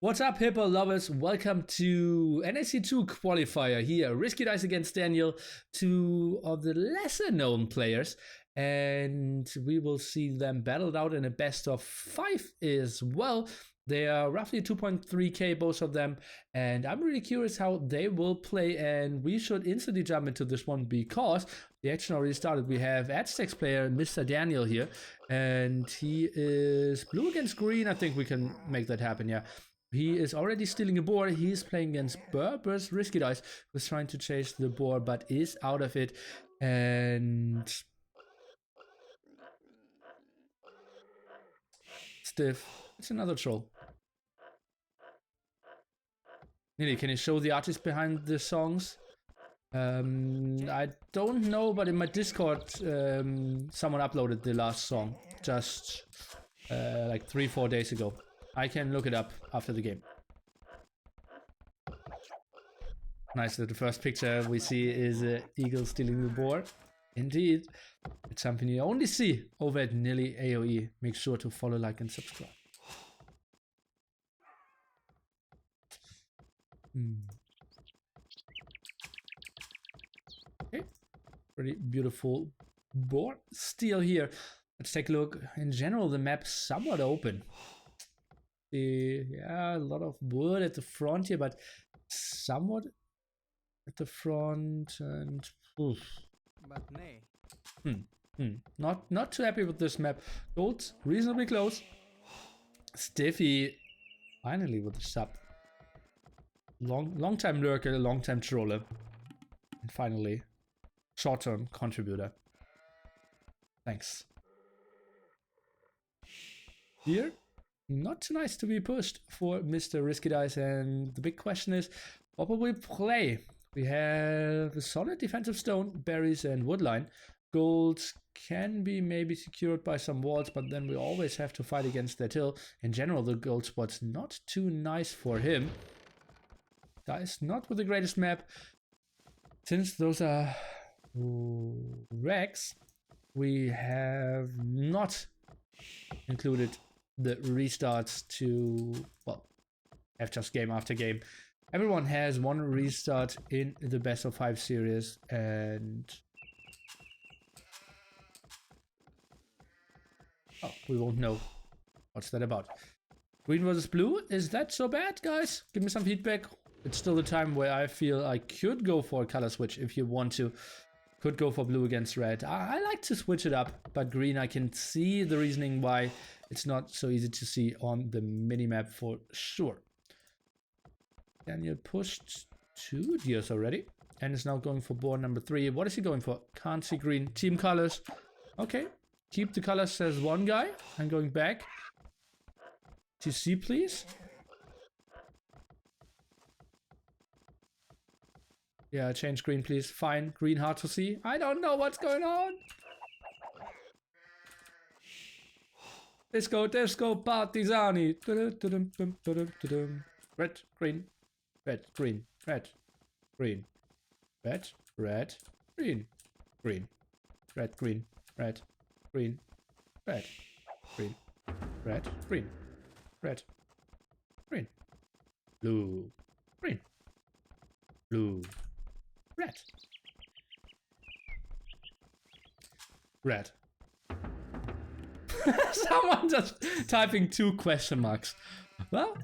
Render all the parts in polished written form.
What's up, Hippo lovers? Welcome to NAC2-Qualifier here. RiskyDice against Daniel, two of the lesser known players. And we will see them battled out in a best of 5 as well. They are roughly 2.3k, both of them. And I'm really curious how they will play. And we should instantly jump into this one because the action already started. We have Aztecs player, Mr. Daniel here. And he is blue against green. I think we can make that happen, yeah. He is already stealing a board. He's playing against RiskyDice, who's trying to chase the board but is out of it. And Stiff. It's another troll. Nili, can you show the artist behind the songs? I don't know, but in my Discord, someone uploaded the last song just like 3-4 days ago. I can look it up after the game. Nice that the first picture we see is an eagle stealing the board. Indeed, it's something you only see over at Nili AOE. Make sure to follow, like, and subscribe. Okay, pretty beautiful board steal here. Let's take a look. In general, the map's somewhat open. Yeah, a lot of wood at the front here, but somewhat at the front, and oof. But nay. Not too happy with this map. Gold's reasonably close. Stiffy finally with the sub. Long time lurker, long time troller, and finally short term contributor. Thanks. Here. Not too nice to be pushed for Mr. RiskyDice, and the big question is, what will we play? We have a solid defensive stone, berries, and woodline. Gold can be maybe secured by some walls, but then we always have to fight against that hill. In general, the gold spot's not too nice for him. Dice not with the greatest map. Since those are wrecks, we have not included the restarts to, well, have just game after game. Everyone has one restart in the best of 5 series, and oh, we won't know what's that about. Green versus blue, is that so bad, guys? Give me some feedback. It's still the time where I feel I could go for a color switch if you want to. Could go for blue against red. I like to switch it up, but green, I can see the reasoning why it's not so easy to see on the minimap for sure. Daniel pushed 2 deers already and is now going for board number 3. What is he going for? Can't see green. Team colors. Okay. Keep the colors, says one guy. I'm going back to see, please. Yeah, change green, please. Fine. Green hard to see. I don't know what's going on. Disco, partisani. Red, green, red, green, red, green, red, red, green, green, red, green, red, green, red, green, red, green, red, green, blue, green, blue, red, red. Someone just typing 2 question marks. Well,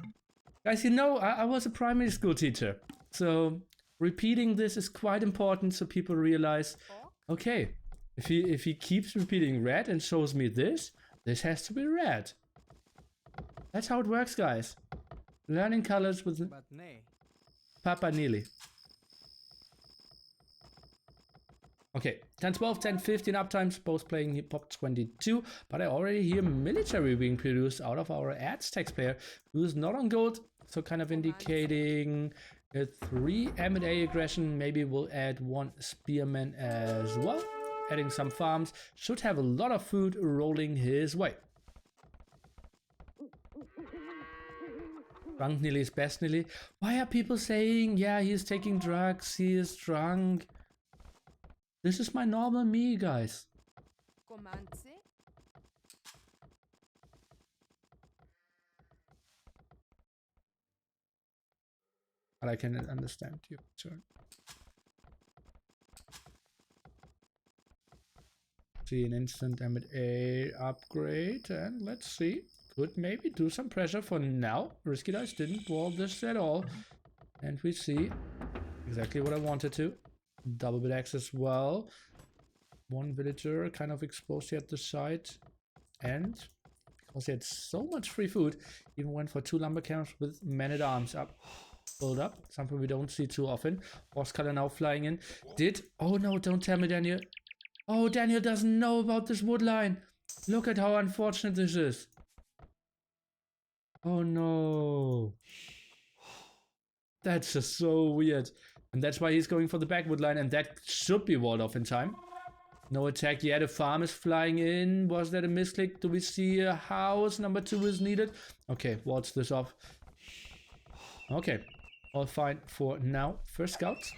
guys, you know, I was a primary school teacher, so repeating this is quite important so people realize, okay, if he keeps repeating red and shows me this has to be red. That's how it works, guys. Learning colors with But nay. Papa Nili. Okay, 10-12, 10-15 uptimes, both playing pop 22, but I already hear military being produced out of our Aztecs player, who is not on gold, so kind of indicating a 3 M&A aggression. Maybe we'll add 1 spearman as well, adding some farms. Should have a lot of food rolling his way. Drunk Nili is best Nili. Why are people saying, yeah, he's taking drugs, he is drunk? This is my normal me, guys. but I can understand your concern. See an instant M8A upgrade, and let's see. Could maybe do some pressure for now. RiskyDice didn't wall this at all. And we see exactly what I wanted to. Double bit X as well. One villager kind of exposed here at the side. And because he had so much free food, even went for 2 lumber camps with men-at-arms up. Build up. Something we don't see too often. Horse cutter now flying in. Oh no, don't tell me, Daniel. Oh, Daniel doesn't know about this wood line. Look at how unfortunate this is. Oh no. That's just so weird. And that's why he's going for the back wood line, and that should be walled off in time. No attack yet. A farm is flying in. Was that a misclick? Do we see a house? Number 2 is needed. Okay, walls this off. Okay. All fine for now. First scouts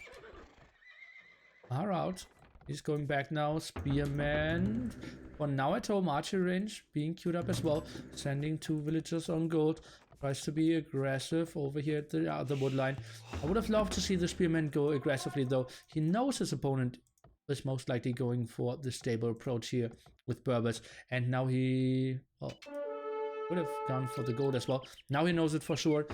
are out. He's going back now. Spearman. For now at home, archery range being queued up as well. Sending 2 villagers on gold. Tries to be aggressive over here at the other wood line. I would have loved to see the spearman go aggressively though. He knows his opponent is most likely going for the stable approach here with Berbers. And now he would have gone for the gold as well. Now he knows it for sure.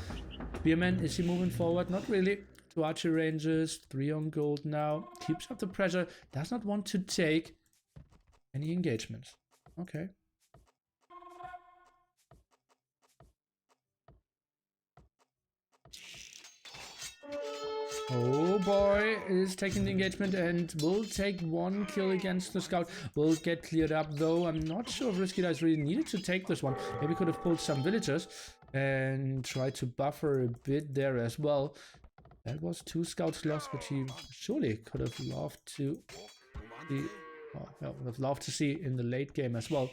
Spearman, is he moving forward? Not really. 2 archery ranges, 3 on gold now. Keeps up the pressure. Does not want to take any engagements. Okay. Oh boy, is taking the engagement and will take 1 kill against the scout. Will get cleared up though. I'm not sure if RiskyDice really needed to take this one. Maybe could have pulled some villagers and tried to buffer a bit there as well. That was 2 scouts lost, which he surely could have loved to see. Well, would have loved to see in the late game as well.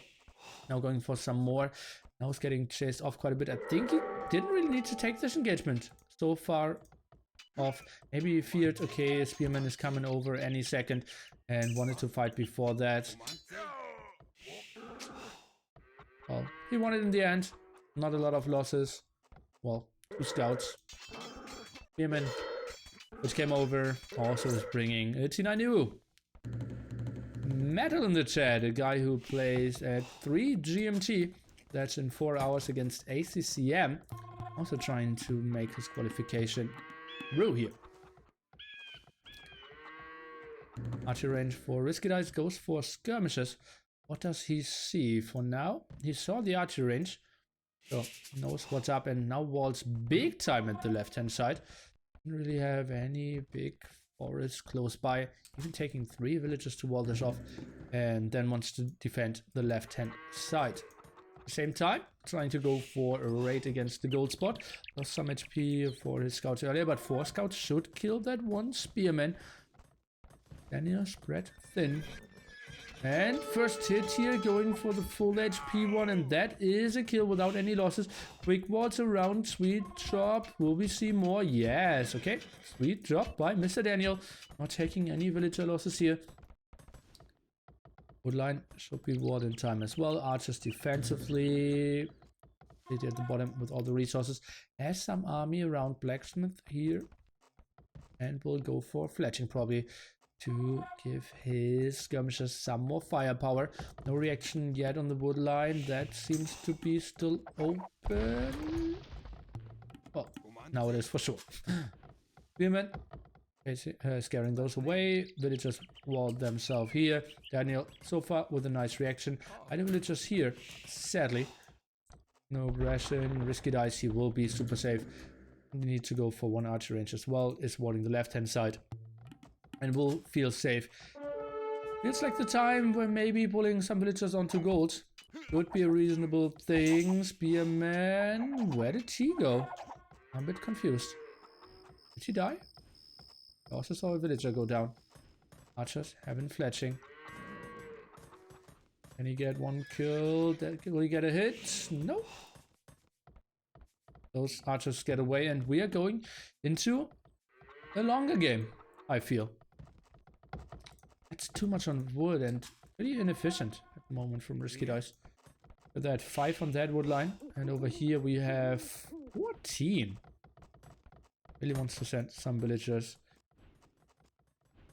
Now going for some more. Now he's getting chased off quite a bit. I think he didn't really need to take this engagement so far off. Maybe he feared, okay, Spearman is coming over any second and wanted to fight before that. Well, he won it in the end. Not a lot of losses. Well, 2 scouts. Spearman, which came over, also is bringing T9U. Metal in the chat, a guy who plays at 3 GMT. That's in 4 hours against ACCM. Also trying to make his qualification through here. Archery range for RiskyDice goes for skirmishes. What does he see for now? He saw the archery range, so knows what's up, and now walls big time at the left hand side. Didn't really have any big forest close by, even taking 3 villagers to wall this off, and then wants to defend the left hand side. At the same time, trying to go for a raid against the gold spot. Lost some HP for his scouts earlier, but 4 scouts should kill that 1 spearman. Daniel spread thin. And first hit here, going for the full HP one, and that is a kill without any losses. Quick wards around, sweet drop. Will we see more? Yes, okay. Sweet drop by Mr. Daniel. Not taking any villager losses here. Woodline should be ward in time as well. Archers defensively. At the bottom with all the resources. Has some army around blacksmith here. And will go for fletching probably, to give his skirmishers some more firepower. No reaction yet on the wood line. That seems to be still open. Well, now it is for sure. Spearman scaring those away. Villagers walled themselves here. Daniel so far with a nice reaction. Either villagers here, sadly. No aggression. RiskyDice, he will be super safe. We need to go for 1 archer range as well. Is warding the left hand side. And will feel safe. It's like the time where maybe pulling some villagers onto gold would be a reasonable thing. Spearman, where did he go? I'm a bit confused. Did he die? I also saw a villager go down. Archers have been fletching. Can he get 1 kill? Will he get a hit? No. Those archers get away, and we are going into a longer game, I feel. It's too much on wood and pretty inefficient at the moment from RiskyDice. With that 5 on that wood line, and over here we have 14. Really wants to send some villagers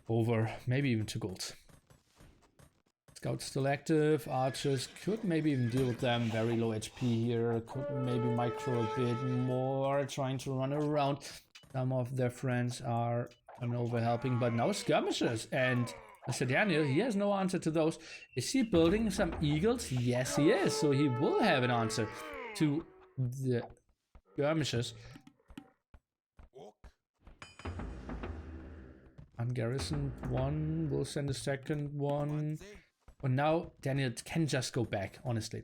over, maybe even to gold. Scouts still active. Archers could maybe even deal with them. Very low HP here. Could maybe micro a bit more. Trying to run around. Some of their friends are over helping, but now skirmishers. And Mr. Daniel, he has no answer to those. Is he building some eagles? Yes, he is. So he will have an answer to the skirmishers. Garrison one will send a second one. But now Daniel can just go back, honestly.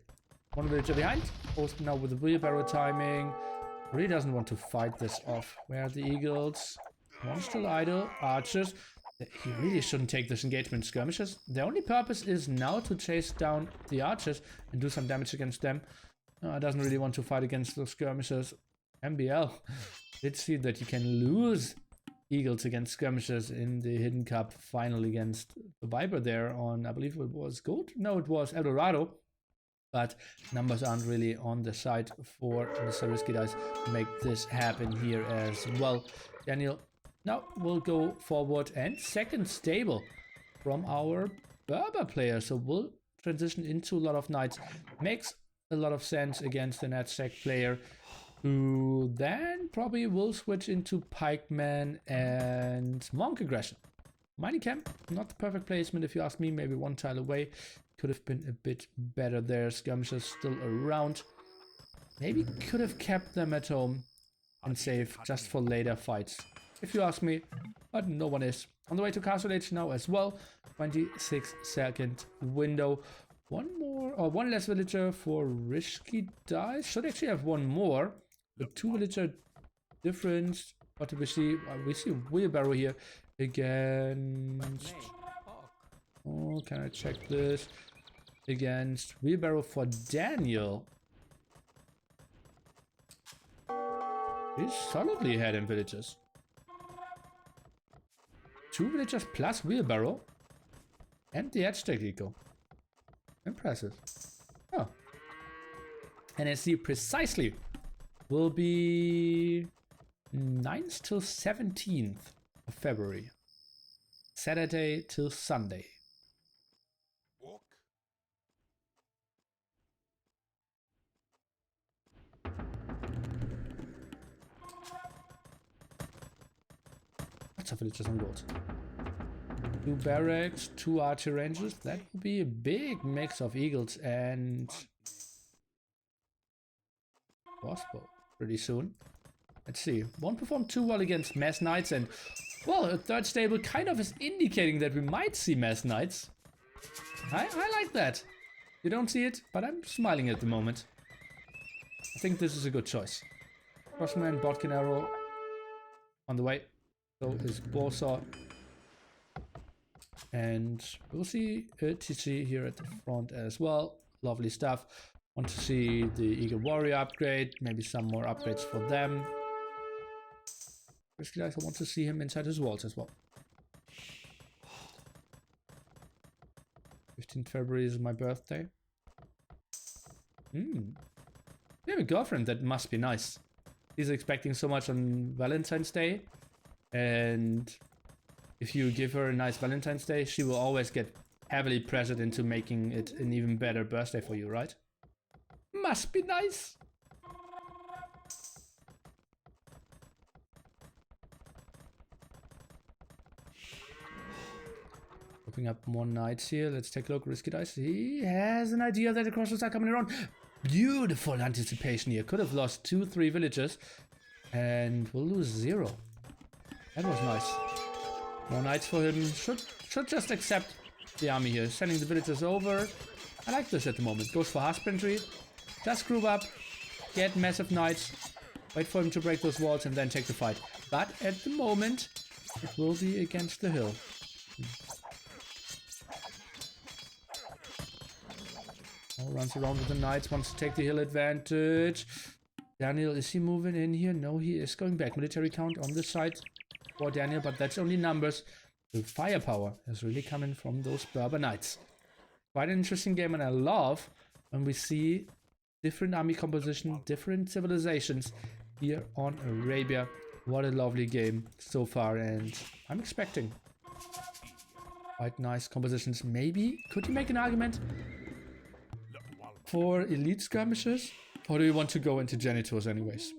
One villager behind. Also now with the wheelbarrow timing. Really doesn't want to fight this off. Where are the eagles? One still idle. Archers. He really shouldn't take this engagement. Skirmishers. The only purpose is now to chase down the archers and do some damage against them. Doesn't really want to fight against those skirmishers. MBL did see that you can lose eagles against skirmishers in the Hidden Cup final against the Viper there on, I believe it was gold? No, it was Eldorado. But numbers aren't really on the side for Mr. RiskyDice to make this happen here as well. Daniel now will go forward and second stable from our Berber player. So we'll transition into a lot of knights. Makes a lot of sense against the NAC player, who then probably will switch into pikeman and monk aggression. Mining camp, not the perfect placement if you ask me, maybe one tile away. Could have been a bit better there. Skirmishers still around. Maybe could have kept them at home and safe just for later fights, if you ask me, but no one is. On the way to Castle Age now as well. 26-second window. One less villager for RiskyDice. Should actually have one more. The two villager difference. What do we see? We see wheelbarrow here against. Oh, can I check this? Against wheelbarrow for Daniel. He's solidly ahead in villagers. Two villagers plus wheelbarrow. And the edge tech eco. Impressive. Oh. And I see precisely will be 9th till 17th of February. Saturday till Sunday. Lots of villagers on gold. 2 barracks, 2 archer ranges. That would be a big mix of eagles and crossbow pretty soon. Let's see. Won't perform too well against mass knights, and well, a third stable kind of is indicating that we might see mass knights. I like that. You don't see it, but I'm smiling at the moment. I think this is a good choice. Crossman, Bodkin arrow on the way. So is Bowsaw. And we'll see TC here at the front as well. Lovely stuff. Want to see the Eagle Warrior upgrade. Maybe some more upgrades for them. RiskyDice, I want to see him inside his walls as well. 15th February is my birthday. You have a girlfriend, that must be nice. He's expecting so much on Valentine's Day. And if you give her a nice Valentine's Day, she will always get heavily pressured into making it an even better birthday for you, right? Must be nice. Opening up more knights here. Let's take a look. RiskyDice. He has an idea that the crossroads are coming around. Beautiful anticipation here. Could have lost 2-3 villagers. And we'll lose 0. That was nice. More knights for him. Should just accept the army here. Sending the villagers over. I like this at the moment. Goes for husbandry. Just group up. Get massive knights. Wait for him to break those walls and then take the fight. But at the moment, it will be against the hill. Oh, runs around with the knights. Wants to take the hill advantage. Daniel, is he moving in here? No, he is going back. Military count on this side for Daniel, but that's only numbers. The firepower is really coming from those Berber knights. Quite an interesting game, and I love when we see different army composition, different civilizations here on Arabia. What a lovely game so far, and I'm expecting quite nice compositions. Maybe, could you make an argument for elite skirmishes? Or do you want to go into genitals anyways?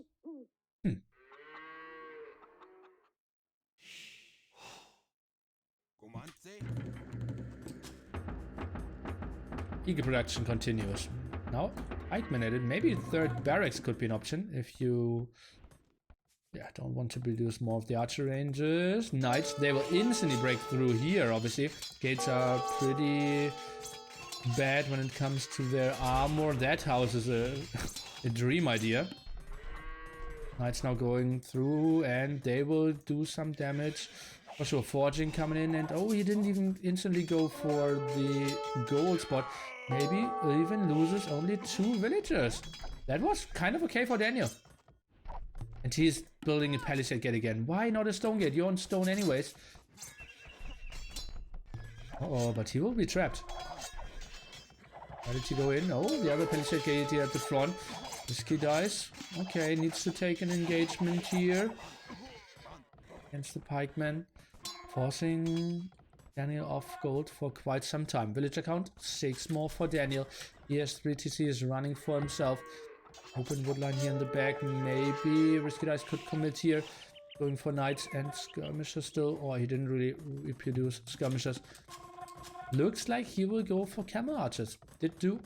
Eagle production continues. Now, pikemen at it. Maybe third barracks could be an option if you don't want to produce more of the archer ranges. Knights, they will instantly break through here, obviously. Gates are pretty bad when it comes to their armor. That house is a dream idea. Knights now going through, and they will do some damage. For sure, forging coming in, and oh, he didn't even instantly go for the gold spot. Maybe even loses only 2 villagers. That was kind of okay for Daniel. And he's building a palisade gate again. Why not a stone gate? You're on stone anyways. Uh-oh, but he will be trapped. Why did he go in? Oh, the other palisade gate here at the front. RiskyDice. Okay, needs to take an engagement here against the pikemen. Forcing Daniel off gold for quite some time. Villager count 6 more for Daniel. He has 3 TCs running for himself. Open woodline here in the back. Maybe RiskyDice could commit here. Going for knights and skirmishers still. Or he didn't really reproduce skirmishers. Looks like he will go for camel archers. Did do.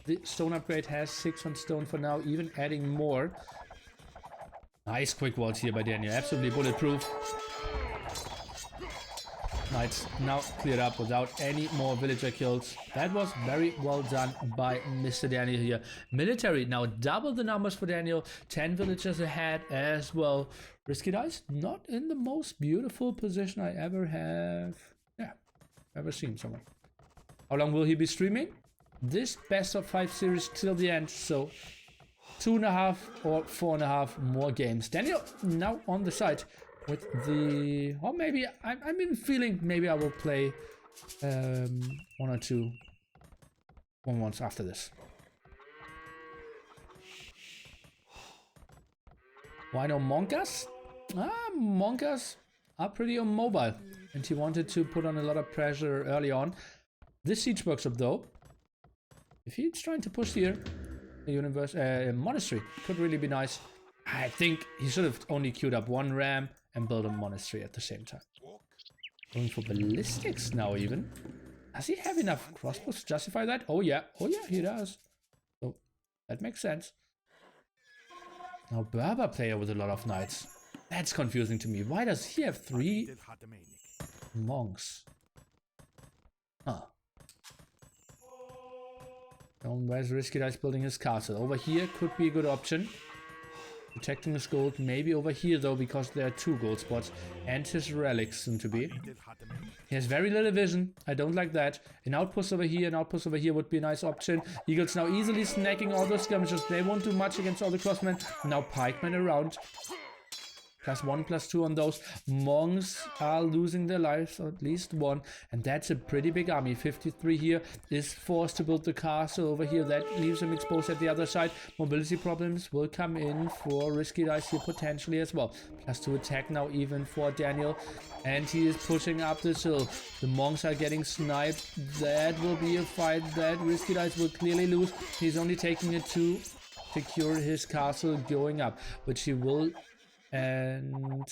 The stone upgrade has 6 on stone for now. Even adding more. Nice quick walls here by Daniel. Absolutely bulletproof. Knights now cleared up without any more villager kills. That was very well done by Mr. Daniel here. Military now double the numbers for Daniel. 10 villagers ahead as well. RiskyDice not in the most beautiful position I ever have. Ever seen someone. How long will he be streaming? This best of 5 series till the end. So 2.5 or 4.5 more games. Daniel now on the side. With the, or maybe I've been feeling maybe I will play 1 or 2 1-1s after this. Why no Monkas? Monkas are pretty mobile, and he wanted to put on a lot of pressure early on. This siege workshop though, if he's trying to push here, a monastery could really be nice. I think he should have only queued up 1 ram and build a monastery at the same time. Going for ballistics now even. Does he have enough crossbows to justify that? Oh yeah, he does. So that makes sense. Now Berber player with a lot of knights. That's confusing to me. Why does he have 3 monks? Huh. Where's RiskyDice building his castle? Over here could be a good option. Protecting his gold, maybe over here though, because there are 2 gold spots and his relics soon to be. He has very little vision. I don't like that. An outpost over here, an outpost over here would be a nice option. Eagles now easily snacking all those skirmishers. They won't do much against all the crossmen. Now pikemen around. +1, +2 on those. Monks are losing their lives, or at least 1. And that's a pretty big army. 53 here is forced to build the castle over here. That leaves him exposed at the other side. Mobility problems will come in for RiskyDice here potentially as well. +2 attack now even for Daniel. And he is pushing up this hill. The monks are getting sniped. That will be a fight that RiskyDice will clearly lose. He's only taking it to secure his castle going up, which he will. And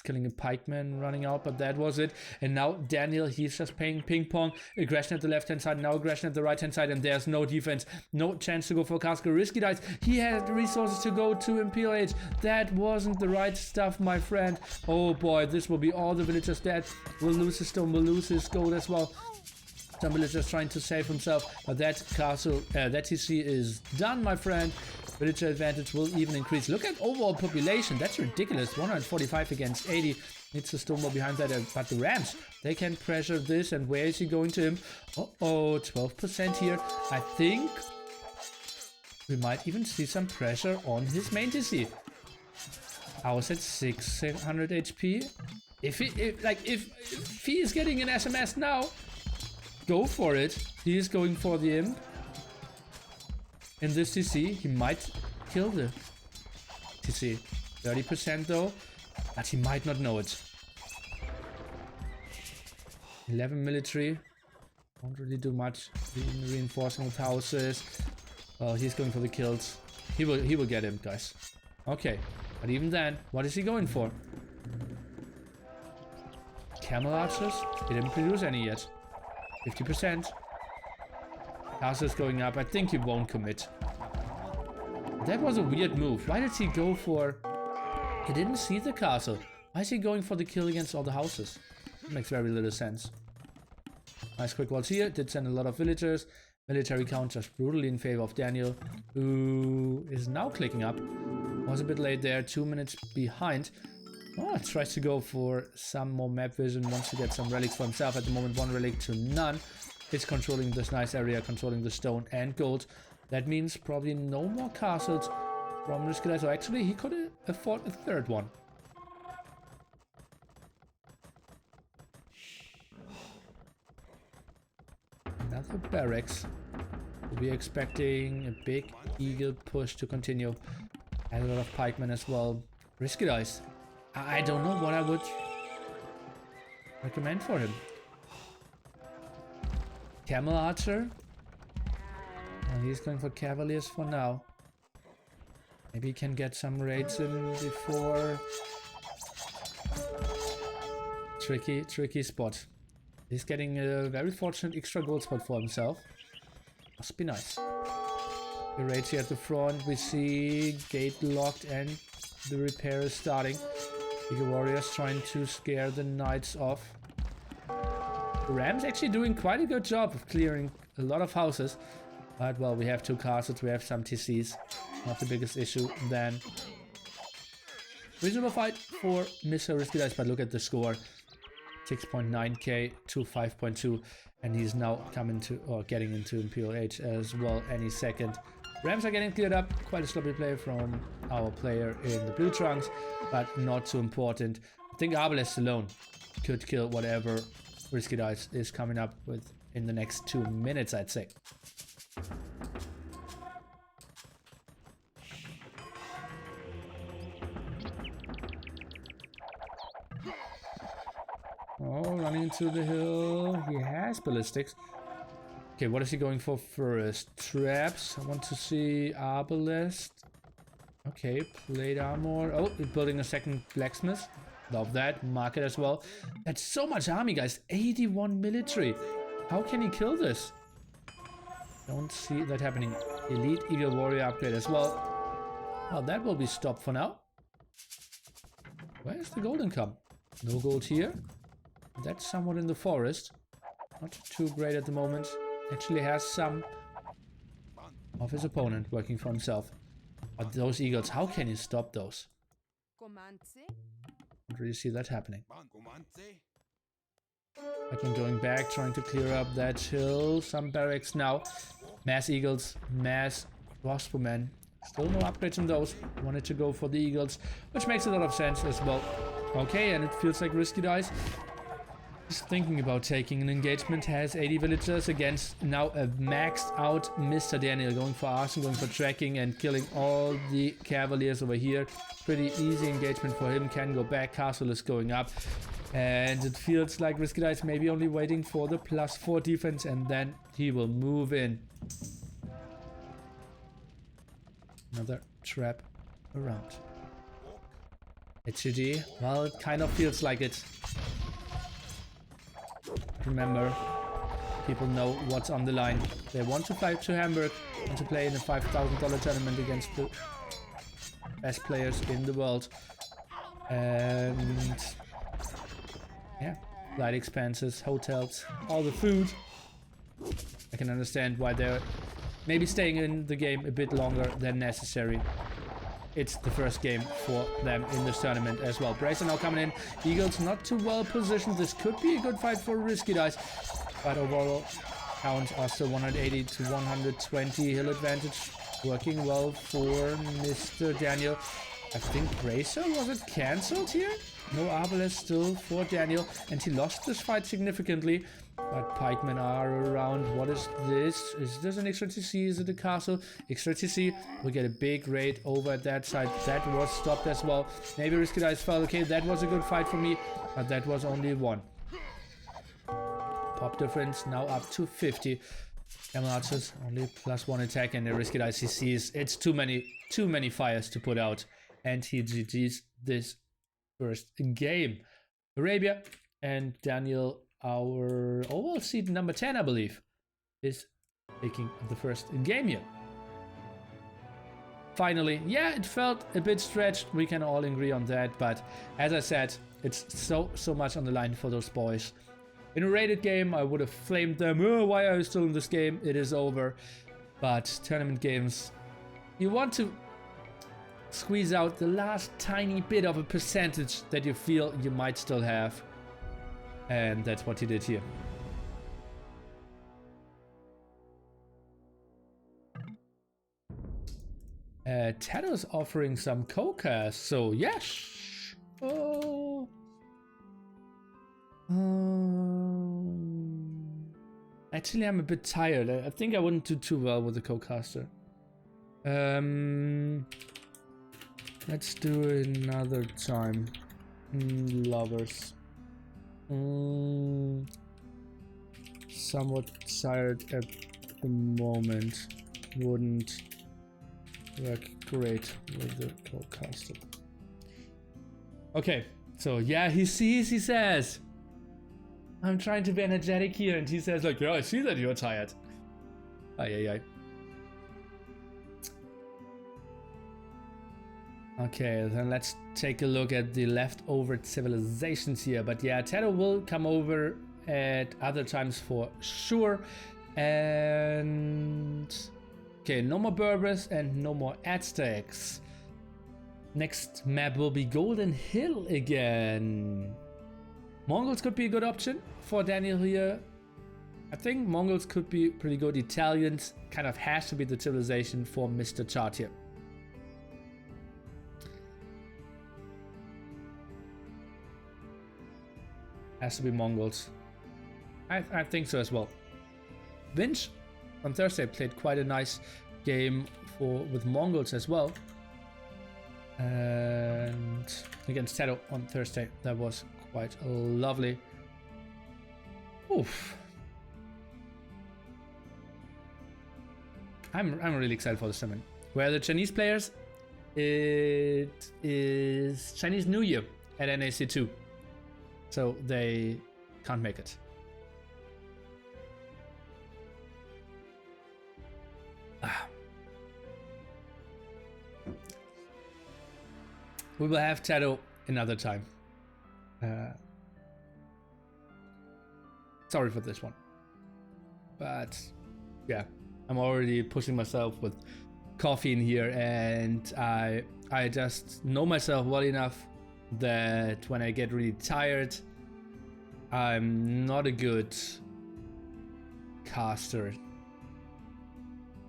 killing a pikeman running out, but that was it. And now Daniel, he's just playing ping pong. Aggression at the left hand side, now aggression at the right hand side, and there's no defense, no chance to go for castle. RiskyDice, he had the resources to go to Imperial Age. That wasn't the right stuff, my friend. Oh boy, this will be all the villagers dead. Will lose his stone, will lose his gold as well. Some villagers trying to save himself, but that castle, that TC is done, my friend. Villager advantage will even increase. Look at overall population. That's ridiculous. 145 against 80. Needs a stone wall behind that. But the Rams, they can pressure this. And where is he going to him? Uh-oh, 12% here. I think we might even see some pressure on his main TC. I was at 600 HP. If he is getting an SMS now, go for it. He is going for the imp. In this TC, he might kill the TC. 30% though, but he might not know it. 11 military. Won't really do much. Reinforcing with houses. Oh, he's going for the kills. He will get him, guys. Okay, but even then, what is he going for? Camel archers? He didn't produce any yet. 50%. Castle is going up. I think he won't commit. That was a weird move. Why did he go for... He didn't see the castle. Why is he going for the kill against all the houses? It makes very little sense. Nice quick walls here. Did send a lot of villagers. Military count just brutally in favor of Daniel, who is now clicking up. Was a bit late there. 2 minutes behind. Oh, tries to go for some more map vision. Wants to get some relics for himself. At the moment, 1 relic to none. Is controlling this nice area, controlling the stone and gold. That means probably no more castles from RiskyDice. So actually, he could afford a third one. Another barracks. We're expecting a big eagle push to continue. And a lot of pikemen as well. RiskyDice. I don't know what I would recommend for him. Camel archer. Oh, he's going for cavaliers for now. Maybe he can get some raids in before. Tricky spot. He's getting a very fortunate extra gold spot for himself. Must be nice. The raids here at the front. We see gate locked and the repair is starting. Eagle warriors trying to scare the knights off. The Rams actually doing quite a good job of clearing a lot of houses. But well, we have 2 castles, we have some TCs. Not the biggest issue then. Reasonable fight for Mr. RiskyDice, but look at the score. 6.9k to 5.2, and he's now coming to, or getting into Imperial Age as well any second. Rams are getting cleared up. Quite a sloppy play from our player in the blue trunks, but not too important. I think Arbalest alone could kill whatever RiskyDice is coming up with in the next 2 minutes, I'd say. Oh, running into the hill. He has ballistics. Okay, what is he going for first? Traps. I want to see Arbalest. Okay, plate armor. Oh, we're building a second blacksmith. Love that. Market as well. That's so much army, guys. 81 military. How can he kill this? Don't see that happening. Elite Eagle Warrior upgrade as well. Well, that will be stopped for now. Where's the golden come? No gold here. That's somewhat in the forest. Not too great at the moment. Actually has some of his opponent working for himself. But those eagles, how can you stop those? Don't really see that happening. Again, going back, trying to clear up that hill. Some barracks now. Mass eagles, mass crossbowmen. Still no upgrades on those. Wanted to go for the eagles, which makes a lot of sense as well. Okay, and it feels like RiskyDice is thinking about taking an engagement. Has 80 villagers against now a maxed out Mr. Daniel. Going for arson, going for tracking and killing all the cavaliers over here. Pretty easy engagement for him. Can go back. Castle is going up. And it feels like RiskyDice maybe only waiting for the +4 defense and then he will move in. Another trap around. HGG, well, it kind of feels like it. Remember, people know what's on the line. They want to fly to Hamburg, want to play in a $5,000 tournament against the best players in the world. And yeah, flight expenses, hotels, all the food. I can understand why they're maybe staying in the game a bit longer than necessary. It's the first game for them in this tournament as well. Bracer now coming in. Eagles not too well positioned. This could be a good fight for RiskyDice. But overall, counts are still 180 to 120. Hill advantage working well for Mr. Daniel. I think Bracer, was it cancelled here? No Arbalest still for Daniel, and he lost this fight significantly. But pikemen are around. What is this? Is this an extra TC? Is it a castle? Extra TC. We get a big raid over at that side. That was stopped as well. Maybe RiskyDice fell. Okay, that was a good fight for me, but that was only one. Pop difference now up to 50. Camel Archers only +1 attack, and the RiskyDice he sees it's too many fires to put out, and he GG's this first game. Arabia and Daniel, our overall seed number 10, I believe, is taking the first game here. Finally, yeah, it felt a bit stretched. We can all agree on that, but as I said, it's so much on the line for those boys. In a rated game, I would have flamed them. Oh, why are you still in this game? It is over. But tournament games, you want to squeeze out the last tiny bit of a percentage that you feel you might still have. And that's what he did here. TaToH offering some co-cast, so yes. Oh. Actually, I'm a bit tired. I think I wouldn't do too well with the co-caster. Let's do another time. Lovers. Somewhat tired at the moment. Wouldn't work great with the co-caster. Okay, so yeah, he sees, he says, I'm trying to be energetic here, and he says like, yeah, I see that you're tired. Ay. Okay, then let's take a look at the leftover civilizations here. But yeah, TaToH will come over at other times for sure. And okay, no more Berbers and no more Aztecs. Next map will be Golden Hill again. Mongols could be a good option for Daniel here. I think Mongols could be pretty good. Italians kind of has to be the civilization for Mr. Chart here. Has to be Mongols. I think so as well. Vinch on Thursday played quite a nice game with Mongols as well. And against TaToH on Thursday, that was quite lovely. Oof. I'm really excited for this tournament. Where the Chinese players, it is Chinese New Year at NAC2, so they can't make it. We will have TaToH another time. Sorry for this one, but yeah, I'm already pushing myself with coffee in here, and I just know myself well enough that when I get really tired, I'm not a good caster.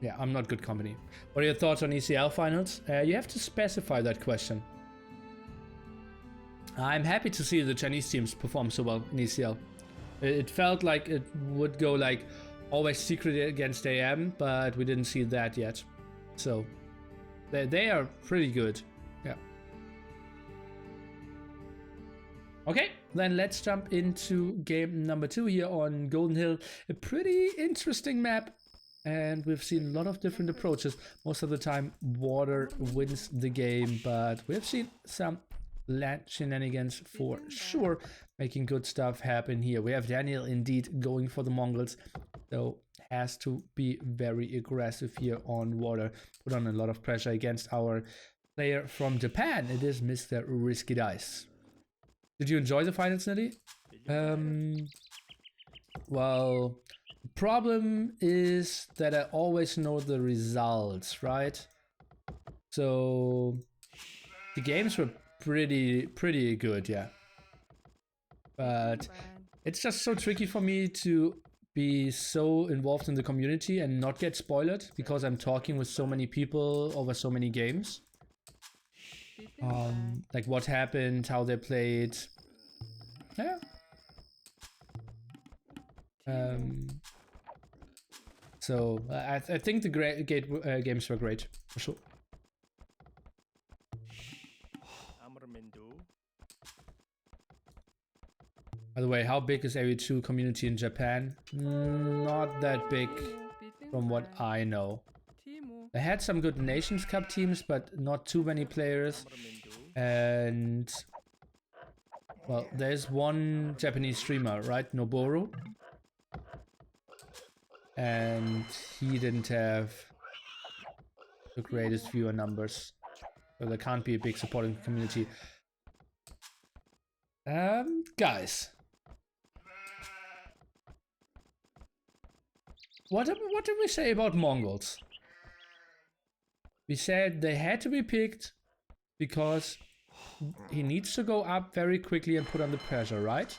Yeah, I'm not good company. What are your thoughts on ECL finals? You have to specify that question. I'm happy to see the Chinese teams perform so well in ECL. It felt like it would go like always secret against AM, but we didn't see that yet. So they are pretty good. Yeah. Okay, then let's jump into game number 2 here on Golden Hill. A pretty interesting map. And we've seen a lot of different approaches. Most of the time, water wins the game, but we have seen some land shenanigans for sure, making good stuff happen here. We have Daniel indeed going for the Mongols, though has to be very aggressive here on water. Put on a lot of pressure against our player from Japan. It is Mr. RiskyDice. Did you enjoy the finals, Nili? Well, the problem is that I always know the results, right? So the games were pretty good, yeah. But it's just so tricky for me to be so involved in the community and not get spoiled because I'm talking with so many people over so many games. Like what happened, how they played. Yeah. So I think the games were great for sure. By the way, how big is AV2 community in Japan? Not that big from what I know. They had some good Nations Cup teams, but not too many players. And well, there's one Japanese streamer, right? Noboru. And he didn't have the greatest viewer numbers. So there can't be a big supporting community. Guys. What did we say about Mongols? We said they had to be picked because he needs to go up very quickly and put on the pressure, right?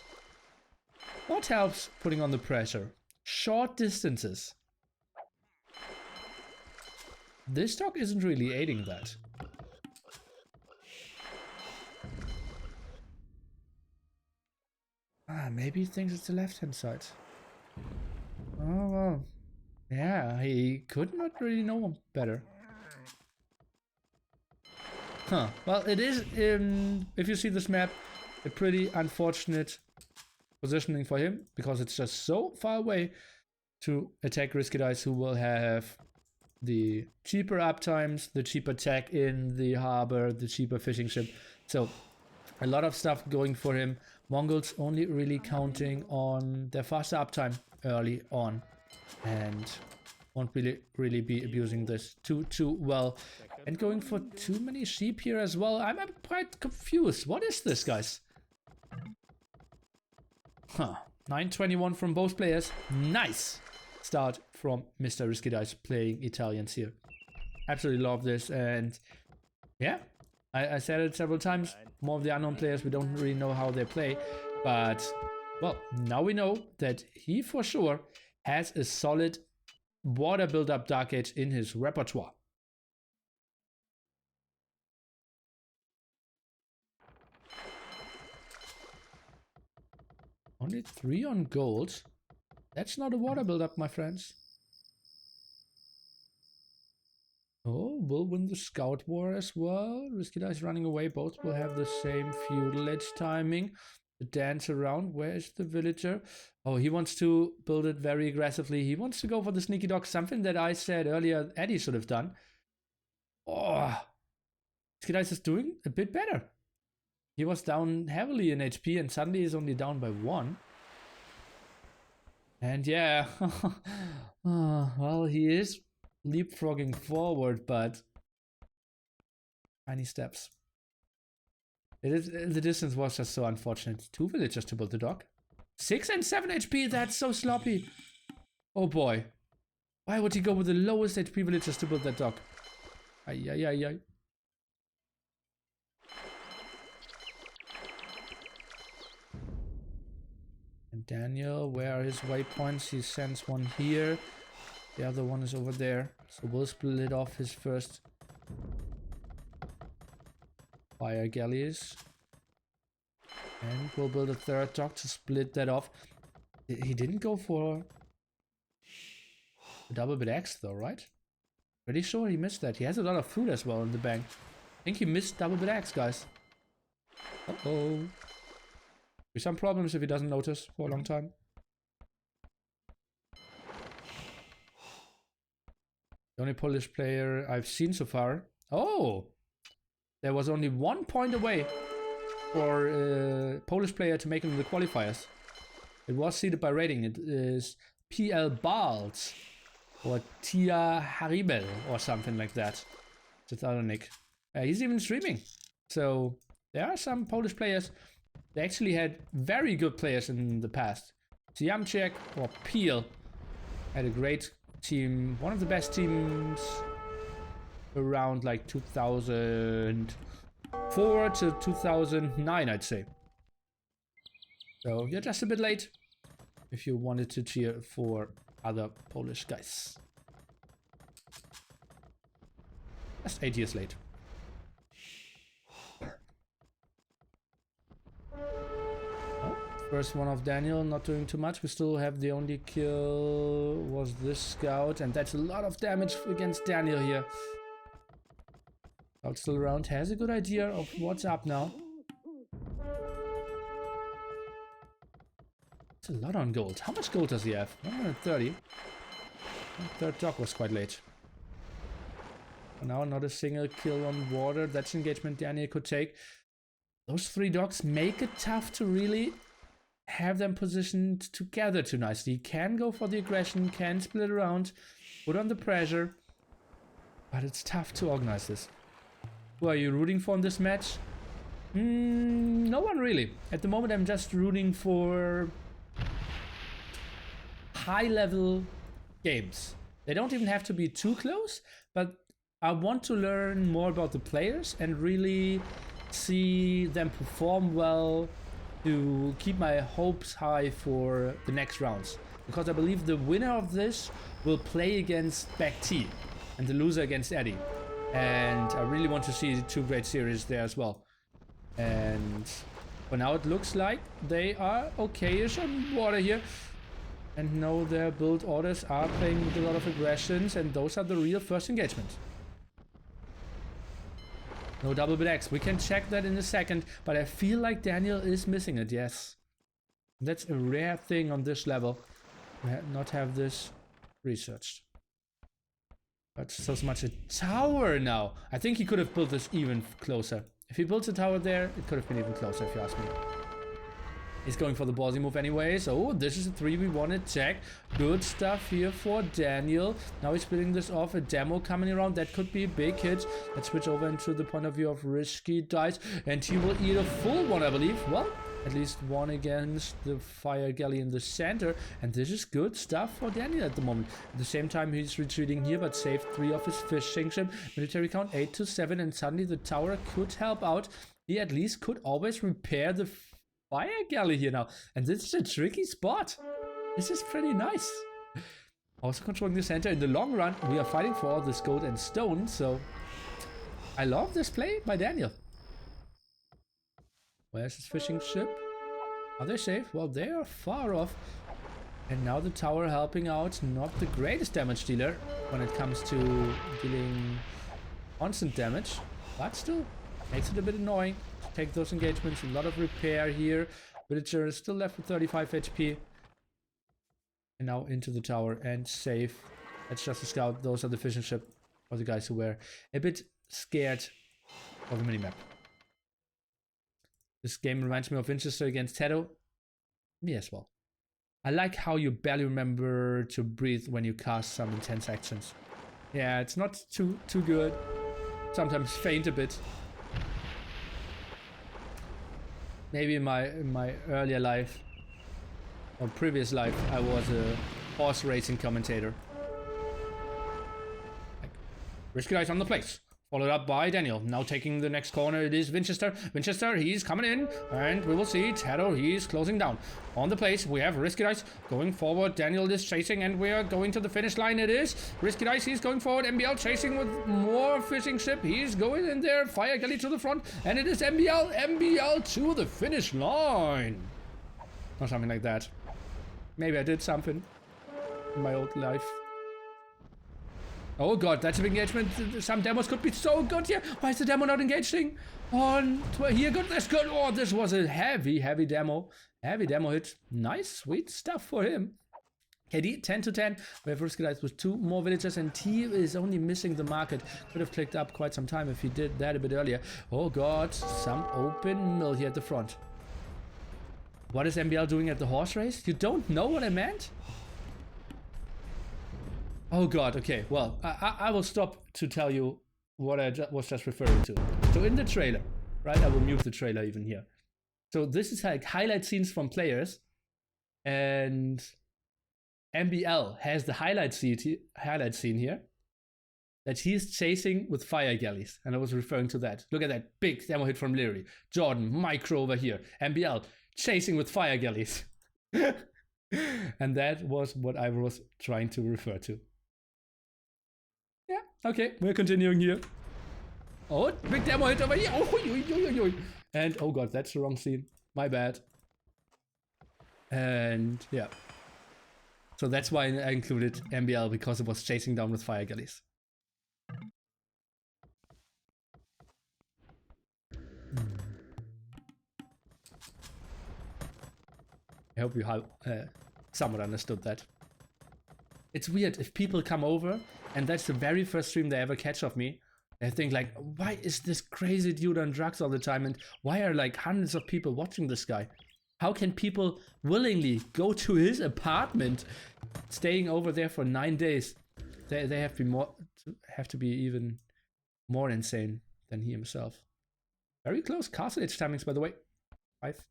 What helps putting on the pressure? Short distances. This dog isn't really aiding that. Maybe he thinks it's the left-hand side. Oh, well. Yeah, he could not really know better. Huh. Well, it is, if you see this map, a pretty unfortunate positioning for him, because it's just so far away to attack RiskyDice, who will have the cheaper uptimes, the cheaper tech in the harbor, the cheaper fishing ship. So a lot of stuff going for him. Mongols only really counting on their faster uptime early on, and won't really be abusing this too well. And going for too many sheep here as well. I'm quite confused. What is this, guys? Huh. 921 from both players. Nice start from Mr. RiskyDice playing Italians here. Absolutely love this. And yeah, I said it several times. More of the unknown players, we don't really know how they play. But, well, now we know that he for sure has a solid water build-up Dark Age in his repertoire. Only 3 on gold. That's not a water build-up, my friends. Oh, we'll win the scout war as well. RiskyDice running away. Both will have the same feudal edge timing. The dance around. Where is the villager? Oh, he wants to build it very aggressively. He wants to go for the sneaky dog. Something that I said earlier Eddie should have done. Oh, RiskyDice is doing a bit better. He was down heavily in HP and suddenly is only down by 1. And yeah, well, he is leapfrogging forward, but tiny steps. The distance was just so unfortunate. 2 villagers to build the dog. 6 and 7 HP, that's so sloppy. Oh boy. Why would he go with the lowest HP villagers to build that dog? Ay, ay, ay, ay. And Daniel, where are his waypoints? He sends one here. The other one is over there. So we'll split off his first fire galleys. And we'll build a third dock to split that off. He didn't go for a double bit X though, right? Pretty sure he missed that. He has a lot of food as well in the bank. I think he missed double bit X, guys. Uh-oh. Be some problems if he doesn't notice for a long time. The only Polish player I've seen so far. Oh! There was only 1 point away for a Polish player to make it in the qualifiers. It was seeded by rating. It is PL Balz or Tia Haribel or something like that. It's other nick. He's even streaming. So there are some Polish players. They actually had very good players in the past. Siamczek or Peel had a great team. One of the best teams around like 2004 to 2009, I'd say. So you're just a bit late if you wanted to cheer for other Polish guys. Just 8 years late. First one of Daniel, not doing too much. We still have the only kill was this scout, and that's a lot of damage against Daniel here. Scout still around, has a good idea of what's up now. It's a lot on gold. How much gold does he have? 130. Third dog was quite late. For now, not a single kill on water. That's engagement Daniel could take. Those 3 dogs make it tough to really have them positioned together too nicely. He can go for the aggression, can split around, put on the pressure, but it's tough to organize this. Who are you rooting for in this match? No one really. At the moment I'm just rooting for high-level games. They don't even have to be too close, but I want to learn more about the players and really see them perform well to keep my hopes high for the next rounds. Because I believe the winner of this will play against Back T and the loser against Eddie. And I really want to see 2 great series there as well. And for now it looks like they are okay-ish on water here. And no, their build orders are playing with a lot of aggressions, and those are the real first engagement. No double bit X. We can check that in a second, but I feel like Daniel is missing it, yes. That's a rare thing on this level. Not have this researched. But so much a tower now. I think he could have built this even closer. If he built a tower there, it could have been even closer if you ask me. He's going for the ballsy move anyway. So this is a 3v1 attack. Good stuff here for Daniel. Now he's splitting this off. A demo coming around. That could be a big hit. Let's switch over into the point of view of RiskyDice. And he will eat a full one, I believe. Well, at least one against the fire galley in the center. And this is good stuff for Daniel at the moment. At the same time, he's retreating here, but saved 3 of his fishing ship. Military count 8 to 7. And suddenly the tower could help out. He at least could always repair the fire galley here now, and this is a tricky spot. This is pretty nice. Also controlling the center. In the long run, we are fighting for all this gold and stone, so I love this play by Daniel. Where's his fishing ship? Are they safe? Well, they are far off. And now the tower helping out. Not the greatest damage dealer when it comes to dealing constant damage, but still makes it a bit annoying. Take those engagements, a lot of repair here. Villager is still left with 35 HP. And now into the tower and safe. That's just a scout. Those are the fishing ship for the guys who were a bit scared of the minimap. This game reminds me of Winchester against TaToH. Me as well. I like how you barely remember to breathe when you cast some intense actions. Yeah, it's not too good. Sometimes faint a bit. Maybe in my earlier life, or previous life, I was a horse racing commentator. RiskyDice on the place. Followed up by Daniel. Now taking the next corner, it is Winchester. Winchester, he's coming in, and we will see TaToH, he's closing down. On the place, we have RiskyDice going forward. Daniel is chasing, and we are going to the finish line. It is RiskyDice, he's going forward. MBL chasing with more fishing ship. He's going in there. Fire galley to the front, and it is MBL to the finish line. Or something like that. Maybe I did something in my old life. Oh god, that's a big engagement. Some demos could be so good here. Why is the demo not engaging? On here, good, that's good. Oh, this was a heavy demo. Heavy demo hit. Nice, sweet stuff for him. KD 10 to 10. We have RiskyDice with 2 more villagers, and he is only missing the market. Could have clicked up quite some time if he did that a bit earlier. Oh god, some open mill here at the front. What is MBL doing at the horse race? You don't know what I meant? Oh god, okay, well, I will stop to tell you what I was just referring to. So in the trailer, right, I will mute the trailer even here. So this is like highlight scenes from players, and MBL has the highlight scene here that he's chasing with fire galleys, and I was referring to that. Look at that big demo hit from Liereyy. Jordan, micro over here. MBL chasing with fire galleys. And that was what I was trying to refer to. Yeah, okay, we're continuing here. Oh, big demo hit over here. Oh, and oh god, that's the wrong scene. My bad. And yeah. So that's why I included MBL, because it was chasing down with fire galleys. I hope you somewhat understood that. It's weird if people come over and that's the very first stream they ever catch of me. They think like, why is this crazy dude on drugs all the time? And why are like hundreds of people watching this guy? How can people willingly go to his apartment, staying over there for 9 days? They have to be even more insane than he himself. Very close castle age timings, by the way. 5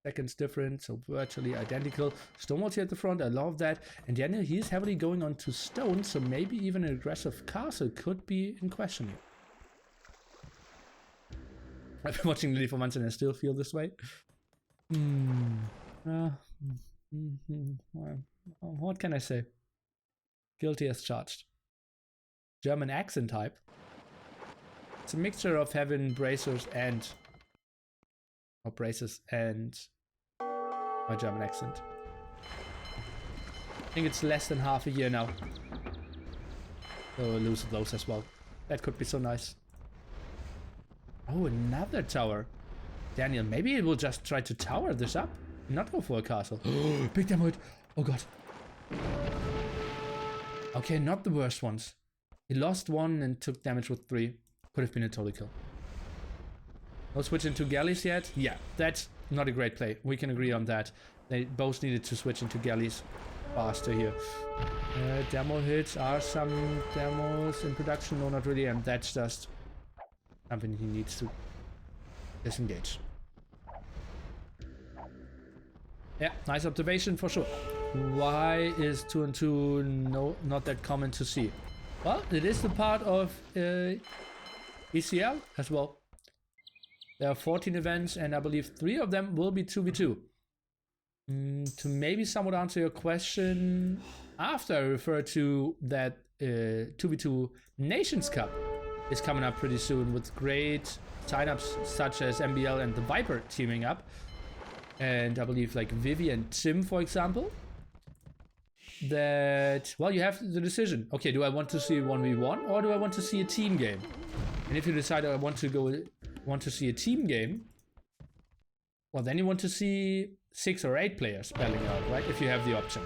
seconds different, so virtually identical. Stonewalls here at the front, I love that. And Daniel, he's heavily going on to stone, so maybe even an aggressive castle could be in question. I've been watching Nili for months and I still feel this way. What can I say? Guilty as charged. German accent type. It's a mixture of having braces and my German accent. I think it's less than half a year now. So I'll lose those as well. That could be so nice. Oh, another tower. Daniel, maybe it will just try to tower this up. Not go for a castle. Big damage. Oh god. Okay, not the worst ones. He lost 1 and took damage with 3. Could have been a total kill. No switch into galleys yet? Yeah, that's not a great play. We can agree on that. They both needed to switch into galleys faster here. Demo hits. Are some demos in production? No, not really. And that's just something he needs to disengage. Yeah, nice observation for sure. Why is 2 and 2 not that common to see? Well, it is the part of ECL as well. There are 14 events and I believe 3 of them will be 2v2. To maybe somewhat answer your question, after I refer to that 2v2 Nations Cup is coming up pretty soon with great signups such as MBL and TheViper teaming up. And I believe like Vivi and Tim, for example. That, well, you have the decision. Okay, do I want to see a 1v1 or do I want to see a team game? And if you decide I want to see a team game, well, then you want to see 6 or 8 players battling out, right? If you have the option.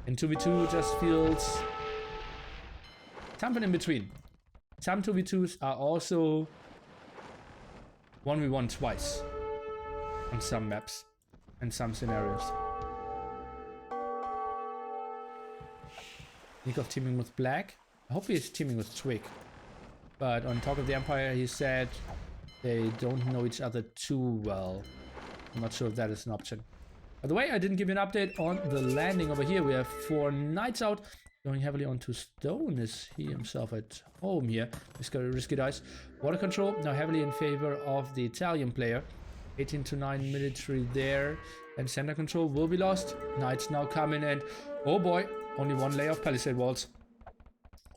And 2v2 just feels something in between. Some 2v2s are also 1v1 twice on some maps and some scenarios. Nicov teaming with Black. I hope he's teaming with Twig. But on Talk of the Empire, he said they don't know each other too well. I'm not sure if that is an option. By the way, I didn't give you an update on the landing over here. We have 4 knights out. Going heavily onto stone. Is he himself at home here? He's got a RiskyDice. Water control now heavily in favor of the Italian player. 18-9 military there. And center control will be lost. Knights now coming and oh boy, only 1 layer of palisade walls.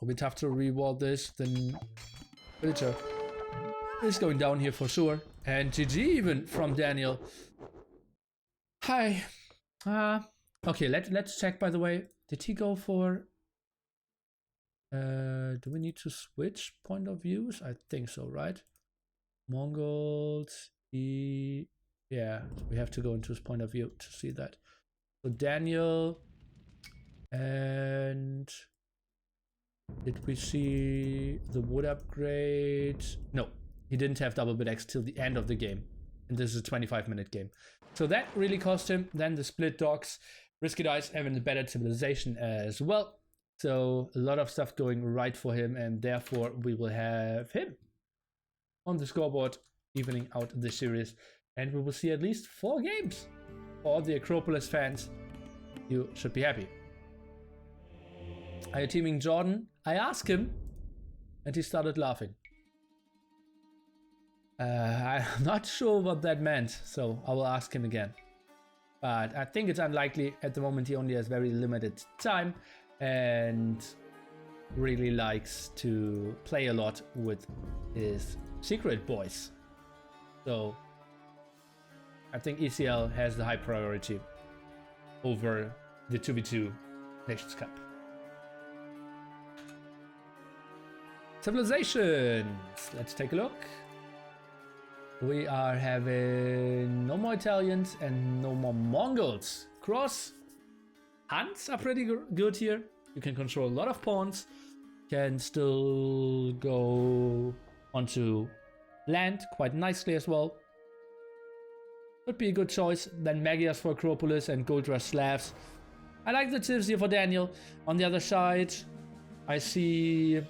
Will be tough to re-wall this. Then villager is going down here for sure. And GG even from Daniel. Hi. Okay, let's check by the way. Did he go for do we need to switch point of views? I think so, right? Mongols. Yeah, we have to go into his point of view to see that. So Daniel, and did we see the wood upgrade? No, he didn't have double bit X till the end of the game. And this is a 25-minute game. So that really cost him. Then the split dogs. RiskyDice having a better civilization as well. So a lot of stuff going right for him. And therefore we will have him on the scoreboard, evening out the series. And we will see at least 4 games. For all the Acropolis fans, you should be happy. Are you teaming Jordan? I asked him and he started laughing. I'm not sure what that meant, so I will ask him again. But I think it's unlikely. At the moment he only has very limited time and really likes to play a lot with his secret boys. So I think ECL has the high priority over the 2v2 Nations Cup. Civilizations. Let's take a look. We are having no more Italians and no more Mongols. Cross Huns are pretty good here. You can control a lot of pawns. Can still go onto land quite nicely as well. Would be a good choice. Then Magyars for Acropolis and Gold Rush Slavs. I like the tips here for Daniel. On the other side, I see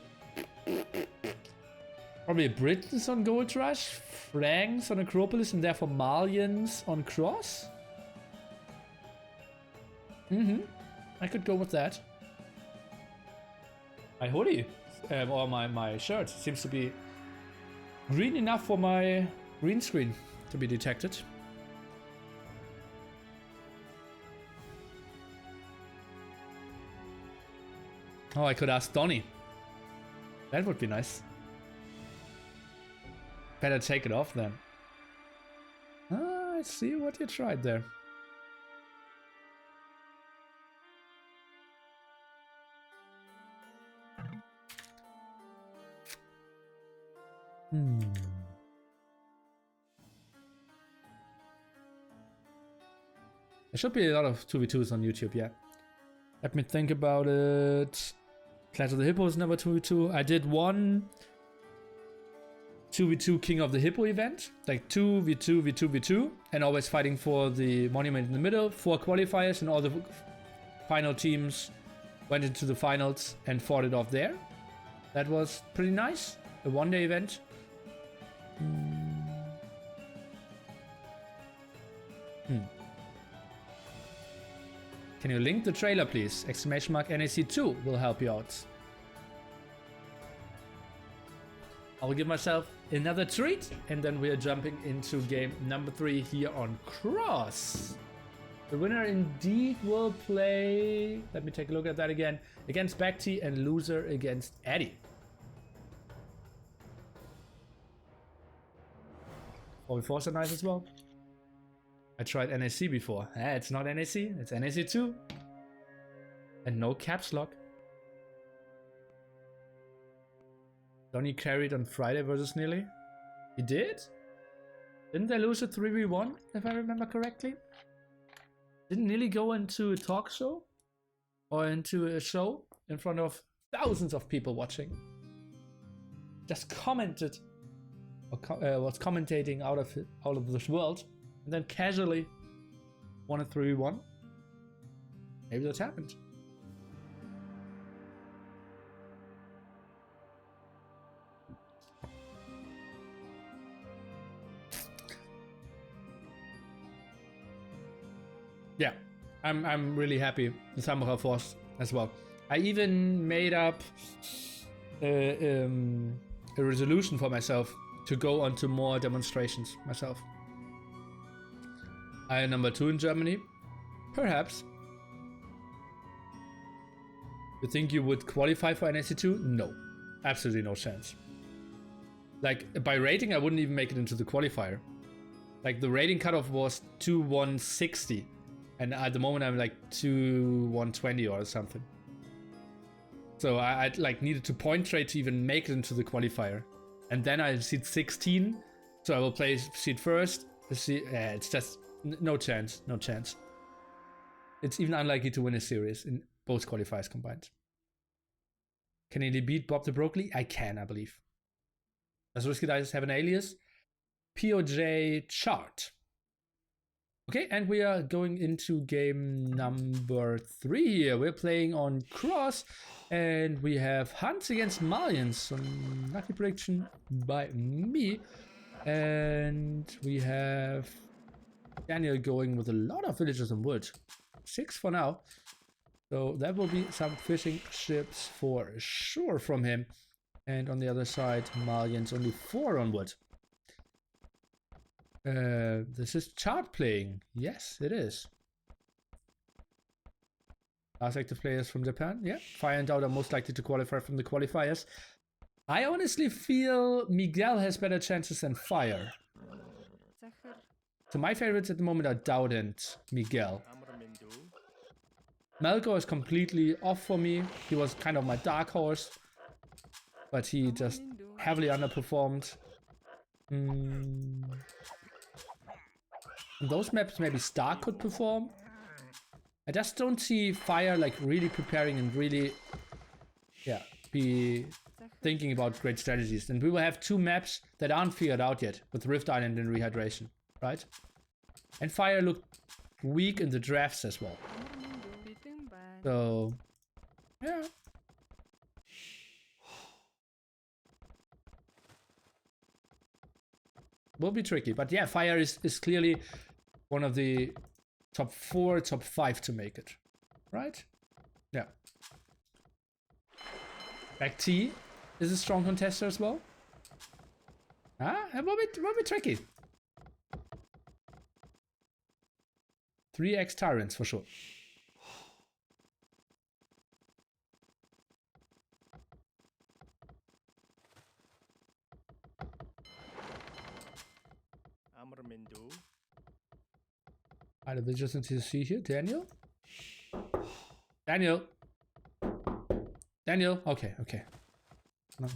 probably Britons on Gold Rush, Franks on Acropolis, and therefore Malians on Cross. I could go with that. My hoodie, or my shirt, seems to be green enough for my green screen to be detected. Oh, I could ask Donnie. That would be nice. Better take it off then. Ah, I see what you tried there. There should be a lot of 2v2s on YouTube, yeah. Let me think about it. Clash of the Hippos never 2v2. I did one 2v2 King of the Hippo event, like 2v2 v2 v2, and always fighting for the monument in the middle, 4 qualifiers, and all the final teams went into the finals and fought it off there. That was pretty nice. A one-day event. Can you link the trailer, please? Exclamation mark NAC2 will help you out. I will give myself another treat, and then we are jumping into game number 3 here on Cross. The winner indeed will play, let me take a look at that again, against Bacti, and loser against Eddie. 4v4s are nice as well. I tried NAC before. It's not NAC, it's NAC2. And no caps lock. Donnie carried on Friday versus Nili. He did? Didn't they lose a 3v1, if I remember correctly? Didn't Nili go into a talk show? Or into a show in front of thousands of people watching? Just commented, or was commentating out of this world, and then casually won a 3v1. Maybe that happened. Yeah, I'm really happy with Samurai Force as well. I even made up a resolution for myself to go onto more demonstrations myself. I am number 2 in Germany, perhaps. You think you would qualify for NAC2? No, absolutely no chance. Like, by rating, I wouldn't even make it into the qualifier. Like, the rating cutoff was 2160, and at the moment I'm like 2120 or something. So I like needed to point trade to even make it into the qualifier, and then I seed 16, so I will play seed first. It's just no chance, no chance. It's even unlikely to win a series in both qualifiers combined. Can he beat Bob the Broccoli? I can, I believe. Does RiskyDice have an alias? POJ chart. Okay, and we are going into game number 3 here. We're playing on Cross, and we have Huns against Malians. Some lucky prediction by me. And we have Daniel going with a lot of villagers on wood. 6 for now. So that will be some fishing ships for sure from him. And on the other side, Malians only 4 on wood. This is chart playing. Yes, it is. Last active players from Japan. Yeah, Fire and Doubt are most likely to qualify from the qualifiers. I honestly feel Miguel has better chances than Fire. So my favorites at the moment are Doubt and Miguel. Melko is completely off for me. He was kind of my dark horse, but he just heavily underperformed. Those maps maybe Star could perform. I just don't see Fire like really preparing and really, yeah, be thinking about great strategies. And we will have 2 maps that aren't figured out yet with Rift Island and Rehydration, right? And Fire looked weak in the drafts as well. So, yeah. Will be tricky, but yeah, Fire is clearly one of the top 4, top 5 to make it, right? Yeah. Back T is a strong contester as well. Ah, it will be tricky. 3x Tyrants for sure. I just need to see here. Daniel? Daniel! Daniel! Okay, okay.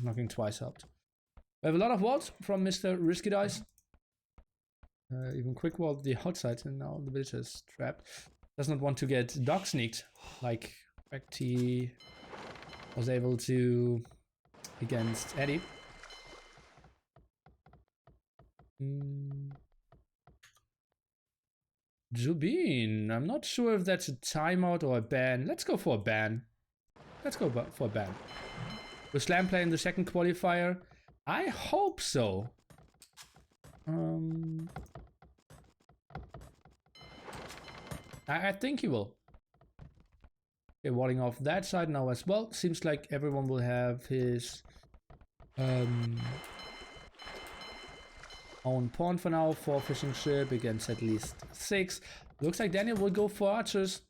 Knocking twice helped. We have a lot of walls from Mr. RiskyDice. Even quick wall the outside, and now the villager is trapped. Does not want to get dog sneaked like T was able to against Eddie. Jubin, I'm not sure if that's a timeout or a ban. Let's go for a ban. Let's go for a ban. Will Slam play in the second qualifier? I hope so. I think he will. Okay, walling off that side now as well. Seems like everyone will have his own pawn for now. 4 fishing ship against at least 6. Looks like Daniel will go for archers.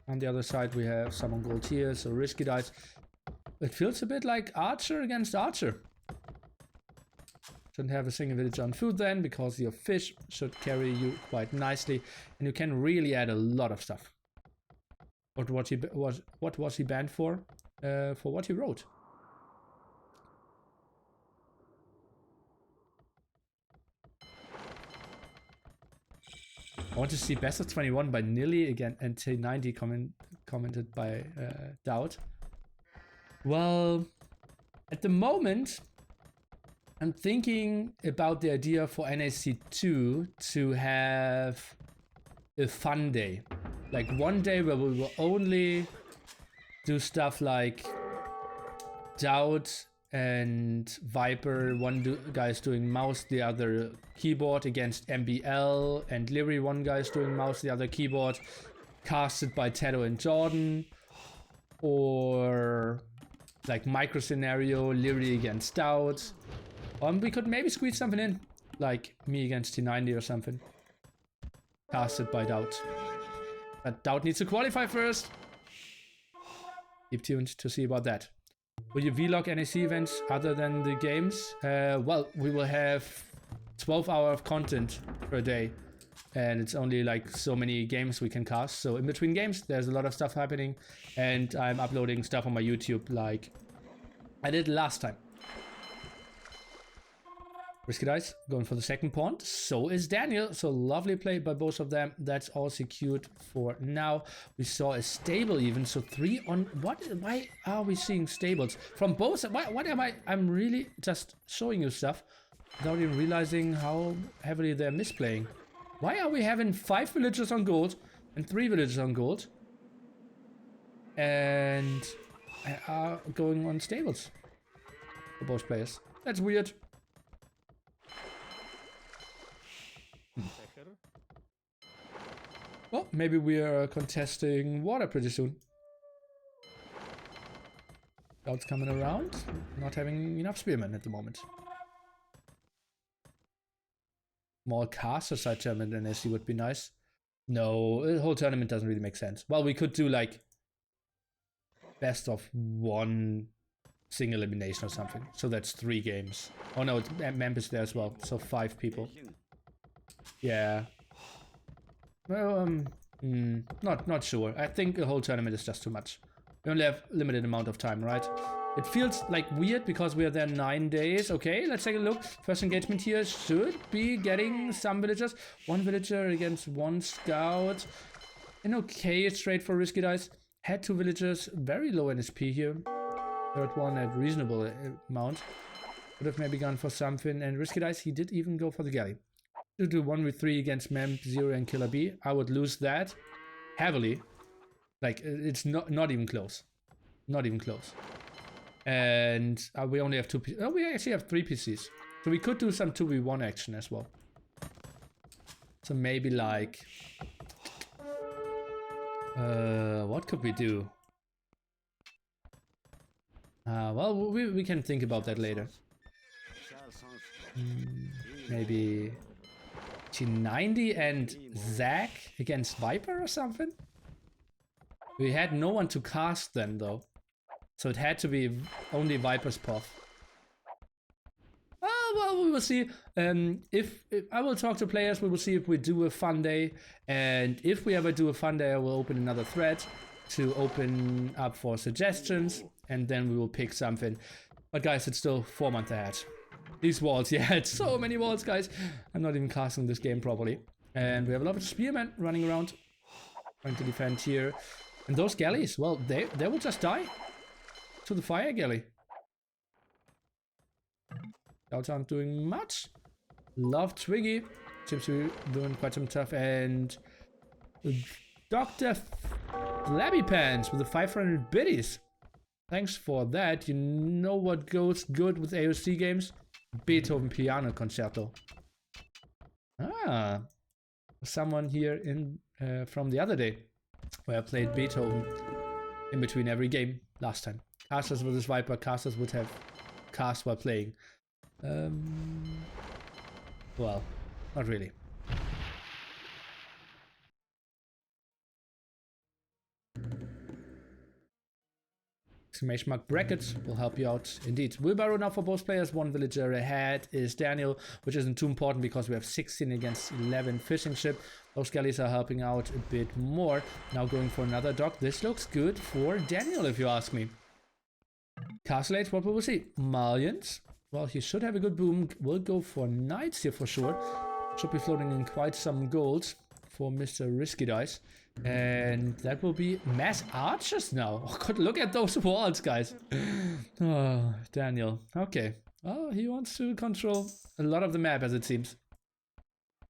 On the other side we have some on gold here, so RiskyDice. It feels a bit like archer against archer. Shouldn't have a single village on food then, because your fish should carry you quite nicely, and you can really add a lot of stuff. What was he banned for? For what he wrote. I want to see best of 21 by Nili again, and T90 commented by Doubt. Well, at the moment, I'm thinking about the idea for NAC2 to have a fun day. Like one day where we will only do stuff like Doubt and Viper. One guy's doing mouse, the other keyboard against MBL. And Liereyy, one guy's doing mouse, the other keyboard. Casted by TaToH and Jordan. Or like micro scenario, Liereyy against Doubt. We could maybe squeeze something in, like me against T90 or something. Casted by Doubt. But Doubt needs to qualify first. Keep tuned to see about that. Will you vlog NAC events other than the games? Well, we will have 12 hours of content per day. And it's only like so many games we can cast. So in between games, there's a lot of stuff happening. And I'm uploading stuff on my YouTube like I did last time. RiskyDice going for the second pawn. So is Daniel. So lovely play by both of them. That's all secured for now. We saw a stable even. So 3 on what? Why are we seeing stables from both? What am I'm really just showing you stuff without even realizing how heavily they're misplaying. Why are we having 5 villagers on gold and 3 villagers on gold and are going on stables for both players? That's weird. Well, maybe we are contesting water pretty soon. Cloud's coming around, not having enough spearmen at the moment. More casters side tournament than NAC would be nice. No, the whole tournament doesn't really make sense. Well, we could do like best of 1 single elimination or something. So that's 3 games. Oh no, Memp is there as well. So 5 people. Yeah. Well, Not sure. I think a whole tournament is just too much. We only have limited amount of time, right? It feels like weird because we are there 9 days. Okay, let's take a look. First engagement here should be getting some villagers. 1 villager against 1 scout. An okay trade for RiskyDice. Had 2 villagers, very low NSP here. Third one at reasonable amount. Would have maybe gone for something. And RiskyDice, he did even go for the galley. To do 1v3 against MembTV and Killer B. I would lose that heavily. Like, it's not even close. Not even close. And we only have 2 PCs. Oh, we actually have 3 PCs. So we could do some 2v1 action as well. So maybe like... what could we do? Well, we can think about that later. Maybe... T90 and Zach against Viper or something? We had no one to cast then though. So it had to be only Viper's Puff. Well, we will see. If I will talk to players, we will see if we do a fun day. And if we ever do a fun day, I will open another thread to open up for suggestions. And then we will pick something. But guys, it's still 4 months ahead. These walls, yeah, it's so many walls, guys. I'm not even casting this game properly. And we have a lot of spearmen running around. Trying to defend here. And those galleys, well, they will just die. To the fire galley. Scouts aren't doing much. Love Twiggy. Seems to be doing quite some stuff. And Dr. Flabby Pants with the 500 biddies. Thanks for that. You know what goes good with AOC games? Beethoven Piano Concerto. Ah. Someone here in from the other day where I played Beethoven in between every game last time. Casters versus Viper. Casters would have cast while playing. Well, not really. Exclamation mark brackets will help you out indeed. WBro now for both players. 1 villager ahead is Daniel, which isn't too important because we have 16 against 11 fishing ship. Those galleys are helping out a bit more. Now going for another dock. This looks good for Daniel, if you ask me. Castle Age, what will we see? Malians. Well, he should have a good boom. We'll go for knights here for sure. Should be floating in quite some gold for Mr. RiskyDice. And that will be mass archers now. Oh god, look at those walls, guys. Oh, Daniel. Okay. Oh, he wants to control a lot of the map, as it seems.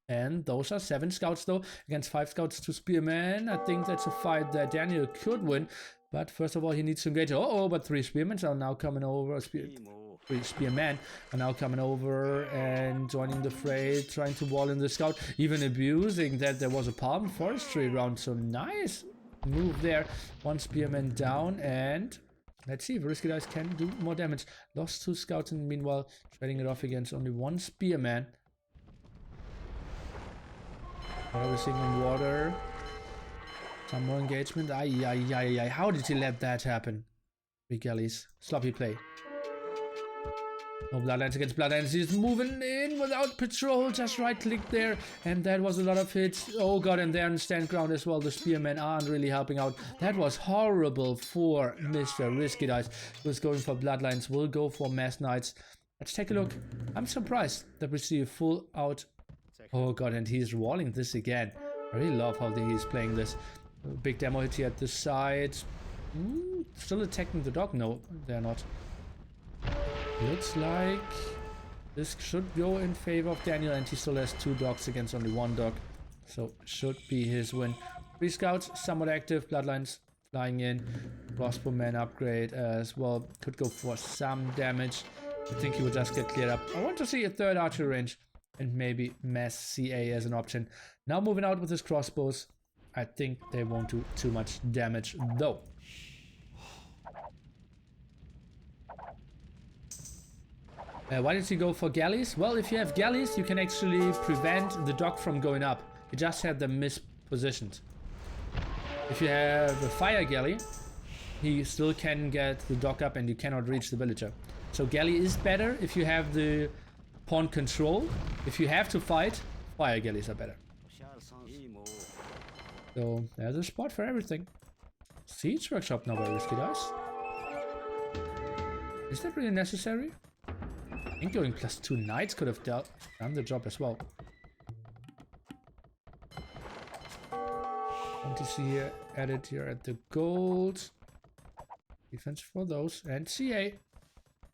And those are 7 scouts, though, against 5 scouts to spearmen. I think that's a fight that Daniel could win. But first of all, he needs to engage. Oh, but 3 spearmen are now coming over. 3 spearmen are now coming over and joining the fray, trying to wall in the scout, even abusing that there was a palm forestry around. So nice move there. 1 spearman down, and let's see if RiskyDice can do more damage. Lost 2 scouts, and meanwhile trading it off against only 1 spearman. What are we seeing on water? Some more engagement. Ay. How did he let that happen? 3 galleys. Sloppy play. No bloodlines against bloodlines. He's moving in without patrol. Just right click there. And that was a lot of hits. Oh god, and they're on stand ground as well. The spearmen aren't really helping out. That was horrible for Mr. RiskyDice. He was going for bloodlines. We'll go for mass knights. Let's take a look. I'm surprised that we see a full out. Oh god, and he's walling this again. I really love how he's playing this. Big demo hit here at the side. Still attacking the dog? No, they're not. Looks like this should go in favor of Daniel, and he still has 2 dogs against only 1 dog. So should be his win. 3 scouts, somewhat active. Bloodlines flying in. Crossbowman upgrade as well. Could go for some damage. I think he will just get cleared up. I want to see a 3rd archer range. And maybe mass CA as an option. Now moving out with his crossbows. I think they won't do too much damage though. Why did he go for galleys? Well, if you have galleys, you can actually prevent the dock from going up. You just have them mispositioned. If you have a fire galley, he still can get the dock up and you cannot reach the villager. So galley is better if you have the pawn control. If you have to fight, fire galleys are better. So there's a spot for everything. Siege workshop now by RiskyDice. Is that really necessary? I think going +2 knights could have done the job as well. Want to see here, added here at the gold. Defense for those. And CA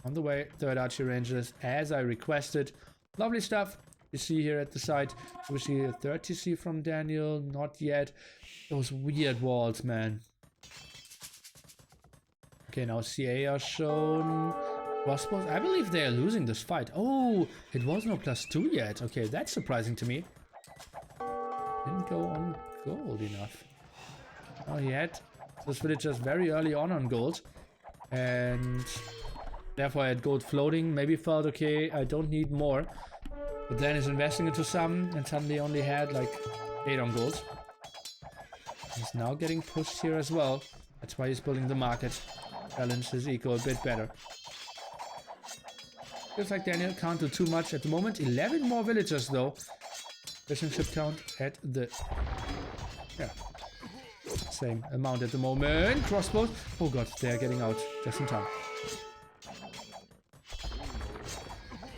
on the way. Third archer rangers as I requested. Lovely stuff. You see here at the side. We see a third TC from Daniel. Not yet. Those weird walls, man. Okay, now CA are shown. Crossbows. I believe they are losing this fight. Oh, it was no +2 yet. Okay, that's surprising to me. Didn't go on gold enough. Oh, he had those villagers very early on gold. And therefore I had gold floating. Maybe felt, okay, I don't need more. But then he's investing into some and suddenly only had like 8 on gold. He's now getting pushed here as well. That's why he's building the market. Balance his eco a bit better. Feels like Daniel can't do too much at the moment. 11 more villagers though. Fishing ship count at the... yeah. Same amount at the moment. Crossbows. Oh god, they're getting out just in time.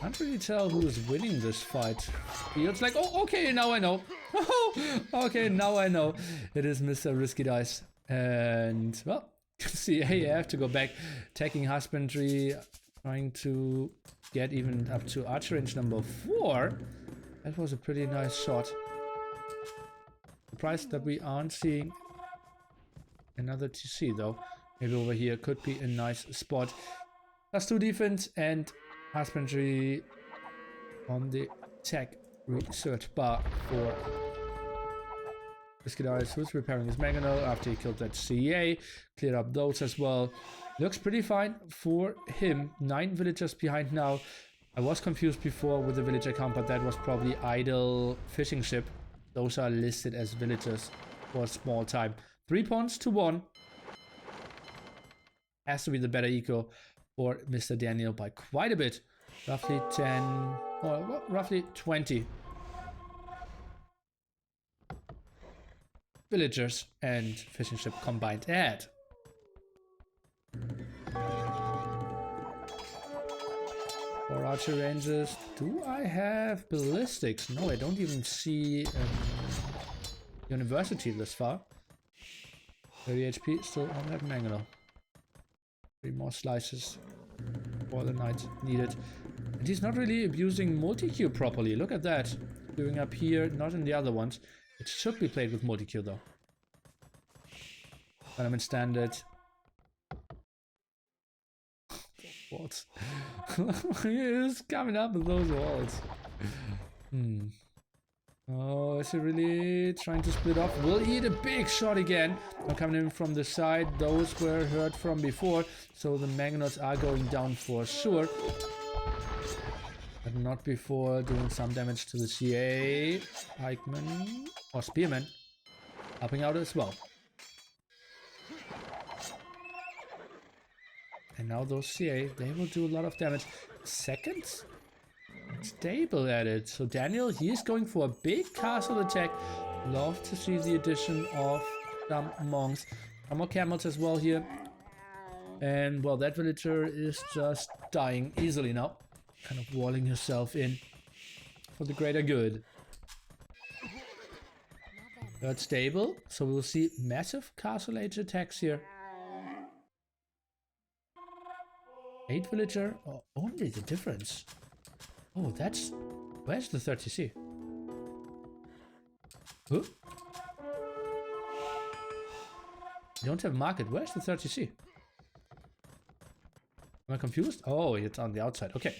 Can't really tell who is winning this fight. Feels like, oh, okay, now I know. Okay, now I know. It is Mr. RiskyDice. And, well, see, I have to go back. Attacking husbandry. Trying to get even up to archer range number 4. That was a pretty nice shot. Surprised that we aren't seeing another TC though. Maybe over here could be a nice spot. +2 defense and husbandry on the tech research bar for RiskyDice, who's repairing his mangonel after he killed that CA. Cleared up those as well. Looks pretty fine for him. 9 villagers behind now. I was confused before with the villager count, but that was probably idle fishing ship. Those are listed as villagers for a small time. 3 points to 1. Has to be the better eco for Mr. Daniel by quite a bit. Roughly 10, or roughly 20 villagers and fishing ship combined at. For archer ranges, do I have ballistics? No, I don't even see university this far. 30 HP still on that mangonel. 3 more slices for the knight needed. And he's not really abusing multi-Q properly. Look at that. Doing up here, not in the other ones. It should be played with multi-Q though. When I'm in standard. What? He's coming up with those walls. Oh, is he really trying to split off? Will eat a big shot again. Now coming in from the side. Those were heard from before. So the mangonels are going down for sure. But not before doing some damage to the CA. Pikeman or Spearman helping out as well. And now those CA, they will do a lot of damage. Second? Stable at it. So Daniel, he is going for a big castle attack. Love to see the addition of some monks. Some more camels as well here. And well, that villager is just dying easily now. Kind of walling herself in for the greater good. Third stable. So we will see massive castle age attacks here. 8 villager. Oh, only the difference. Oh, that's... Where's the 30C? Huh? You don't have market. Where's the 30C? Am I confused? Oh, it's on the outside. Okay.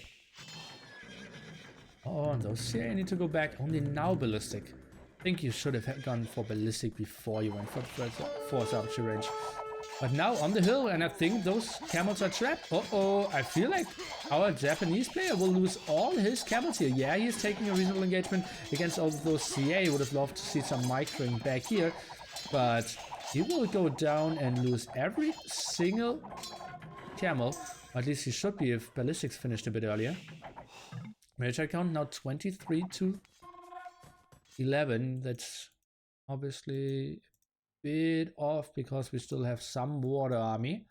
Oh, and those CA need to go back. Only now ballistic. I think you should have gone for ballistic before you went for force archer range. But now on the hill, and I think those camels are trapped. Uh-oh, I feel like our Japanese player will lose all his camels here. Yeah, he's taking a reasonable engagement against all of those CA. Would have loved to see some microing back here. But he will go down and lose every single camel. At least he should be if ballistics finished a bit earlier. Military count now 23 to 11. That's obviously bit off because we still have some water army.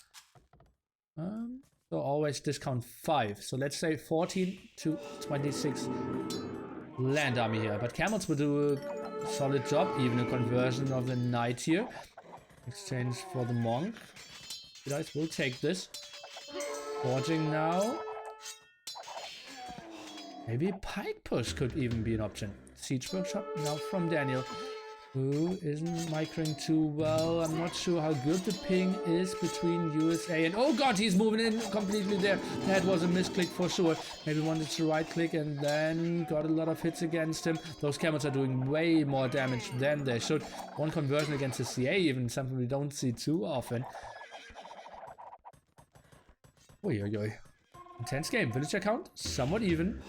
So always discount 5. So let's say 14 to 26 land army here. But camels will do a solid job, even a conversion of the knight here. Exchange for the monk. You guys will take this. Forging now. Maybe pike push could even be an option. Siege workshop now from Daniel, who isn't microing too well. I'm not sure how good the ping is between USA and... Oh god, he's moving in completely there. That was a misclick for sure. Maybe wanted to right click and then got a lot of hits against him. Those camels are doing way more damage than they should. One conversion against the CA, even something we don't see too often. Oi, oi, oi. Intense game. Villager count, somewhat even.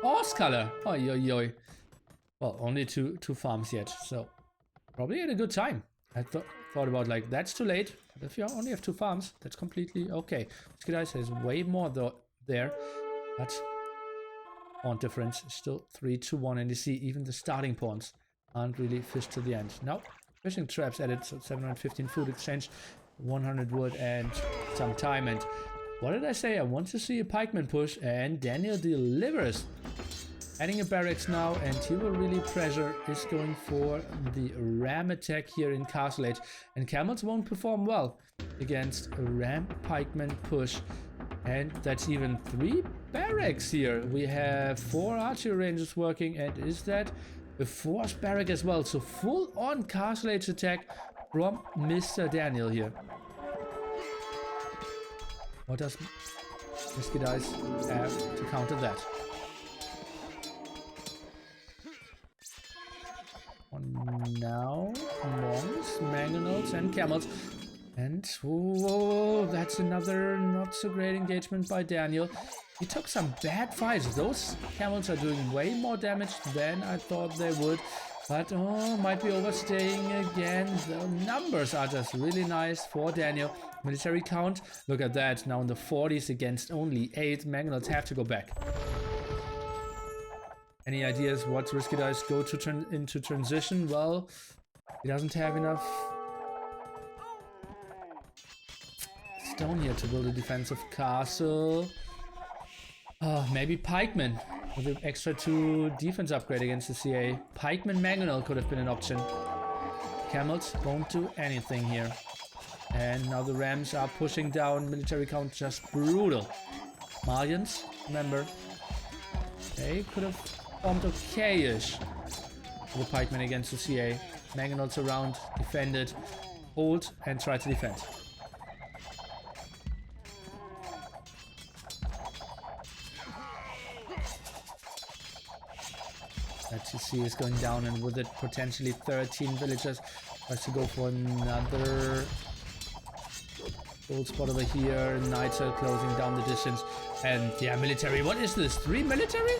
Horse color. Oi, oi, oi. Well, only two farms yet, so probably had a good time. I thought about like, that's too late. But if you only have 2 farms, that's completely okay. RiskyDice has way more though there, but pawn difference is still 3-1, and you see even the starting pawns aren't really fished to the end. Now, fishing traps added, so 715 food exchange, 100 wood and some time. And what did I say? I want to see a pikeman push, and Daniel delivers. Adding a barracks now, and he will really pressure, is going for the ram attack here in Castle Age. And camels won't perform well against a ram pikeman push. And that's even 3 barracks here. We have 4 archery ranges working, and is that a 4th barrack as well? So full on Castle Age attack from Mr. Daniel here. What does RiskyDice have to counter that? Now, monks, mangonels, and camels. And whoa, that's another not so great engagement by Daniel. He took some bad fights. Those camels are doing way more damage than I thought they would. But oh, might be overstaying again. The numbers are just really nice for Daniel. Military count, look at that. Now in the 40s against only 8. Mangonels have to go back. Any ideas what RiskyDice go to into transition? Well, he doesn't have enough stone here to build a defensive castle. Maybe pikeman with an extra 2 defense upgrade against the CA. Pikeman Mangonel could have been an option. Camels won't do anything here. And now the rams are pushing down. Military count just brutal. Malians, remember, they could have formed okay-ish. The pikeman against the CA. Mangonels around, defended, hold, and try to defend. That you see is going down, and with it potentially 13 villagers. Tries to go for another gold spot over here. Knights are closing down the distance. And yeah, military. What is this? 3 military?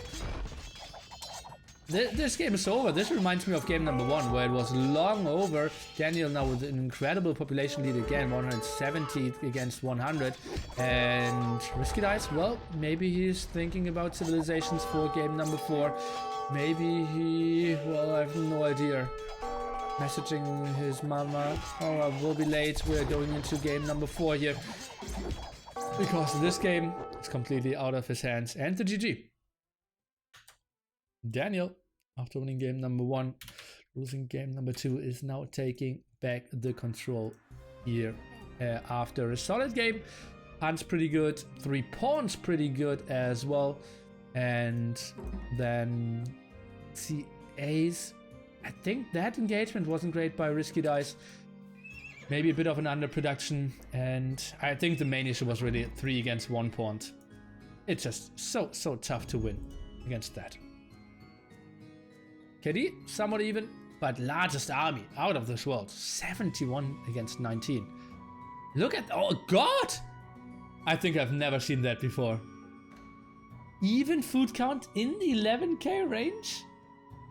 This game is over. This reminds me of game number 1, where it was long over. Daniel now with an incredible population lead again, 170 against 100. And RiskyDice, well, maybe he's thinking about civilizations for game number 4. Maybe he, well, I have no idea. Messaging his mama, oh, I will be late. We're going into game number 4 here. Because this game is completely out of his hands. And the GG. Daniel, after winning game number 1, losing game number 2, is now taking back the control here. After a solid game, Hunt's pretty good, 3 pawns pretty good as well, and then CA's. I think that engagement wasn't great by RiskyDice. Maybe a bit of an underproduction, and I think the main issue was really 3 against 1 pawn. It's just so tough to win against that. KD, somewhat even, but largest army out of this world. 71 against 19. Look at, oh god! I think I've never seen that before. Even food count in the 11k range?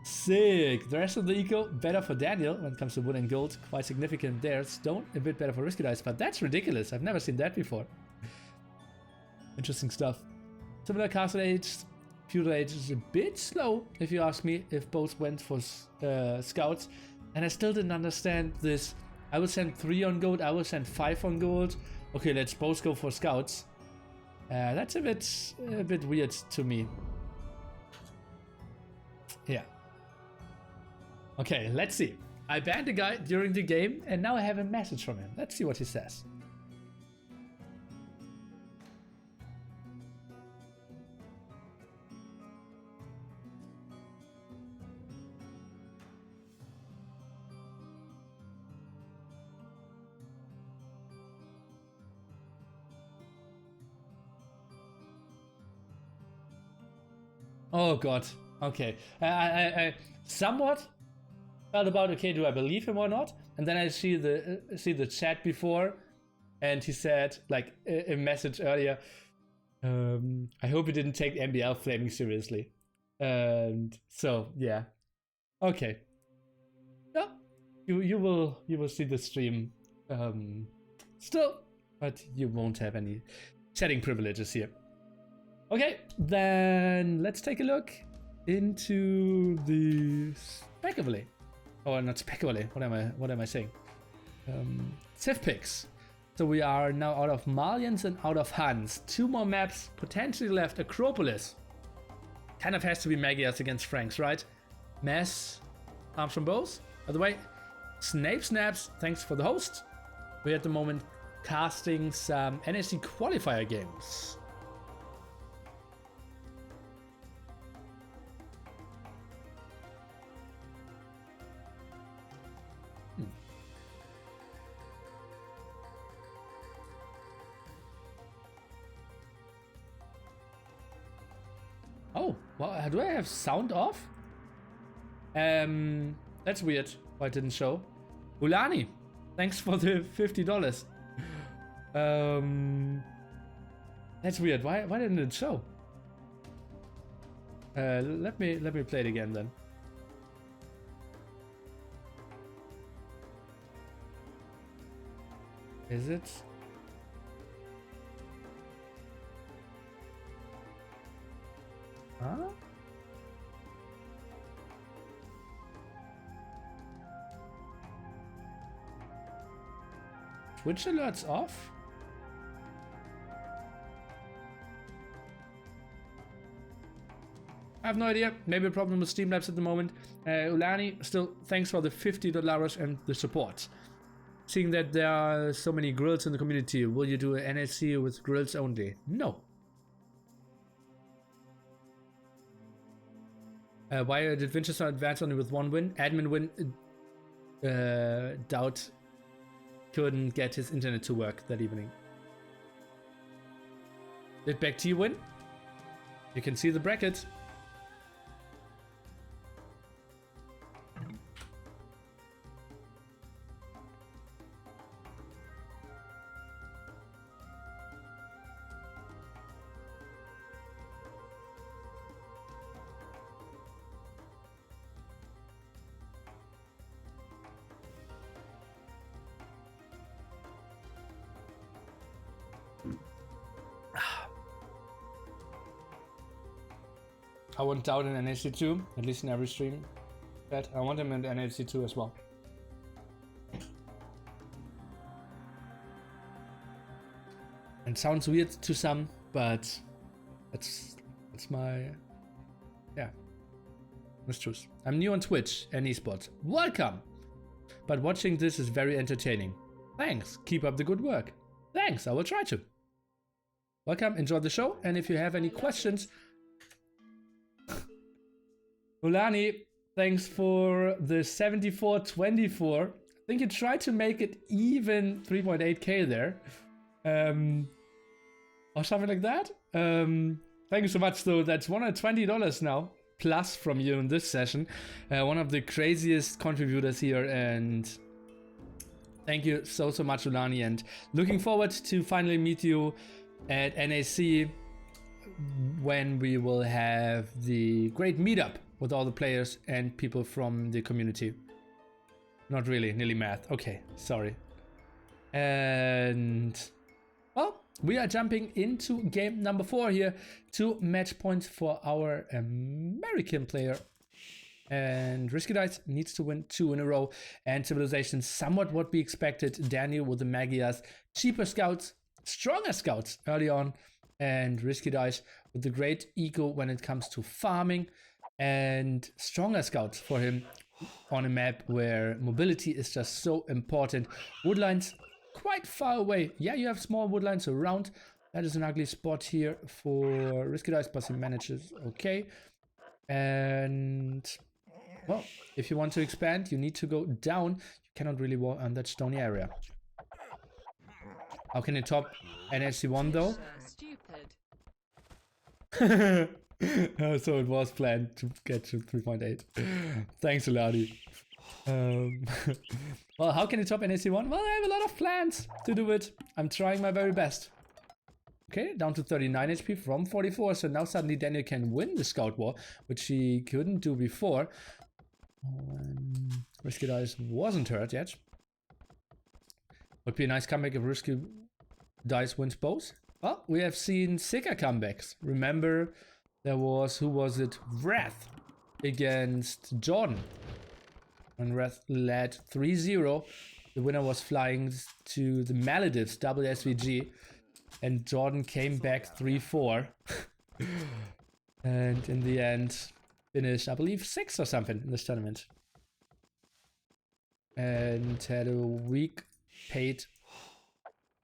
Sick. The rest of the eco, better for Daniel when it comes to wood and gold. Quite significant there. Stone, a bit better for RiskyDice, but that's ridiculous. I've never seen that before. Interesting stuff. Similar Castle Age Fuel rate is a bit slow, if you ask me, if both went for scouts. And I still didn't understand this. I will send 3 on gold, I will send 5 on gold. Okay, let's both go for scouts. That's a bit weird to me. Yeah. Okay, let's see. I banned the guy during the game, and now I have a message from him. Let's see what he says. Oh god. Okay. I somewhat felt about, okay, do I believe him or not? And then I see the chat before, and he said like a message earlier. I hope you didn't take MBL flaming seriously. And so yeah. Okay. Yeah. You will see the stream still, but you won't have any chatting privileges here. Okay, then let's take a look into the speculate. Oh, not speculate. What am I saying? Civ picks. So we are now out of Malians and out of Huns. 2 more maps potentially left. Acropolis. Kind of has to be Magias against Franks, right? Mass arms from both. By the way, Snape Snaps, thanks for the host. We're at the moment casting some NAC2-Qualifier games. Oh, well, do I have sound off? That's weird. Why it didn't show? Ulani, thanks for the $50. That's weird. Why didn't it show? Let me play it again then. Is it? Huh? Twitch alerts off? I have no idea. Maybe a problem with Streamlabs at the moment. Ulani, still thanks for the $50 and the support. Seeing that there are so many grills in the community, will you do an NSC with grills only? No. Why did Winchester advance only with 1 win? Admin win. Doubt couldn't get his internet to work that evening. Did Back T win? You can see the bracket. I want Doubt in NAC2, at least in every stream. But I want him in NAC2 as well. And sounds weird to some, but that's my, yeah, that's truth. I'm new on Twitch and esports. Welcome! But watching this is very entertaining. Thanks, keep up the good work. Thanks, I will try to. Welcome, enjoy the show, and if you have any questions, Ulani, thanks for the 74.24. I think you tried to make it even 3.8k there. Or something like that. Thank you so much though. That's $120 now. Plus from you in this session. One of the craziest contributors here, and thank you so much, Ulani, and looking forward to finally meet you at NAC when we will have the great meetup with all the players and people from the community. Not really, Nili math. Okay, sorry. And well, we are jumping into game number 4 here. 2 match points for our American player. And RiskyDice needs to win 2 in a row. And Civilization, somewhat what we expected. Daniel with the Magias, cheaper scouts, stronger scouts early on. And RiskyDice with the great ego when it comes to farming. And stronger scouts for him on a map where mobility is just so important. Woodlines quite far away. Yeah, you have small woodlines around. That is an ugly spot here for RiskyDice, but he manages okay. And well, if you want to expand, you need to go down. You cannot really walk on that stony area. How can you top NAC1 though? So it was planned to get to 3.8. Thanks, Liereyy. Well, how can you top NAC1? Well, I have a lot of plans to do it. I'm trying my very best. Okay, down to 39 HP from 44. So now suddenly Daniel can win the Scout War, which he couldn't do before. RiskyDice wasn't hurt yet. Would be a nice comeback if RiskyDice wins both. Well, we have seen sicker comebacks. Remember, there was, who was it? Wrath against Jordan. When Wrath led 3-0, the winner was flying to the Maldives, double SVG, and Jordan came back 3-4. And in the end, finished, I believe, 6th or something in this tournament. And had a week paid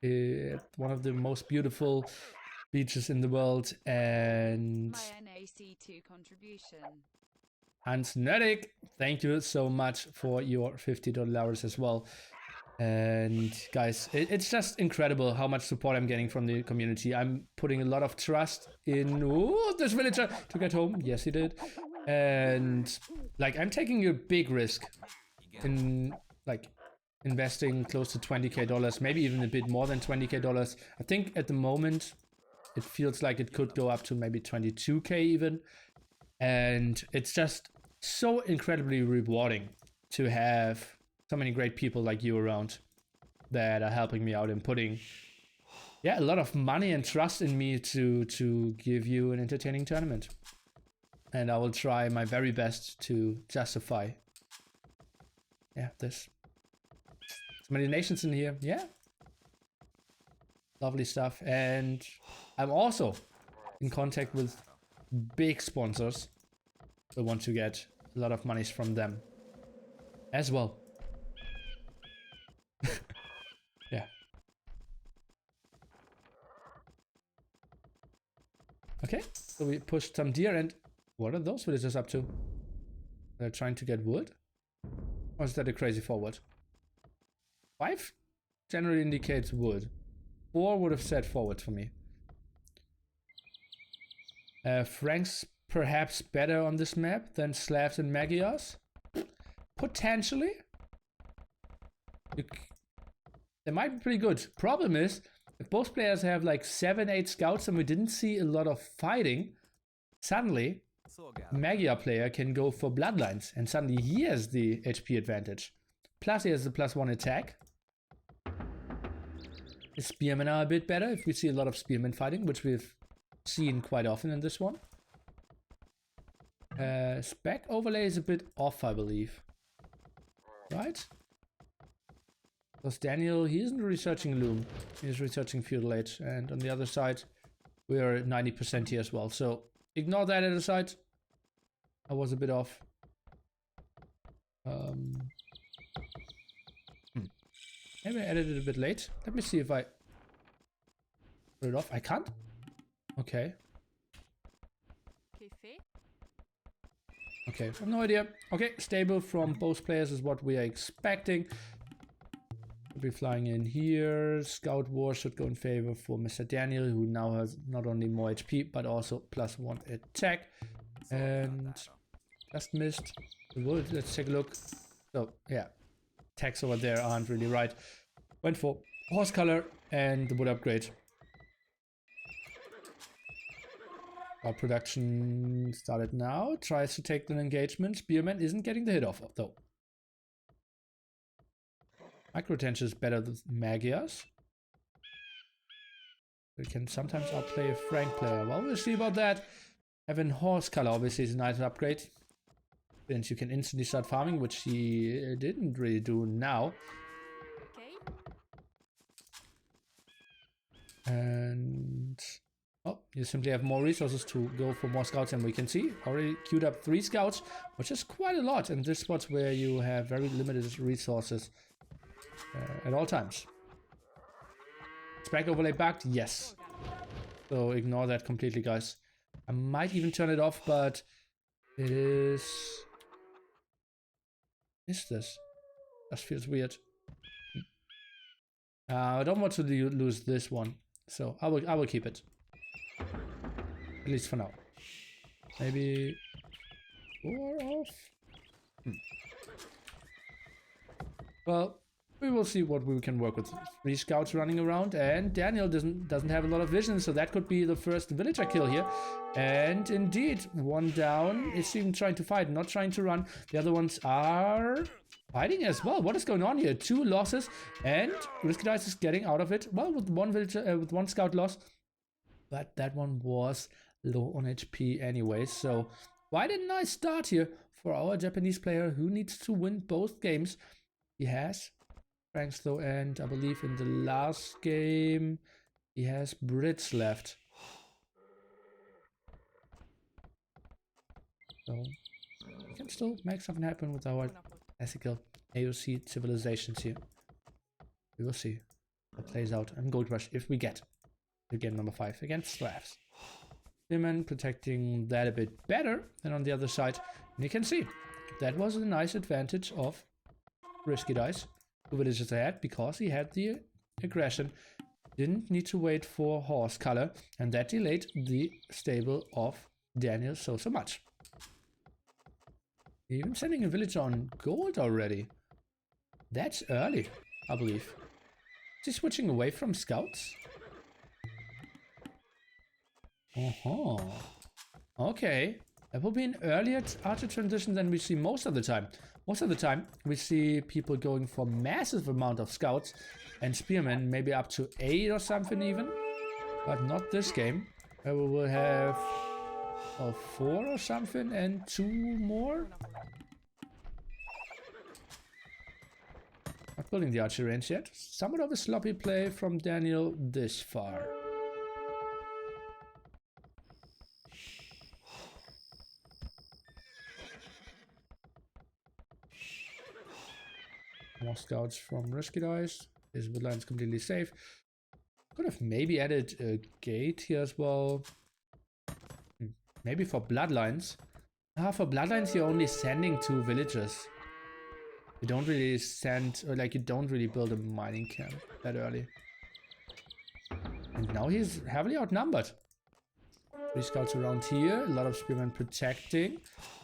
at one of the most beautiful beaches in the world. And my NAC2 contribution. Hans Nerdig, thank you so much for your $50 as well. And guys, it's just incredible how much support I'm getting from the community. I'm putting a lot of trust in this villager to get home. Yes, he did. And like, I'm taking a big risk in like investing close to $20k, maybe even a bit more than $20k. I think at the moment it feels like it could go up to maybe 22k even. And it's just so incredibly rewarding to have so many great people like you around that are helping me out and putting, yeah, a lot of money and trust in me to give you an entertaining tournament. And I will try my very best to justify, yeah, this. So many nations in here, yeah. Lovely stuff. And I'm also in contact with big sponsors. I want to get a lot of monies from them as well. Yeah. Okay, so we pushed some deer, and what are those villagers up to? They're trying to get wood? Or is that a crazy forward? 5 generally indicates wood. 4 would have said forward for me. Frank's perhaps better on this map than Slavs and Magyars? Potentially. They might be pretty good. Problem is, if both players have like 7-8 scouts and we didn't see a lot of fighting, suddenly Magyar player can go for bloodlines and suddenly he has the HP advantage. Plus he has the +1 attack. The spearmen are a bit better if we see a lot of spearmen fighting, which we've seen quite often in this one. Spec overlay is a bit off, I believe. Right? Because Daniel, he isn't researching Loom. He's researching Feudal Age. And on the other side, we are at 90% here as well. So ignore that at the side. I was a bit off. Maybe I edited it a bit late. Let me see if I put it off. I can't? Okay. Okay, I have no idea. Okay, stable from both players is what we are expecting. We'll be flying in here. Scout War should go in favor for Mr. Daniel, who now has not only more HP, but also +1 attack. And just missed the wood. Let's take a look. So, yeah. Attacks over there aren't really right. Went for horse color and the wood upgrade. Our production started now. Tries to take an engagement. Spearman isn't getting the hit off though. Microtension is better than Magyars. We can sometimes outplay a Frank player. Well, we'll see about that. Having horse color obviously is a nice upgrade. Since you can instantly start farming, which he didn't really do now. Okay. And oh, you simply have more resources to go for more scouts, and we can see already queued up 3 scouts, which is quite a lot in this spot where you have very limited resources at all times. Spec overlay bugged? Yes. So ignore that completely, guys. I might even turn it off, but it is... Is this? That feels weird. I don't want to lose this one, so I will keep it. At least for now. Maybe 4 off. Well, we will see what we can work with. 3 scouts running around, and Daniel doesn't have a lot of vision, so that could be the first villager kill here. And indeed, 1 down. It's even trying to fight, not trying to run. The other ones are fighting as well. What is going on here? 2 losses, and RiskyDice is getting out of it. Well, with 1 villager, with 1 scout loss, but that one was low on HP anyway. So quite a nice start here for our Japanese player who needs to win both games. He has Franks though, and I believe in the last game he has Brits left. So we can still make something happen with our classical AOC civilizations here. We will see what plays out in Gold Rush if we get to game number 5 against Slavs. Women protecting that a bit better than on the other side. And you can see that was a nice advantage of RiskyDice. 2 villages ahead because he had the aggression. Didn't need to wait for horse color, and that delayed the stable of Daniel so much. Even sending a villager on gold already. That's early, I believe. Is he switching away from scouts? Okay. That will be an earlier archer transition than we see most of the time. Most of the time, we see people going for massive amount of scouts and spearmen, maybe up to 8 or something even. But not this game, where we will have 4 or something and 2 more. Not building the archer range yet. Somewhat of a sloppy play from Daniel this far. More scouts from RiskyDice. His woodline is completely safe. Could have maybe added a gate here as well. Maybe for bloodlines. For bloodlines you're only sending 2 villagers. You don't really send, or like you don't really build a mining camp that early. And now he's heavily outnumbered. 3 scouts around here, a lot of spearmen protecting.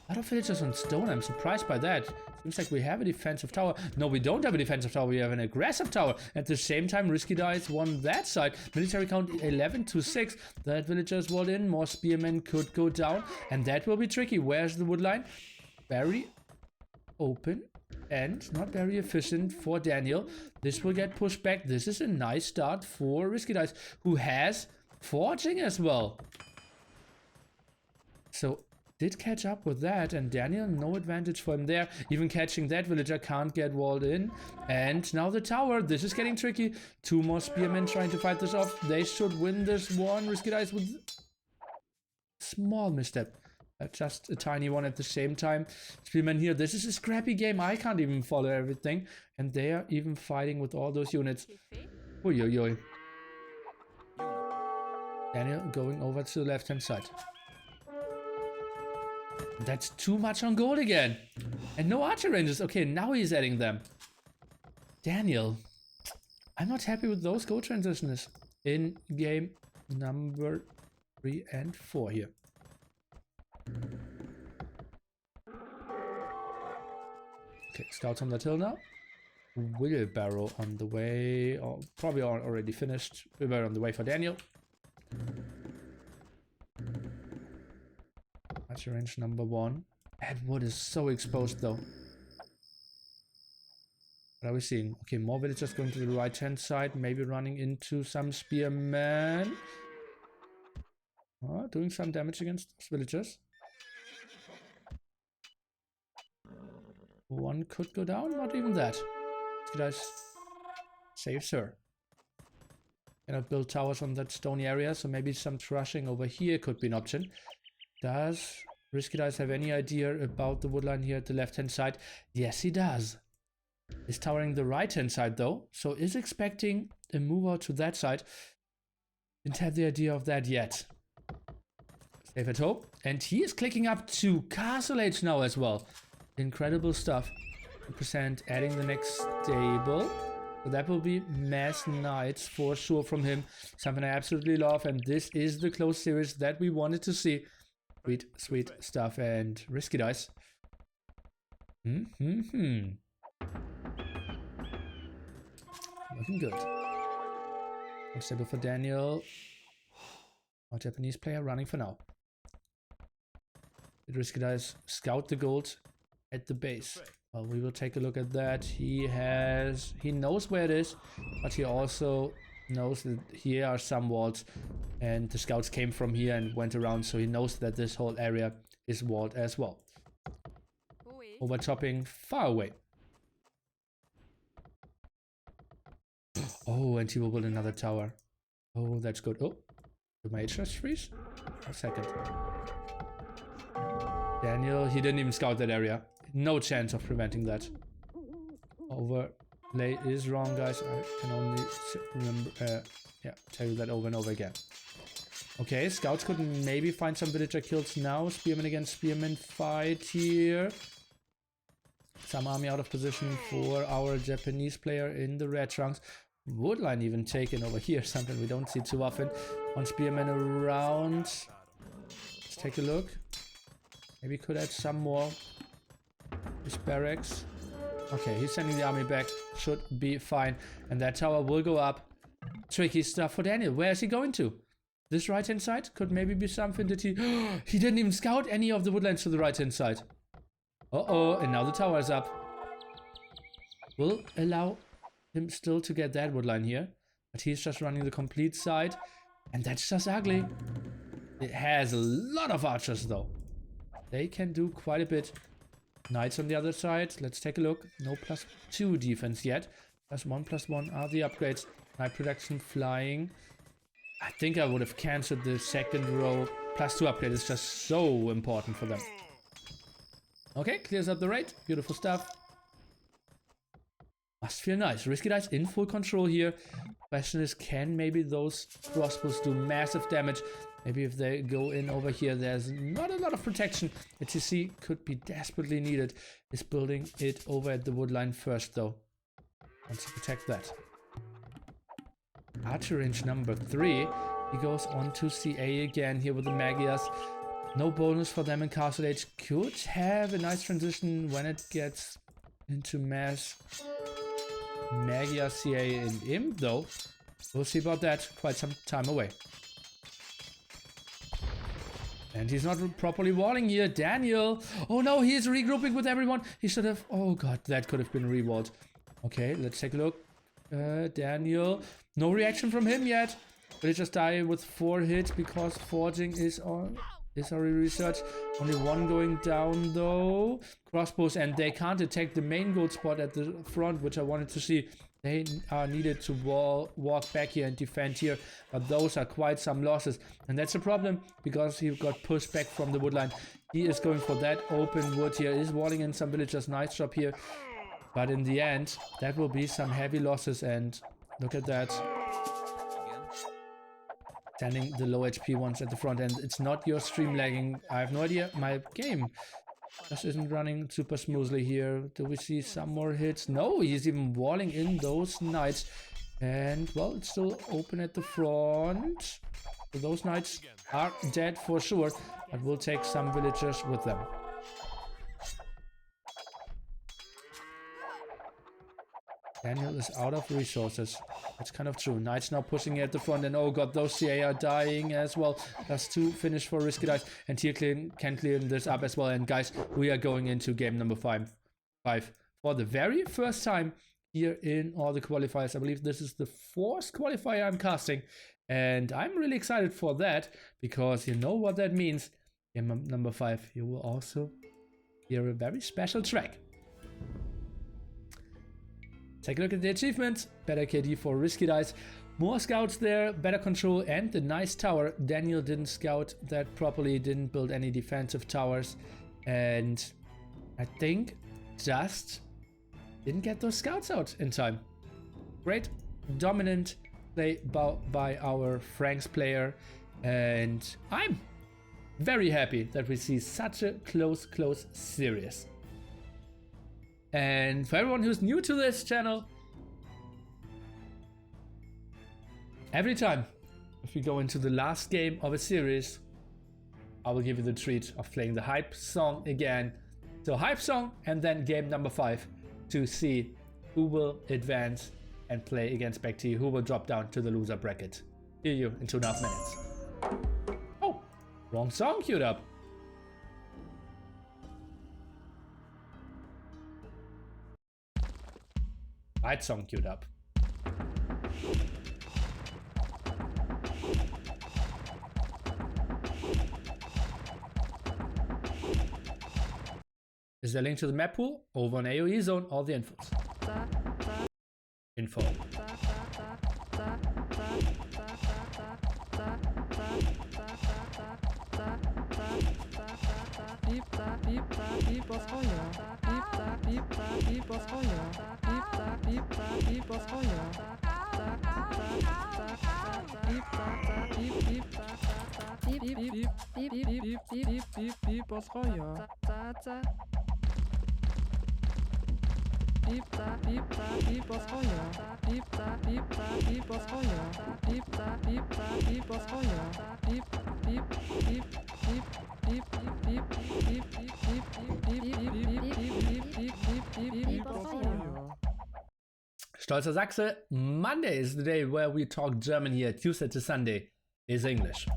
A lot of villagers on stone, I'm surprised by that. Seems like we have a defensive tower. No, we don't have a defensive tower, we have an aggressive tower. At the same time, RiskyDice won that side. Military count 11-6. That villagers walled in, more spearmen could go down. And that will be tricky. Where's the wood line? Very open and not very efficient for Daniel. This will get pushed back. This is a nice start for RiskyDice, who has forging as well. So did catch up with that, and Daniel, no advantage for him there. Even catching that villager can't get walled in. And now the tower, this is getting tricky. 2 more spearmen trying to fight this off. They should win this one. RiskyDice with small misstep. Just a tiny one at the same time. Spearmen here, this is a scrappy game. I can't even follow everything. And they are even fighting with all those units. Oi, oi, oi. Daniel going over to the left hand side. That's too much on gold again. And no archer ranges. Okay, now he's adding them. Daniel. I'm not happy with those gold transitions in game number 3 and 4 here. Okay, scouts on that hill now. Wheelbarrow on the way. Or probably already finished. Wheelbarrow on the way for Daniel. Archer range number 1. That wood is so exposed though. What are we seeing? Okay, more villagers going to the right-hand side, maybe running into some spearmen. Oh, doing some damage against those villagers. One could go down, not even that. RiskyDice saves her. Cannot build towers on that stony area, so maybe some thrashing over here could be an option. Does RiskyDice have any idea about the woodline here at the left-hand side? Yes, he does. He's towering the right-hand side though, so is expecting a move out to that side. Didn't have the idea of that yet. Safe at home. And he is clicking up to Castle Age now as well. Incredible stuff. 100% adding the next stable. So that will be mass knights for sure from him. Something I absolutely love. And this is the close series that we wanted to see. Sweet, sweet stuff. And RiskyDice. Looking good. One stable for Daniel. Our Japanese player running for now. Did RiskyDice scout the gold at the base? Well, we will take a look at that. He knows where it is, but he also knows that here are some walls and the scouts came from here and went around, so he knows that this whole area is walled as well. Overtopping far away. Oh, and he will build another tower. Oh, that's good. Oh, did my HS freeze? A second. Daniel, he didn't even scout that area. No chance of preventing that. Overlay is wrong, guys. I can only remember, tell you that over and over again. Okay, scouts could maybe find some villager kills now. Spearman against spearman fight here. Some army out of position for our Japanese player in the red trunks. Woodline even taken over here, something we don't see too often. One spearman around. Let's take a look. Maybe could add some more. His barracks. Okay, he's sending the army back. Should be fine. And that tower will go up. Tricky stuff for Daniel. Where is he going to? This right hand side? Could maybe be something that he didn't even scout any of the woodlands to the right hand side. Uh-oh, and now the tower is up. Will allow him still to get that woodline here. But he's just running the complete side. And that's just ugly. It has a lot of archers though. They can do quite a bit. Knights on the other side. Let's take a look. No +2 defense yet. +1/+1 are the upgrades. Knight production flying. I think I would have cancelled the second row. +2 upgrade is just so important for them. Okay, clears up the raid. Beautiful stuff. Must feel nice. RiskyDice in full control here. Question is, can maybe those crossbows do massive damage? Maybe if they go in over here, there's not a lot of protection. HCC could be desperately needed. Is building it over at the woodline first, though. Wants to protect that. Archer range number 3. He goes on to CA again here with the Magias. No bonus for them in Castle Age. Could have a nice transition when it gets into mass. Magia CA in Imp, though. We'll see about that. Quite some time away. And he's not properly walling here. Daniel. Oh no, he is regrouping with everyone. He should have. Oh god, that could have been rewalled. Okay, let's take a look. Daniel. No reaction from him yet. Will he just die with 4 hits because forging is on. Is already researched. Only one going down though. Crossbows, and they can't attack the main gold spot at the front, which I wanted to see. They are needed to walk back here and defend here, but those are quite some losses. And that's a problem because he got pushed back from the woodline. He is going for that open wood here. Is walling in some villagers. Nice job here. But in the end, that will be some heavy losses. And look at that. Standing the low HP ones at the front end. It's not your stream lagging. I have no idea. My game just isn't running super smoothly here. Do we see some more hits? No, he's even walling in those knights. And, well, it's still open at the front. So those knights are dead for sure. But we'll take some villagers with them. Daniel is out of resources. That's kind of true. Knights now pushing at the front, and oh god, those CA are dying as well. +2 finish for RiskyDice, and here can clear this up as well. And guys, we are going into game number 5. For the very first time here in all the qualifiers. I believe this is the 4th qualifier I'm casting, and I'm really excited for that, because you know what that means. In number 5, you will also hear a very special track. Take a look at the achievements. Better KD for RiskyDice. More scouts there, better control, and the nice tower. Daniel didn't scout that properly, didn't build any defensive towers, and I think just didn't get those scouts out in time. Great, dominant play by our Franks player, and I'm very happy that we see such a close series. And for everyone who's new to this channel, every time if we go into the last game of a series, I will give you the treat of playing the hype song again. So hype song and then game number 5 to see who will advance and play against BackT, who will drop down to the loser bracket. See you in 2.5 minutes. Oh, wrong song queued up. Right song queued up. Is there a link to the map pool? Over on AoE zone, all the infos. Info. Stolzer Sachse, Monday is the day where we talk German here. Tuesday to Sunday is English.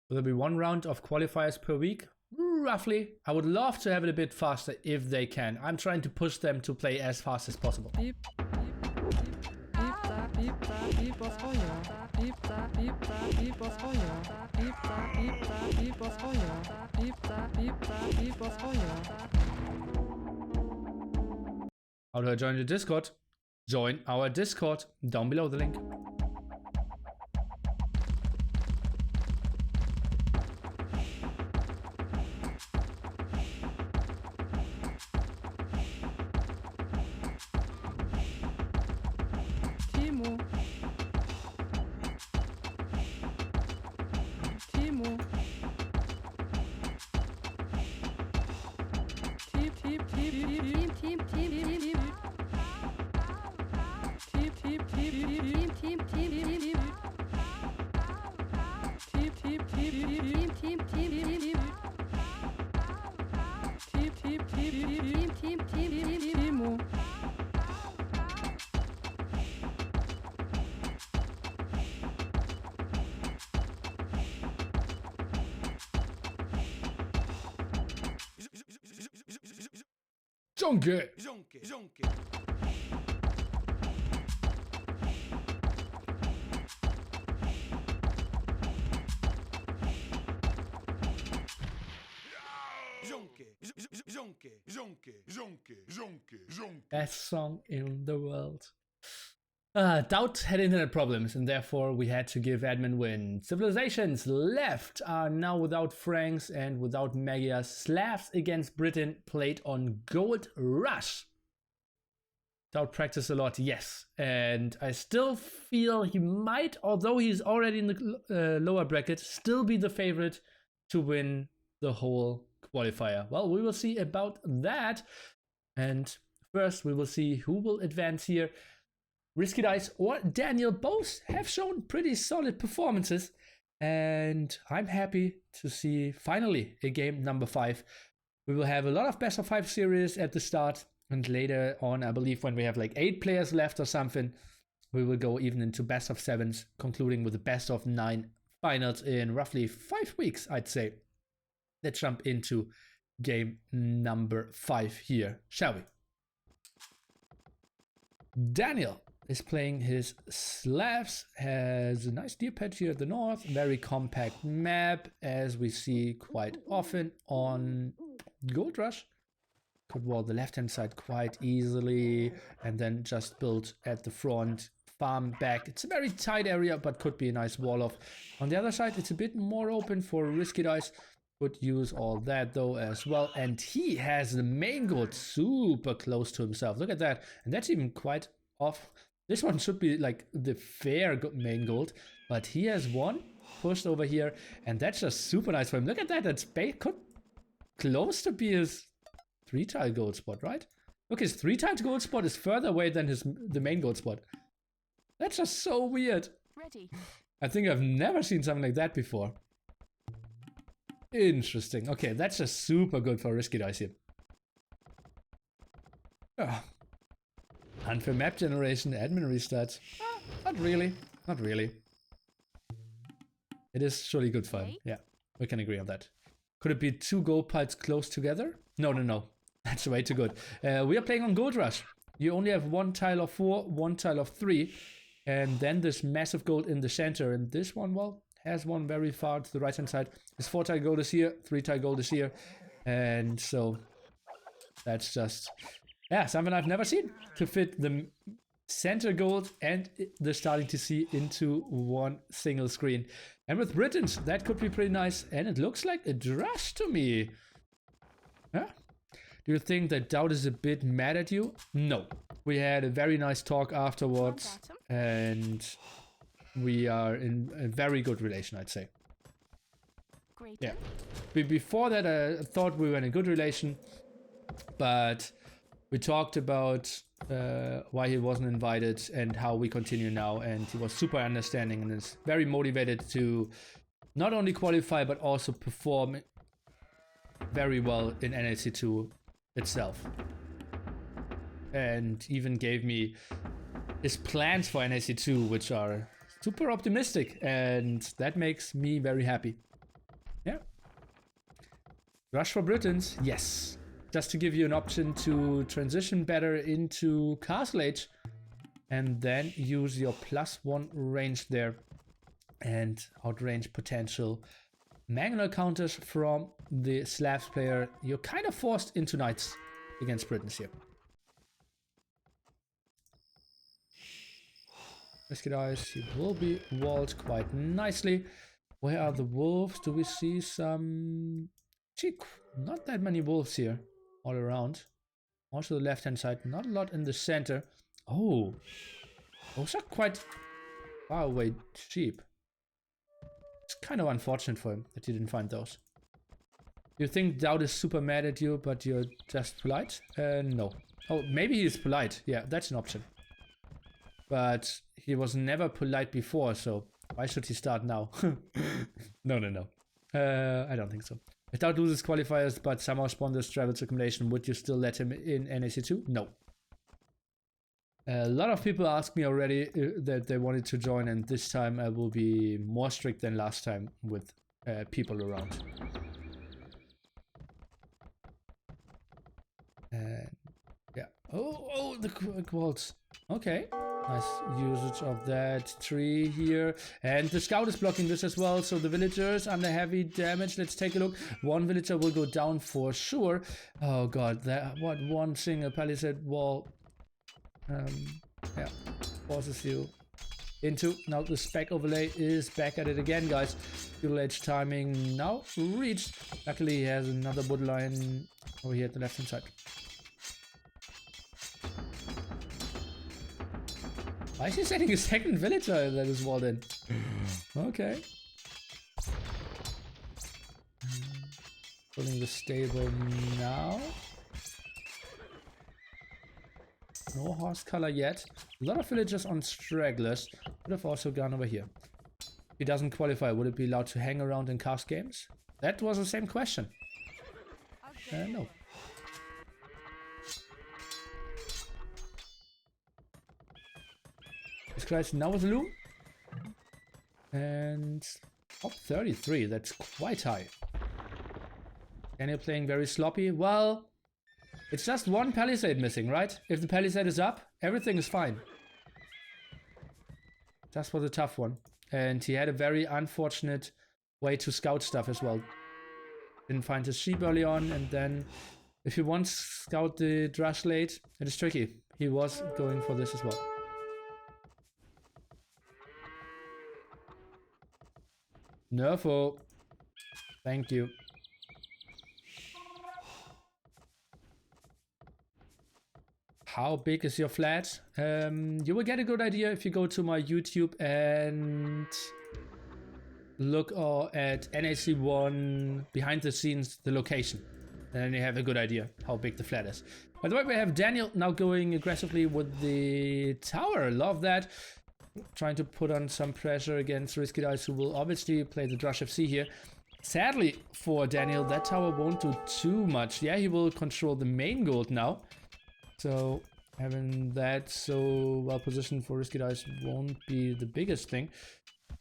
Will there be 1 round of qualifiers per week? Roughly. I would love to have it a bit faster if they can. I'm trying to push them to play as fast as possible. How do I join the Discord? Join our Discord down below the link. Junke! Best song in the world. TaToH had internet problems, and therefore we had to give admin win. Civilizations left are now without Franks and without Magias. Slavs against Britain played on Gold Rush. TaToH practiced a lot, yes. And I still feel he might, although he's already in the lower bracket, still be the favorite to win the whole qualifier. Well, we will see about that. And first we will see who will advance here. RiskyDice or Daniel both have shown pretty solid performances, and I'm happy to see finally a game number 5. We will have a lot of best of 5 series at the start, and later on, I believe when we have like 8 players left or something, we will go even into best of 7s, concluding with the best of 9 finals in roughly 5 weeks, I'd say. Let's jump into game number 5 here, shall we? Daniel is playing his Slavs, has a nice deer patch here at the north, very compact map, as we see quite often on Gold Rush. Could wall the left hand side quite easily and then just build at the front, farm back. It's a very tight area, but could be a nice wall off. On the other side, it's a bit more open for RiskyDice. Could use all that though as well. And he has the main gold super close to himself. Look at that. And that's even quite off. This one should be like the fair main gold, but he has one pushed over here, and that's just super nice for him. Look at that. That's could close to be his 3-tile gold spot, right? Look, his 3-tile gold spot is further away than the main gold spot. That's just so weird. Ready. I think I've never seen something like that before. Interesting. Okay, that's just super good for RiskyDice here. Oh. Unfair map generation, admin restarts. Not really. Not really. It is surely good fun. Yeah, we can agree on that. Could it be 2 gold piles close together? No, no, no. That's way too good. We are playing on Gold Rush. You only have 1 tile of 4, 1 tile of 3, and then this massive gold in the center. And this one, well, has one very far to the right hand side. His 4-tile gold is here, 3-tile gold is here, and so that's just, yeah, something I've never seen, to fit the center gold and the starting TC into one single screen. And with Britons, that could be pretty nice, and it looks like a rush to me. Yeah. Do you think that TaToH is a bit mad at you? No. We had a very nice talk afterwards, and we are in a very good relation, I'd say. Great. Yeah. Before that, I thought we were in a good relation, but we talked about why he wasn't invited and how we continue now, and he was super understanding and is very motivated to not only qualify but also perform very well in NAC2 itself, and even gave me his plans for NAC2, which are super optimistic, and that makes me very happy. Yeah. Rush for Britons, yes. Just to give you an option to transition better into Castle Age, and then use your +1 range there and outrange potential manual counters from the Slavs player. You're kind of forced into Knights against Britons here. RiskyDice, he will be walled quite nicely. Where are the wolves? Do we see some... Gee, not that many wolves here all around. Also the left hand side, not a lot in the center. Oh, those are quite far away sheep. It's kind of unfortunate for him that he didn't find those. You think TaToH is super mad at you, but you're just polite? No. Oh, maybe he's polite. Yeah, that's an option. But he was never polite before, so why should he start now? No, no, no. I don't think so. If TaToH loses qualifiers, but somehow sponsors travel accumulation, would you still let him in NAC2? No. A lot of people asked me already that they wanted to join, and this time I will be more strict than last time with people around. Yeah. Oh, the quals. Okay. Nice usage of that tree here. And the scout is blocking this as well, so the villagers under heavy damage. Let's take a look. One villager will go down for sure. Oh god, that what one single palisade wall yeah, forces you into. Now the spec overlay is back at it again, guys. Fuel edge timing now reached. Luckily he has another wood line over here at the left hand side. Why is he setting a second villager that is walled in? Okay. Pulling the stable now. No horse color yet. A lot of villagers on stragglers. Could have also gone over here. If he doesn't qualify, would it be allowed to hang around in cast games? That was the same question. No. This guy's now with the loom. And Top 33, that's quite high. Daniel playing very sloppy. Well, it's just one palisade missing, right? If the palisade is up, everything is fine. Just was a tough one. And he had a very unfortunate way to scout stuff as well. Didn't find his sheep early on, and then if you want to scout the drush late, it is tricky. He was going for this as well. Nerfo. Thank you. How big is your flat? You will get a good idea if you go to my YouTube and look at NAC1 behind the scenes, the location. Then you have a good idea how big the flat is. By the way, we have Daniel now going aggressively with the tower. Love that. Trying to put on some pressure against RiskyDice, who will obviously play the Drush FC here. Sadly for Daniel, that tower won't do too much. Yeah, he will control the main gold now. So having that so well positioned for RiskyDice won't be the biggest thing.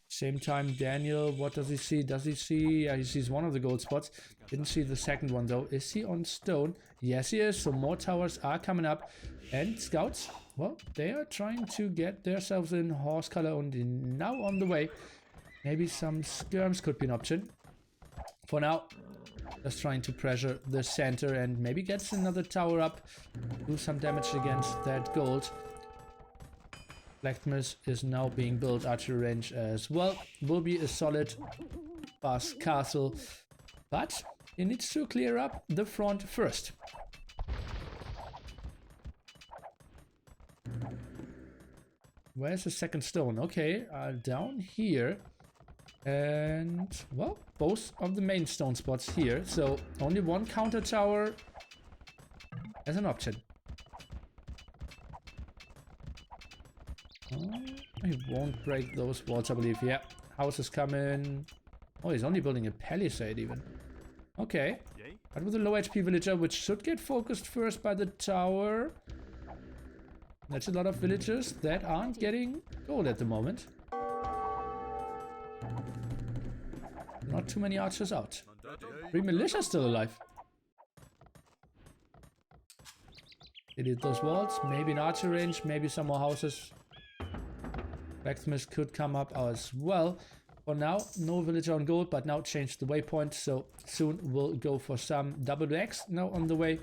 Same time, Daniel, what does he see? Does he see? Yeah, he sees one of the gold spots. Didn't see the second one though. Is he on stone? Yes, he is. So more towers are coming up. And scouts, well, they are trying to get themselves in horse color only now on the way. Maybe some skirms could be an option. For now, just trying to pressure the center and maybe gets another tower up. Do some damage against that gold. Blacksmith is now being built, archery range as well. Will be a solid fast castle, but he needs to clear up the front first. Where's the second stone? Okay, down here. And, well, both of the main stone spots here. So only one counter tower as an option. He won't break those walls, I believe. Yeah, house is coming. Oh, he's only building a palisade even. Okay, but with a low HP villager, which should get focused first by the tower. That's a lot of villagers that aren't getting gold at the moment. Not too many archers out. 3 militia still alive. They did those walls, maybe an archer range, maybe some more houses. Blacksmith could come up as well. For now, no villager on gold, but now changed the waypoint, so soon we'll go for some double X now on the way.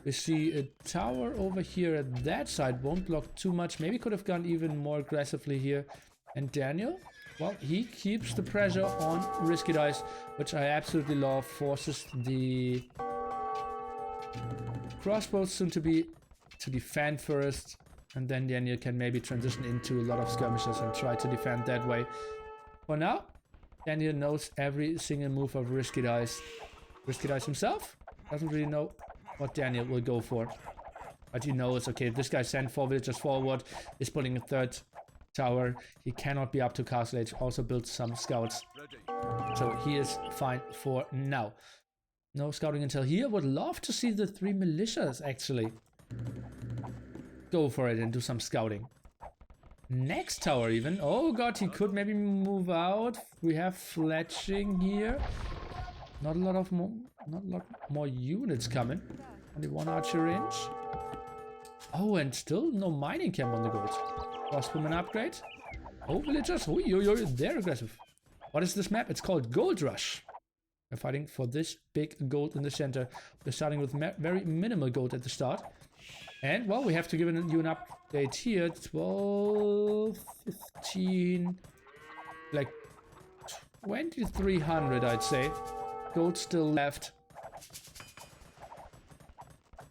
We see a tower over here at that side, won't block too much. Maybe could have gone even more aggressively here. And Daniel, well, he keeps the pressure on RiskyDice, which I absolutely love. Forces the crossbows soon to be to defend first, and then Daniel can maybe transition into a lot of skirmishes and try to defend that way. For now, Daniel knows every single move of RiskyDice. RiskyDice himself doesn't really know what Daniel will go for, but he knows, okay, if this guy sent 4 villagers forward, is putting a third tower, he cannot be up to castle age. Also built some scouts, so he is fine for now. No scouting until here. Would love to see the 3 militias actually go for it and do some scouting. Next tower even. Oh god, he could maybe move out. We have fletching here. Not a lot more units coming. Only 1 archer range. Oh, and still no mining camp on the gold. Crossbowman upgrade. Oh, villagers. Oh, they're aggressive. What is this map? It's called Gold Rush. We're fighting for this big gold in the center. We're starting with very minimal gold at the start. And, well, we have to give you an update here. 12, 15, like 2,300, I'd say. Gold still left.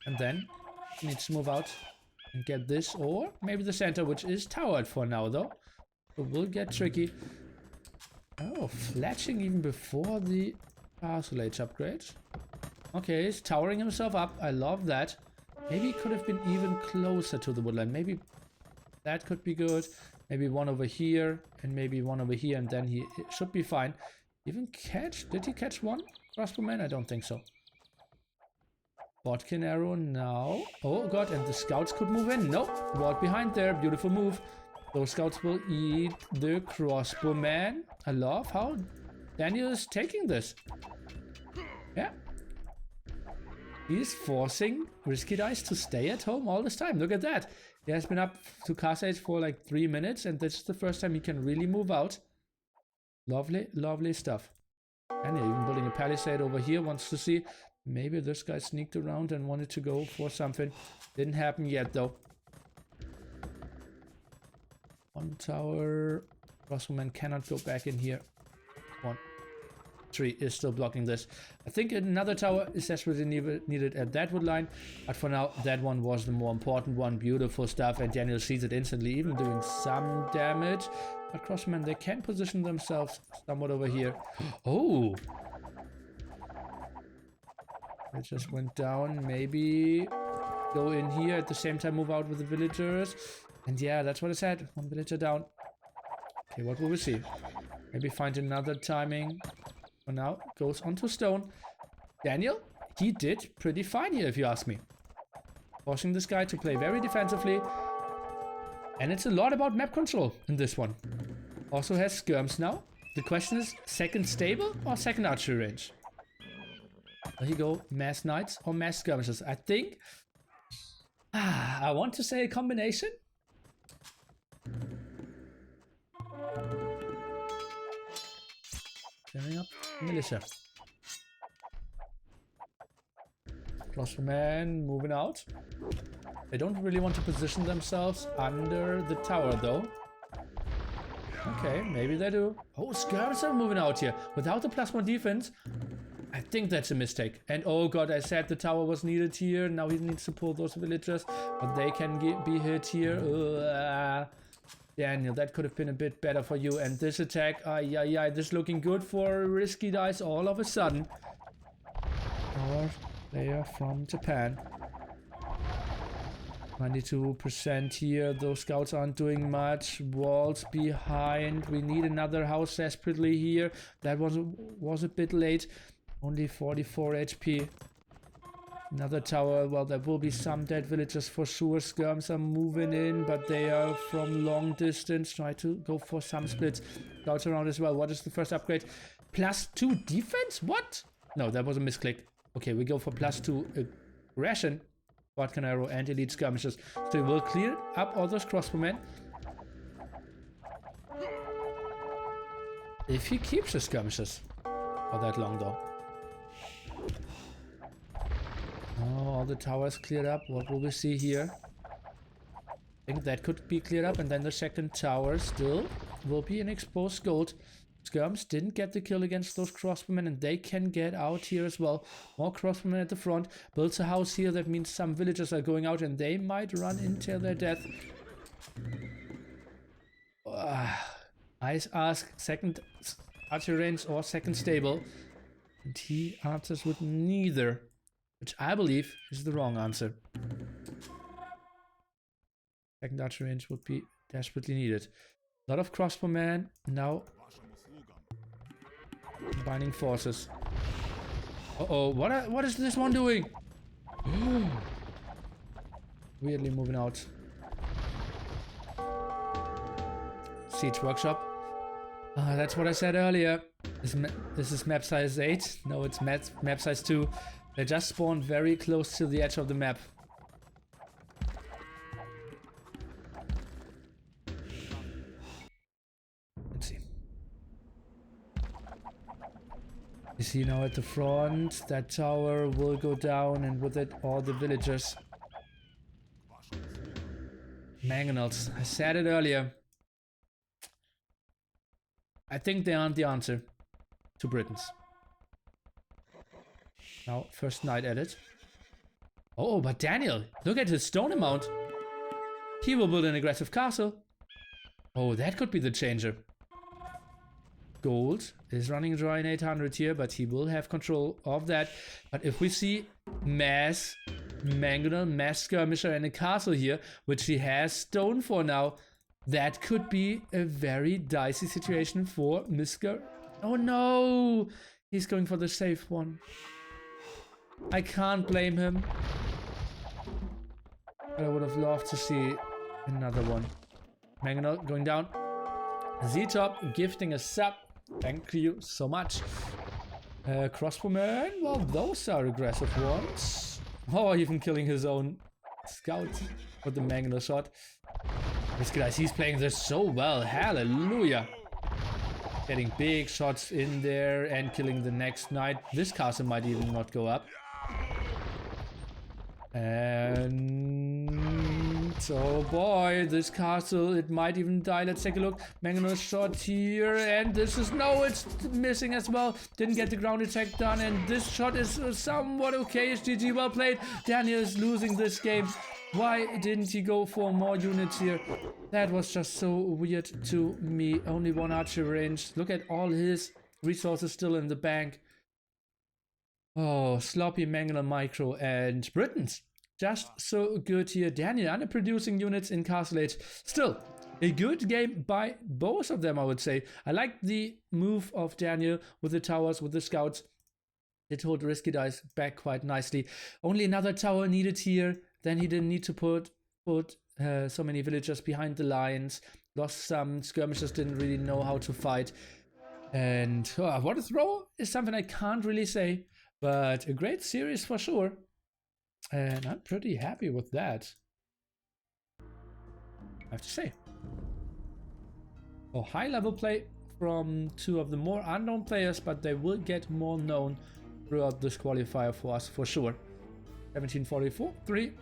And then he needs to move out and get this, or maybe the center, which is towered for now, though. It will get tricky. Oh, fletching even before the castle age upgrade. Okay, he's towering himself up. I love that. Maybe he could have been even closer to the woodland. Maybe that could be good. Maybe one over here and maybe one over here, and then he should be fine. Even catch? Did he catch one crossbowman? I don't think so. Bodkin arrow now. Oh god, and the scouts could move in. Nope, right behind there. Beautiful move. Those scouts will eat the crossbowman. I love how Daniel is taking this. Yeah. He's forcing RiskyDice to stay at home all this time. Look at that. He has been up to cast age for like 3 minutes, and this is the first time he can really move out. Lovely, lovely stuff. And yeah, even building a palisade over here. Wants to see maybe this guy sneaked around and wanted to go for something. Didn't happen yet though. One tower. Crossbowman cannot go back in here. One tree is still blocking this. I think another tower is desperately needed at that wood line, but for now that one was the more important one. Beautiful stuff, and Daniel sees it instantly, even doing some damage. But Crossman, they can position themselves somewhat over here. Oh, it just went down. Maybe go in here at the same time, move out with the villagers, and yeah, that's what I said. One villager down. Okay, what will we see? Maybe find another timing. For now, goes onto stone. Daniel, he did pretty fine here, if you ask me. Forcing this guy to play very defensively. And it's a lot about map control in this one. Also has skirms now. The question is, second stable or second archery range? There you go, mass knights or mass skirmishes. I think... I want to say a combination. Clearing up militia. Crossbowman moving out. They don't really want to position themselves under the tower though. Okay, maybe they do. Oh, skirmishers are moving out here. Without the +1 defense, I think that's a mistake. And oh god, I said the tower was needed here. Now he needs to pull those villagers. But they can be hit here. Daniel, that could have been a bit better for you. And this attack, this is looking good for RiskyDice all of a sudden. Our player from Japan. 92% here. Those scouts aren't doing much. Walls behind. We need another house desperately here. That was a bit late. Only 44 HP. Another tower. Well, there will be some dead villagers for sure. Skirms are moving in, but they are from long distance. Try to go for some splits. Scouts around as well. What is the first upgrade? +2 defense? What? No, that was a misclick. Okay, we go for +2 aggression. Vodka arrow and elite skirmishes. So we will clear up all those crossbowmen. If he keeps the skirmishes for that long though. Oh, all the towers cleared up. What will we see here? I think that could be cleared up, and then the second tower still will be an exposed gold. Skirms didn't get the kill against those crossbowmen, and they can get out here as well. More crossbowmen at the front. Builds a house here. That means some villagers are going out, and they might run into their death. I ask second archery range or second stable, and he answers with neither, which I believe is the wrong answer. Second archery range would be desperately needed. A lot of crossbowmen now. Combining forces. Uh-oh, what is this one doing? Weirdly moving out. Siege workshop. That's what I said earlier. This is map size 8. No, it's map size 2. They just spawned very close to the edge of the map. Let's see. You see now at the front, that tower will go down, and with it all the villagers. Mangonels. I said it earlier. I think they aren't the answer to Britons. Now, first knight added. Oh, but Daniel, look at his stone amount. He will build an aggressive castle. Oh, that could be the changer. Gold is running dry in 800 here, but he will have control of that. But if we see mass mangonel, mass skirmisher, and a castle here, which he has stone for now, that could be a very dicey situation for Mr. Oh no! He's going for the safe one. I can't blame him. But I would have loved to see another one. Mangonel going down. Z-Top gifting a sub. Thank you so much. Crossbowman, well, those are aggressive ones. Oh, even killing his own scout with the Mangonel shot. RiskyDice, he's playing this so well. Hallelujah. Getting big shots in there and killing the next knight. This castle might even not go up. And oh boy, this castle, it might even die. Let's take a look. Mangonel shot here, and this is no, it's missing as well. Didn't get the ground attack done, and this shot is somewhat okay. GG, well played. Daniel is losing this game. Why didn't he go for more units here? That was just so weird to me. Only one archer range. Look at all his resources still in the bank. Oh, sloppy Mangonel micro and Britons. Just so good here. Daniel underproducing units in Castle Age. Still, a good game by both of them, I would say. I like the move of Daniel with the towers, with the scouts. It hold RiskyDice back quite nicely. Only another tower needed here. Then he didn't need to put so many villagers behind the lines. Lost some skirmishers, didn't really know how to fight. And what a throw is something I can't really say. But a great series for sure. And I'm pretty happy with that, I have to say. Oh, high level play from two of the more unknown players, but they will get more known throughout this qualifier for us for sure. 1744, 3.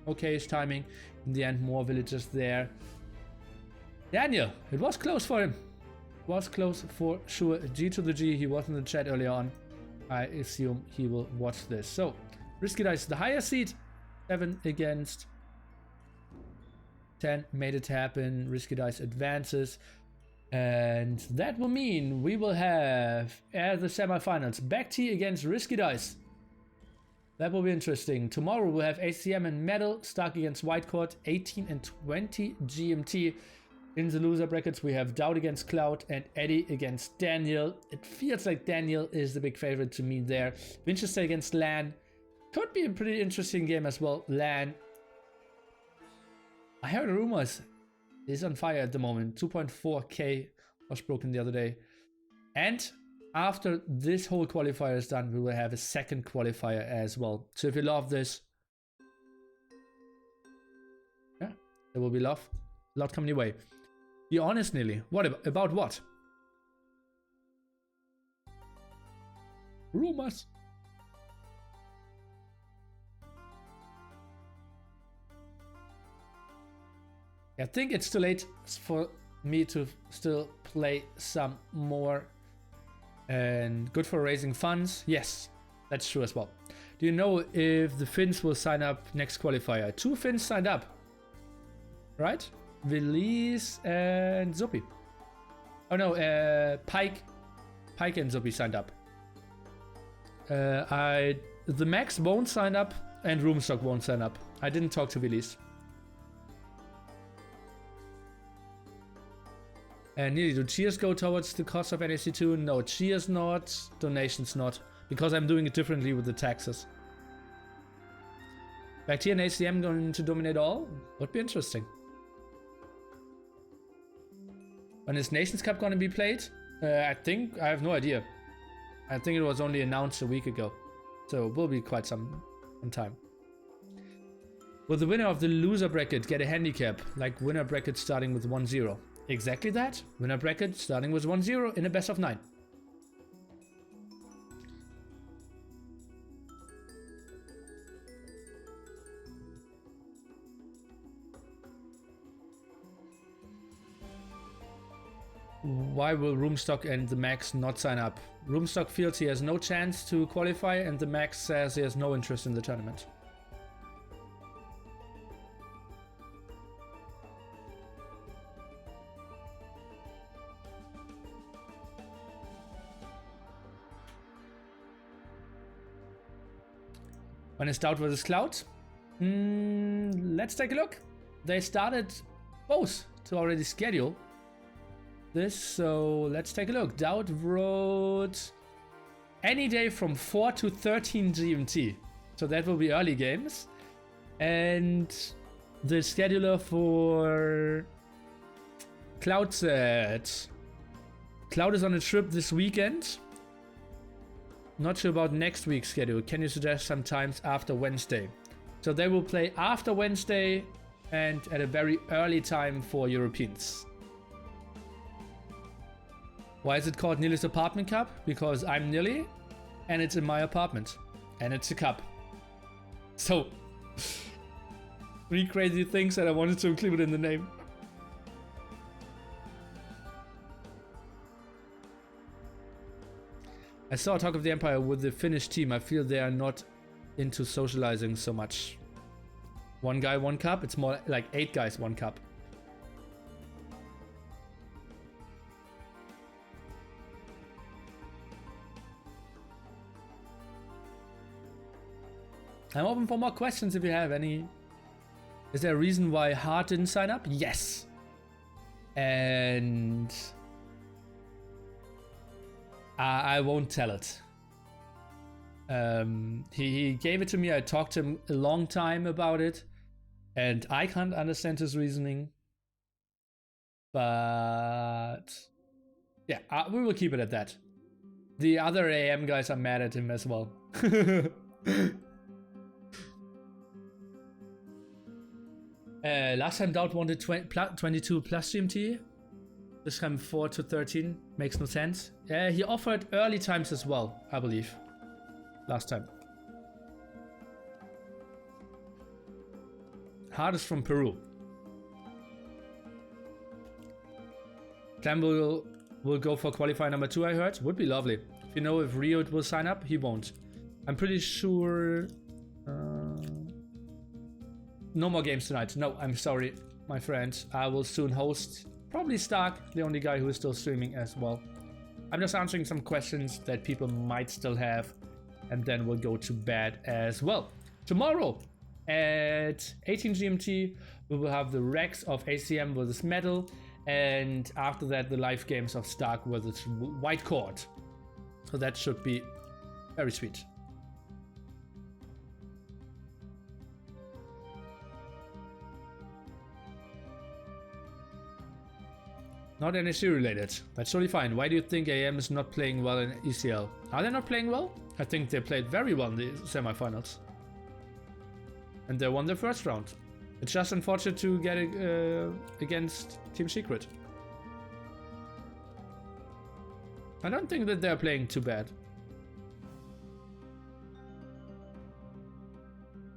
Okay-ish timing. In the end, more villagers there. Daniel, it was close for him. Was close for sure. G to the G, he was in the chat earlier on. I assume he will watch this. So, RiskyDice, the higher seed. 7 against 10. Made it happen. RiskyDice advances. And that will mean we will have, at the semifinals, BackT against RiskyDice. That will be interesting. Tomorrow we'll have ACM and Metal, Stark against Whitecourt, 18 and 20 GMT. In the loser brackets, we have Dowd against Cloud and Eddie against Daniel. It feels like Daniel is the big favorite to me there. Winchester against Lan. Could be a pretty interesting game as well. Lan, I heard rumors, is on fire at the moment. 2.4k was broken the other day. And after this whole qualifier is done, we will have a second qualifier as well. So if you love this, yeah, there will be love. A lot coming your way. Be honest, Nili. What about what? Rumors. I think it's too late for me to still play some more. And good for raising funds. Yes, that's true as well. Do you know if the Finns will sign up next qualifier? 2 Finns signed up. Right? Release and Zuppi. Oh no, Pike and Zuppi signed up. The Max won't sign up and Roomstock won't sign up. I didn't talk to Willis. And Nili, do cheers go towards the cost of NAC2? No, cheers not, donations not. Because I'm doing it differently with the taxes. BackT and ACM going to dominate all? Would be interesting. When is Nations Cup going to be played? I have no idea. I think it was only announced a week ago. So it will be quite some time. Will the winner of the loser bracket get a handicap? Like winner bracket starting with 1-0? Exactly that. Winner bracket starting with 1-0 in a best of 9. Why will Roomstock and the Max not sign up? Roomstock feels he has no chance to qualify and the Max says he has no interest in the tournament. When is Dowd versus Cloud? Let's take a look. They started both to already schedule this, so let's take a look. Dowd wrote any day from 4 to 13 GMT. So that will be early games. And the scheduler for Cloud said Cloud is on a trip this weekend. Not sure about next week's schedule. Can you suggest some times after Wednesday? So they will play after Wednesday and at a very early time for Europeans. Why is it called Nili's Apartment Cup? Because I'm Nili and it's in my apartment and it's a cup. So, 3 crazy things that I wanted to include in the name. I saw Talk of the Empire with the Finnish team. I feel they are not into socializing so much. 1 guy, 1 cup. It's more like 8 guys, 1 cup. I'm open for more questions if you have any. Is there a reason why Hart didn't sign up? Yes. And I won't tell it. He gave it to me. I talked to him a long time about it, and I can't understand his reasoning. But yeah, we will keep it at that. The other AM guys are mad at him as well. Last time Dowd wanted 22 plus GMT. This time 4 to 13. Makes no sense. He offered early times as well, I believe. Last time. Hardest from Peru. Clam will go for qualifier number 2, I heard. Would be lovely. If you know if Rio will sign up, he won't. I'm pretty sure... no more games tonight. No, I'm sorry, my friend. I will soon host probably Stark, the only guy who is still streaming as well. I'm just answering some questions that people might still have, and then we'll go to bed as well. Tomorrow at 18 GMT, we will have the Rex of ACM versus Metal, and after that, the live games of Stark versus White Court. So that should be very sweet. Not NAC related. That's totally fine. Why do you think AM is not playing well in ECL? Are they not playing well? I think they played very well in the semifinals. And they won the first round. It's just unfortunate to get against Team Secret. I don't think that they're playing too bad.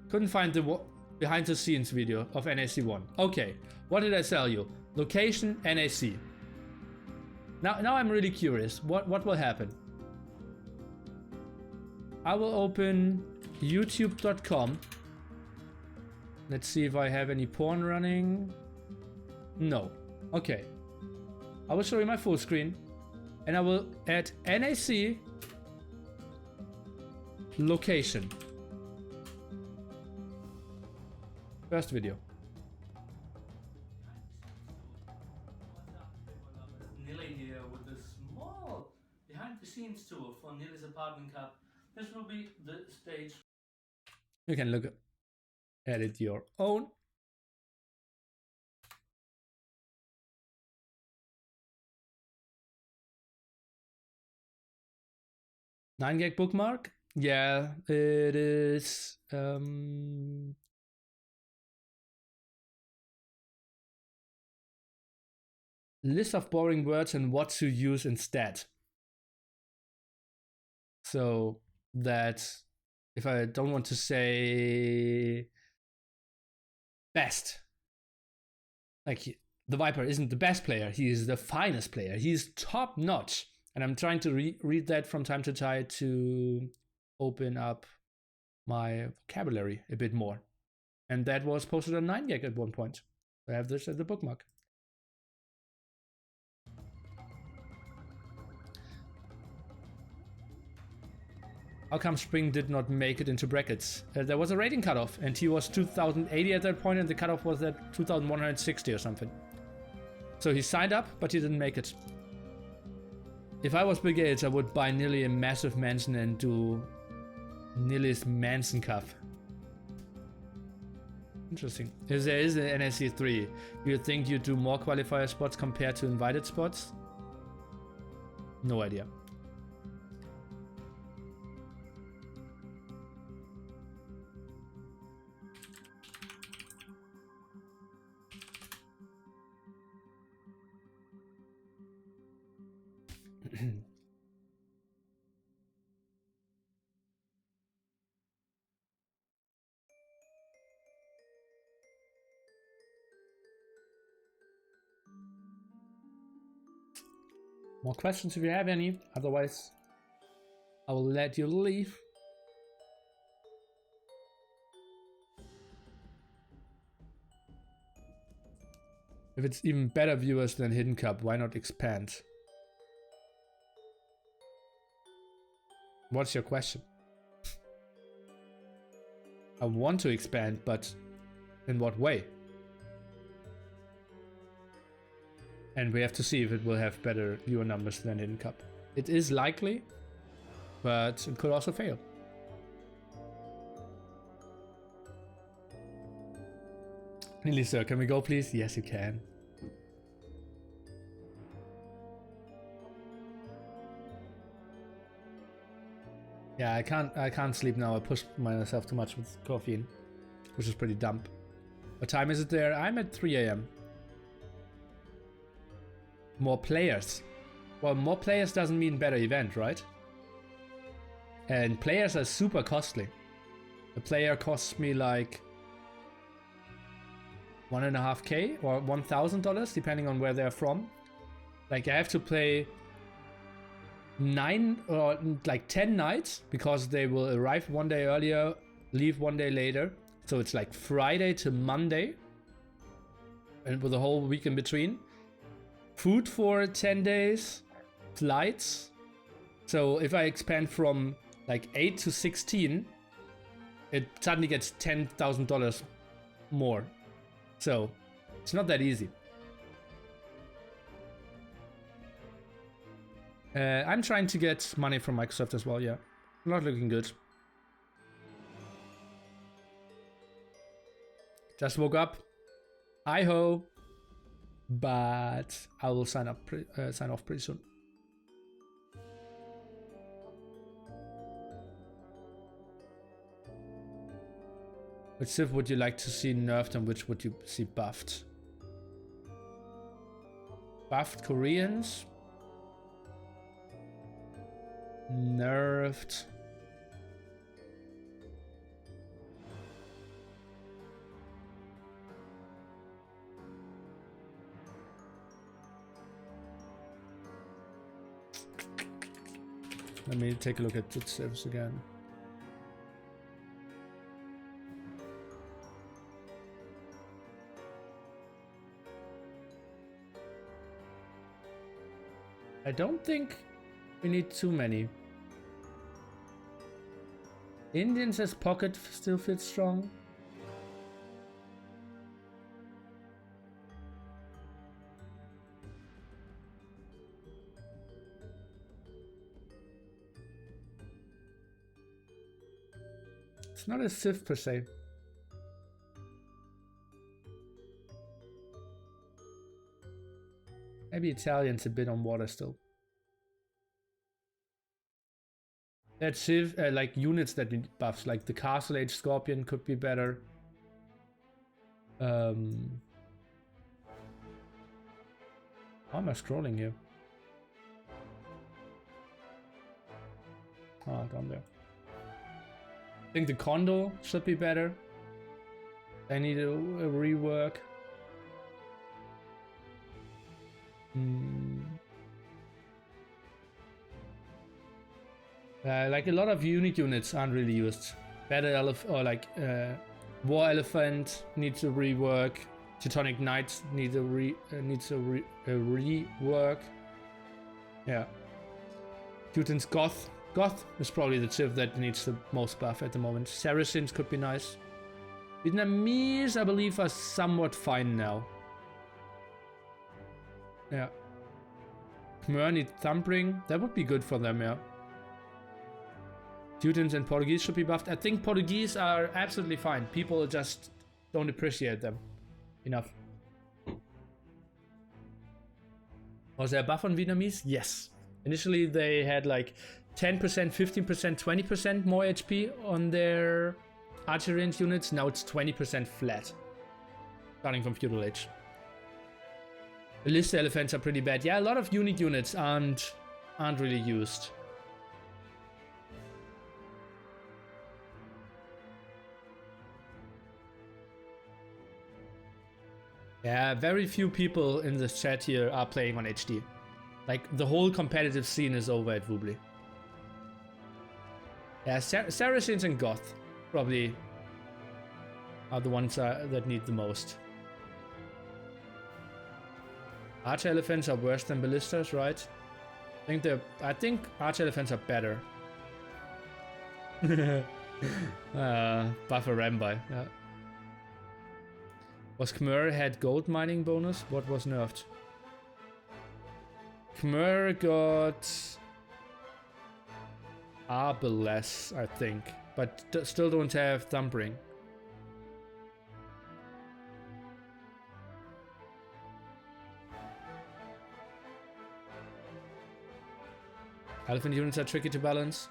Couldn't find the behind the scenes video of NAC1. Okay, what did I tell you? Location NAC. Now I'm really curious. What will happen? I will open youtube.com. Let's see if I have any porn running. No. Okay. I will show you my full screen. And I will add NAC location. First video. Nili here with a small behind the scenes tour for Nili's Apartment Cup. This will be the stage. You can look at it your own. Nine gag bookmark? Yeah, it is. List of boring words and what to use instead. So that if I don't want to say best, like TheViper isn't the best player, he is the finest player, he's top notch. And I'm trying to read that from time to time to open up my vocabulary a bit more. And that was posted on 9gag at one point. I have this as the bookmark. How come Spring did not make it into brackets? There was a rating cutoff and he was 2080 at that point and the cutoff was at 2160 or something. So he signed up, but he didn't make it. If I was Bill Gates, I would buy Nili a massive mansion and do Nili's Mansion Cup. Interesting. If there is an NSC3, do you think you do more qualifier spots compared to invited spots? No idea. More questions if you have any, otherwise I will let you leave. If it's even better viewers than Hidden Cup, why not expand? What's your question? I want to expand, but in what way? And we have to see if it will have better viewer numbers than Hidden Cup. It is likely, but it could also fail. Nili, sir, can we go please? Yes, you can. Yeah, I can't sleep now. I pushed myself too much with caffeine, which is pretty dumb. What time is it there? I'm at 3 AM. More players. Well, more players doesn't mean better event, right? And players are super costly. A player costs me like $1.5K or $1,000 depending on where they're from. Like I have to play 9 or like 10 nights because they will arrive one day earlier, leave one day later. So it's like Friday to Monday and with a whole week in between. Food for 10 days, flights. So if I expand from like 8 to 16, it suddenly gets $10,000 more. So it's not that easy. I'm trying to get money from Microsoft as well, yeah. Not looking good. Just woke up. Hi-ho. But I will sign off pretty soon. Which civ would you like to see nerfed and which would you see buffed? Buffed Koreans? Nerfed. Let me take a look at the civs again. I don't think we need too many. Indians as pocket still feels strong. It's not a civ per se. Maybe Italian's a bit on water still. That's civ, like units that need buffs, like the Castle Age Scorpion could be better. How am I scrolling here? Ah, down there. I think the Condo should be better. I need a rework. Like a lot of unique units aren't really used. Battle Elephant or like War Elephant needs a rework. Teutonic Knights needs a rework. Yeah. Teuton's Goth. Goth is probably the civ that needs the most buff at the moment. Saracens could be nice. Vietnamese, I believe, are somewhat fine now. Yeah. Khmer need Thumbring. That would be good for them, yeah. Teutons and Portuguese should be buffed. I think Portuguese are absolutely fine. People just don't appreciate them enough. Was there a buff on Vietnamese? Yes. Initially, they had like 10%, 15%, 20% more HP on their archery range units. Now it's 20% flat, starting from Feudal Age. The list elephants are pretty bad. Yeah, a lot of unique units aren't really used. Yeah, very few people in the chat here are playing on HD. Like, the whole competitive scene is over at Woobly. Yeah, Saracens and Goth probably are the ones that need the most. Archer elephants are worse than ballistas, right? I think archer elephants are better. Buffer Rambai, yeah. Was Khmer had gold mining bonus? What was nerfed? Khmer got Arbeless, I think, but still don't have Thumbring. Elephant units are tricky to balance.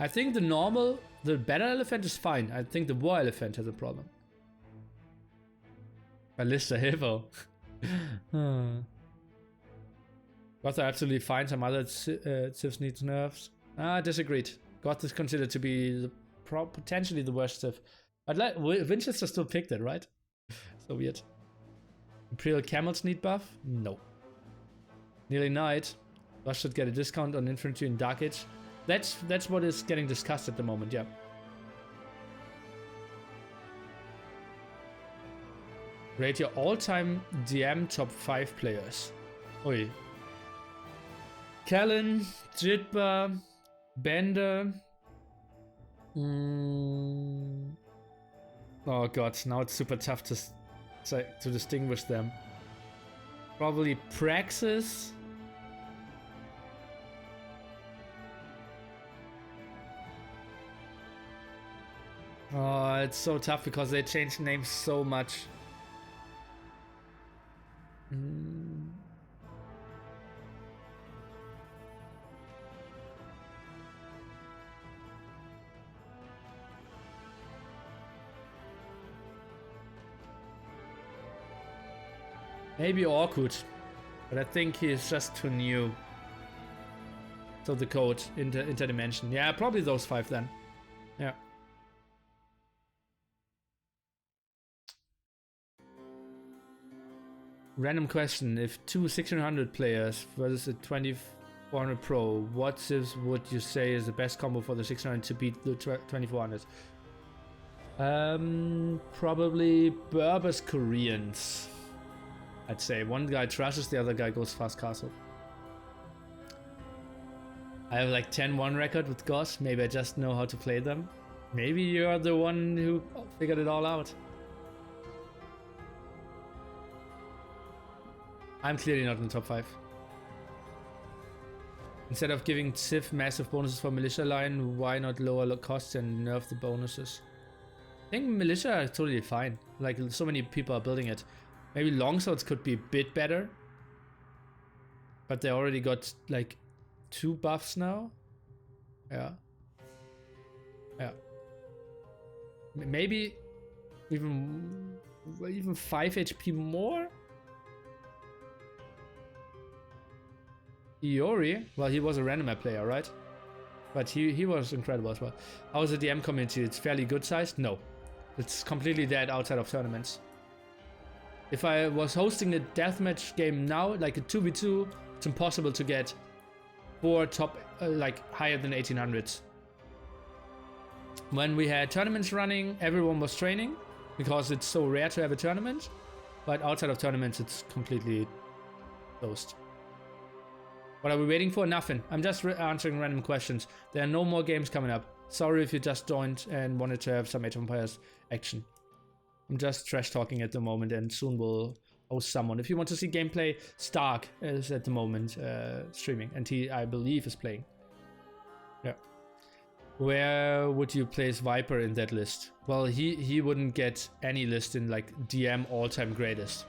I think the better elephant is fine. I think the war elephant has a problem. Ballista Hippo. Goth are absolutely fine. Some other civs needs nerfs. Disagreed. Goth is considered to be potentially the worst civ. But like, Winchester still picked it, right? So weird. Imperial Camels need buff? No. Nearly Knight. Rush should get a discount on infantry in Dark Age. That's what is getting discussed at the moment, yeah. Rate your all-time DM top 5 players. Oi. Callan, Jitba, Bender. Oh god, now it's super tough to distinguish them. Probably Praxis. Oh, it's so tough because they changed names so much. Maybe Orkut, but I think he's just too new. So the code, interdimension. Yeah, probably those 5 then. Yeah. Random question, if 2 1600 players versus a 2400 pro, what civs would you say is the best combo for the 1600 to beat the 2400? Probably Berber's Koreans. I'd say one guy trashes, the other guy goes fast castle. I have like 10-1 record with Goss, maybe I just know how to play them. Maybe you're the one who figured it all out. I'm clearly not in the top 5. Instead of giving Civ massive bonuses for Militia line, why not lower costs and nerf the bonuses? I think Militia are totally fine. Like, so many people are building it. Maybe Longswords could be a bit better. But they already got, like, 2 buffs now. Yeah. Yeah. Maybe even 5 HP more? Iori, well, he was a randomer player, right? But he was incredible as well. How is the DM community? It's fairly good sized? No. It's completely dead outside of tournaments. If I was hosting a deathmatch game now, like a 2v2, it's impossible to get 4 top, like higher than 1800s. When we had tournaments running, everyone was training because it's so rare to have a tournament. But outside of tournaments, it's completely closed. What are we waiting for? Nothing. I'm just answering random questions. There are no more games coming up. Sorry if you just joined and wanted to have some Age of Empires action. I'm just trash talking at the moment and soon we'll host someone. If you want to see gameplay, Stark is at the moment streaming and he, I believe, is playing. Yeah. Where would you place Viper in that list? Well, he wouldn't get any list in like DM all-time greatest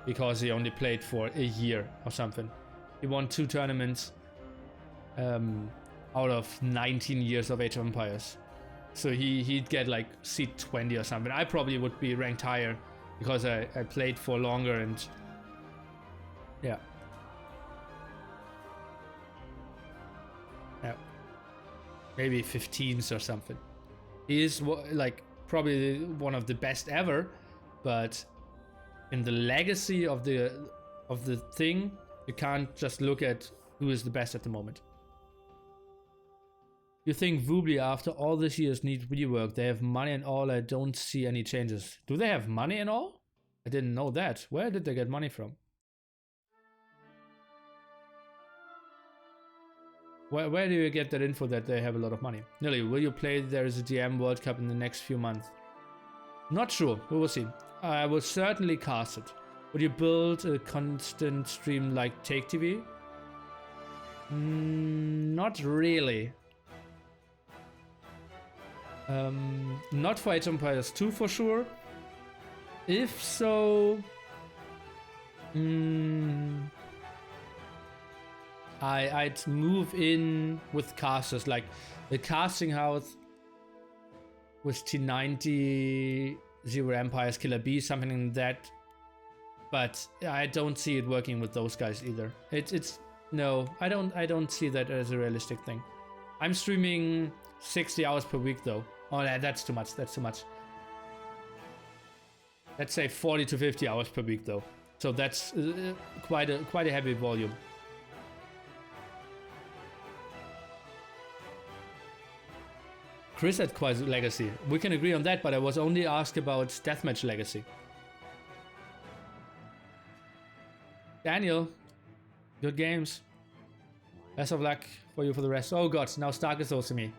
because he only played for a year or something. He won 2 tournaments out of 19 years of Age of Empires. So he'd get like seed 20 or something. I probably would be ranked higher because I played for longer and yeah. Yeah. Maybe 15s or something. He is like probably one of the best ever, but in the legacy of the thing, you can't just look at who is the best at the moment. You think Woobly after all these years needs rework? They have money and all. I don't see any changes. Do they have money and all? I didn't know that. Where did they get money from? Where do you get that info that they have a lot of money? Nili, will you play There Is a DM World Cup in the next few months? Not sure. We will see. I will certainly cast it. Would you build a constant stream like TaToH? Not really. Not for Age of Empires 2 for sure. If so, I'd move in with casters, like the casting house with T90, ZeroEmpires, Killer B, something like that. But I don't see it working with those guys either. It's no, I don't see that as a realistic thing. I'm streaming 60 hours per week though. Oh, that's too much. That's too much. Let's say 40 to 50 hours per week though. So that's quite a heavy volume. Chris had quite legacy. We can agree on that, but I was only asked about deathmatch legacy. Daniel, good games. Best of luck for you for the rest. Oh god, now Stark is also me.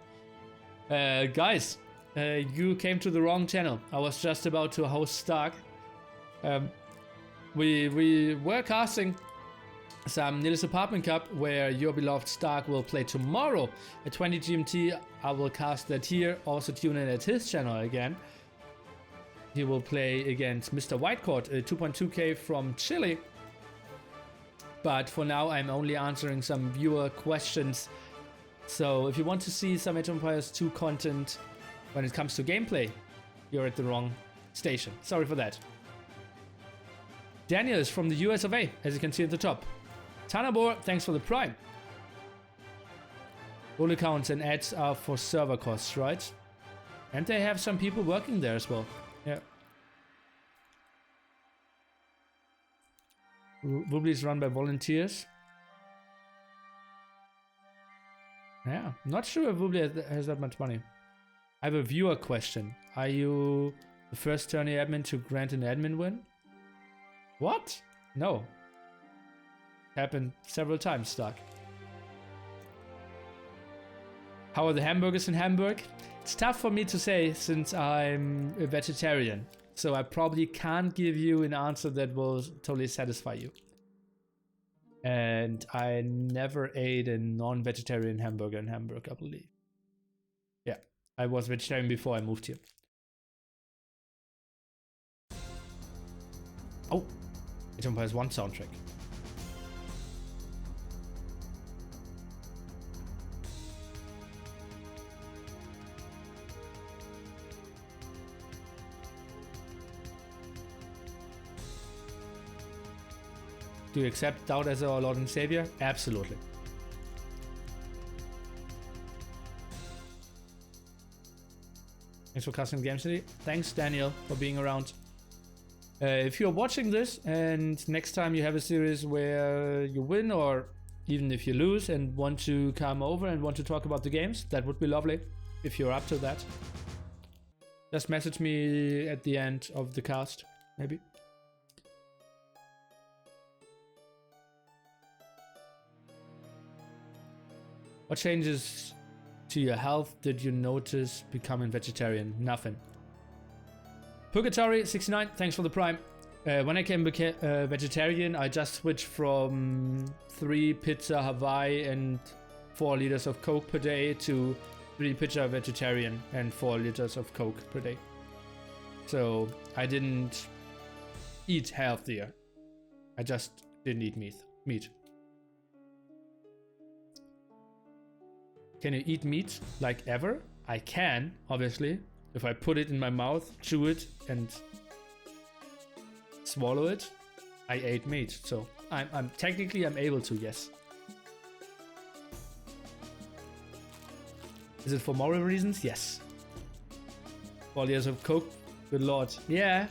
Guys, you came to the wrong channel. I was just about to host Stark. We were casting some Nili's Apartment Cup where your beloved Stark will play tomorrow at 20 GMT. I will cast that here. Also tune in at his channel again. He will play against Mr. Whitecourt, a 2.2k from Chile. But for now, I'm only answering some viewer questions. So if you want to see some Age of Empires 2 content when it comes to gameplay, you're at the wrong station. Sorry for that. Daniel is from the US of A, as you can see at the top. Tanabor, thanks for the prime. All accounts and ads are for server costs, right? And they have some people working there as well. Yeah. Woobly is run by volunteers. Yeah, not sure if Woobly has that much money. I have a viewer question. Are you the first tourney admin to grant an admin win? What? No. Happened several times, Stark. How are the hamburgers in Hamburg? It's tough for me to say since I'm a vegetarian. So I probably can't give you an answer that will totally satisfy you. And I never ate a non-vegetarian hamburger in Hamburg, I believe. Yeah, I was vegetarian before I moved here. Oh, Age of Empires 1 soundtrack. Do you accept doubt as our Lord and Savior? Absolutely. Thanks for casting Game City. Thanks, Daniel, for being around. If you're watching this and next time you have a series where you win or even if you lose and want to come over and want to talk about the games, that would be lovely if you're up to that. Just message me at the end of the cast, maybe. What changes to your health did you notice becoming vegetarian? Nothing. Purgatory69, thanks for the prime. When I became vegetarian, I just switched from 3 pizza Hawaii and 4 liters of Coke per day to 3 pizza vegetarian and 4 liters of Coke per day. So I didn't eat healthier. I just didn't eat meat. Can you eat meat like ever? I can, obviously. If I put it in my mouth, chew it, and swallow it, I ate meat. So I'm technically able to, yes. Is it for moral reasons? Yes. 4 years of coke? Good lord. Yeah.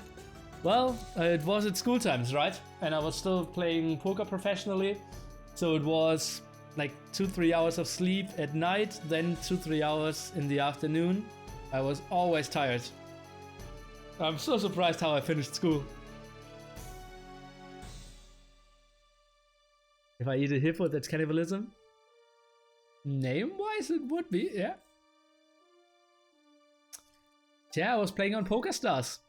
Well, it was at school times, right? And I was still playing poker professionally. So it was like 2-3 hours of sleep at night, then 2-3 hours in the afternoon. I was always tired. I'm so surprised how I finished school. If I eat a hippo, that's cannibalism? Name-wise, it would be, yeah. Yeah, I was playing on PokerStars.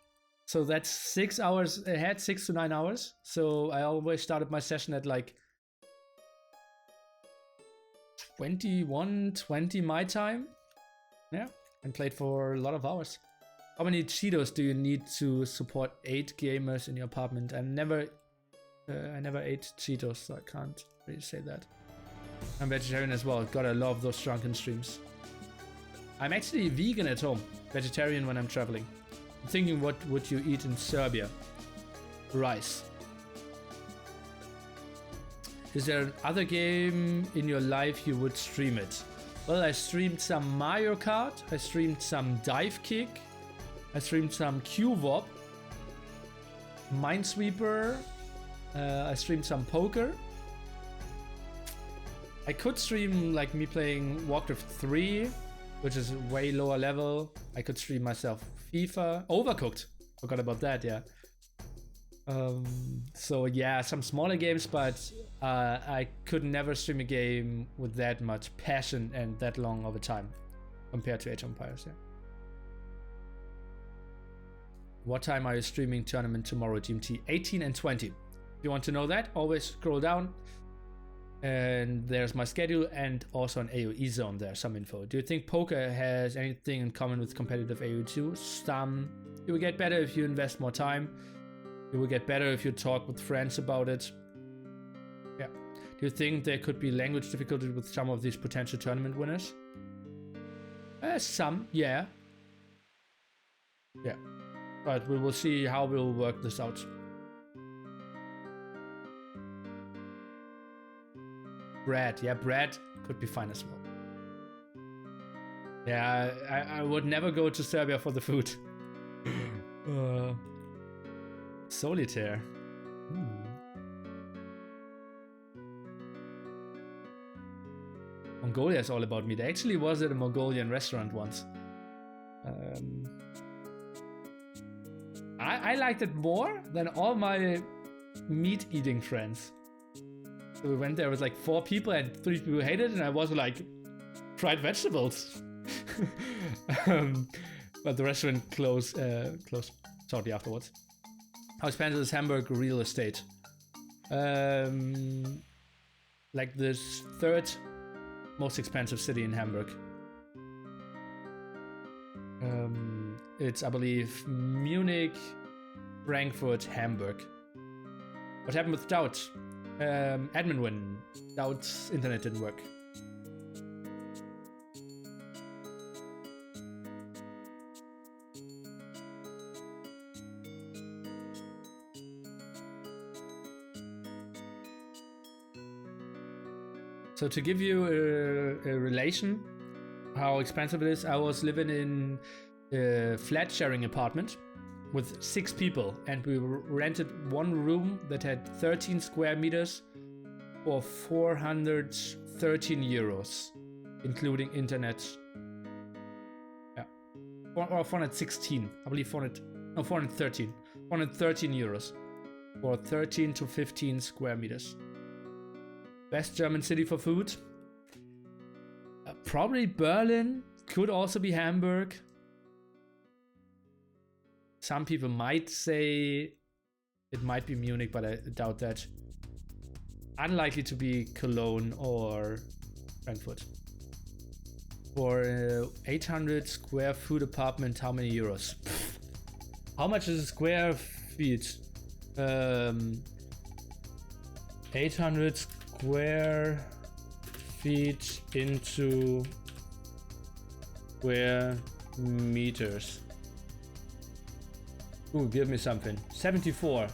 So that's 6 hours ahead, 6 to 9 hours. So I always started my session at like 21:20 my time. Yeah, and played for a lot of hours. How many Cheetos do you need to support 8 gamers in your apartment? I never ate Cheetos, so I can't really say that. I'm vegetarian as well. God, I love those drunken streams. I'm actually vegan at home, vegetarian when I'm traveling. I'm thinking, what would you eat in Serbia? Rice. Is there another game in your life you would stream it? Well, I streamed some Mario Kart, I streamed some Dive Kick, I streamed some Q-Wop, Minesweeper, I streamed some poker. I could stream like me playing Warcraft 3, which is way lower level. I could stream myself FIFA, Overcooked, forgot about that, yeah. So yeah, some smaller games, but I could never stream a game with that much passion and that long of a time compared to ZeroEmpires, yeah. What time are you streaming tournament tomorrow, GMT? 18 and 20. If you want to know that, always scroll down. And there's my schedule and also an AoE zone there, some info. Do you think poker has anything in common with competitive AoE2? Some. You will get better if you invest more time. You will get better if you talk with friends about it. Yeah. Do you think there could be language difficulties with some of these potential tournament winners? Some, yeah. Yeah. But we will see how we'll work this out. Bread, yeah, bread could be fine as well. Yeah, I would never go to Serbia for the food. Solitaire. Mongolia is all about meat. I actually was at a Mongolian restaurant once. I liked it more than all my meat-eating friends. So we went there with like 4 people and 3 people hated it, and I was like, fried vegetables. But the restaurant closed shortly afterwards. How expensive is Hamburg real estate? Like the 3rd most expensive city in Hamburg. It's, I believe, Munich, Frankfurt, Hamburg. What happened with TaToH? Admin win. TaToH's internet didn't work. So to give you a relation, how expensive it is, I was living in a flat sharing apartment with 6 people, and we rented one room that had 13 square meters for 413 euros, including internet. Yeah, or 416, I believe 413. 413 euros for 13 to 15 square meters. Best German city for food? Probably Berlin, could also be Hamburg. Some people might say it might be Munich, but I doubt that. Unlikely to be Cologne or Frankfurt. For 800 square foot apartment, how many euros? Pfft. How much is a square feet? 800 square feet into square meters. Ooh, give me something. 74.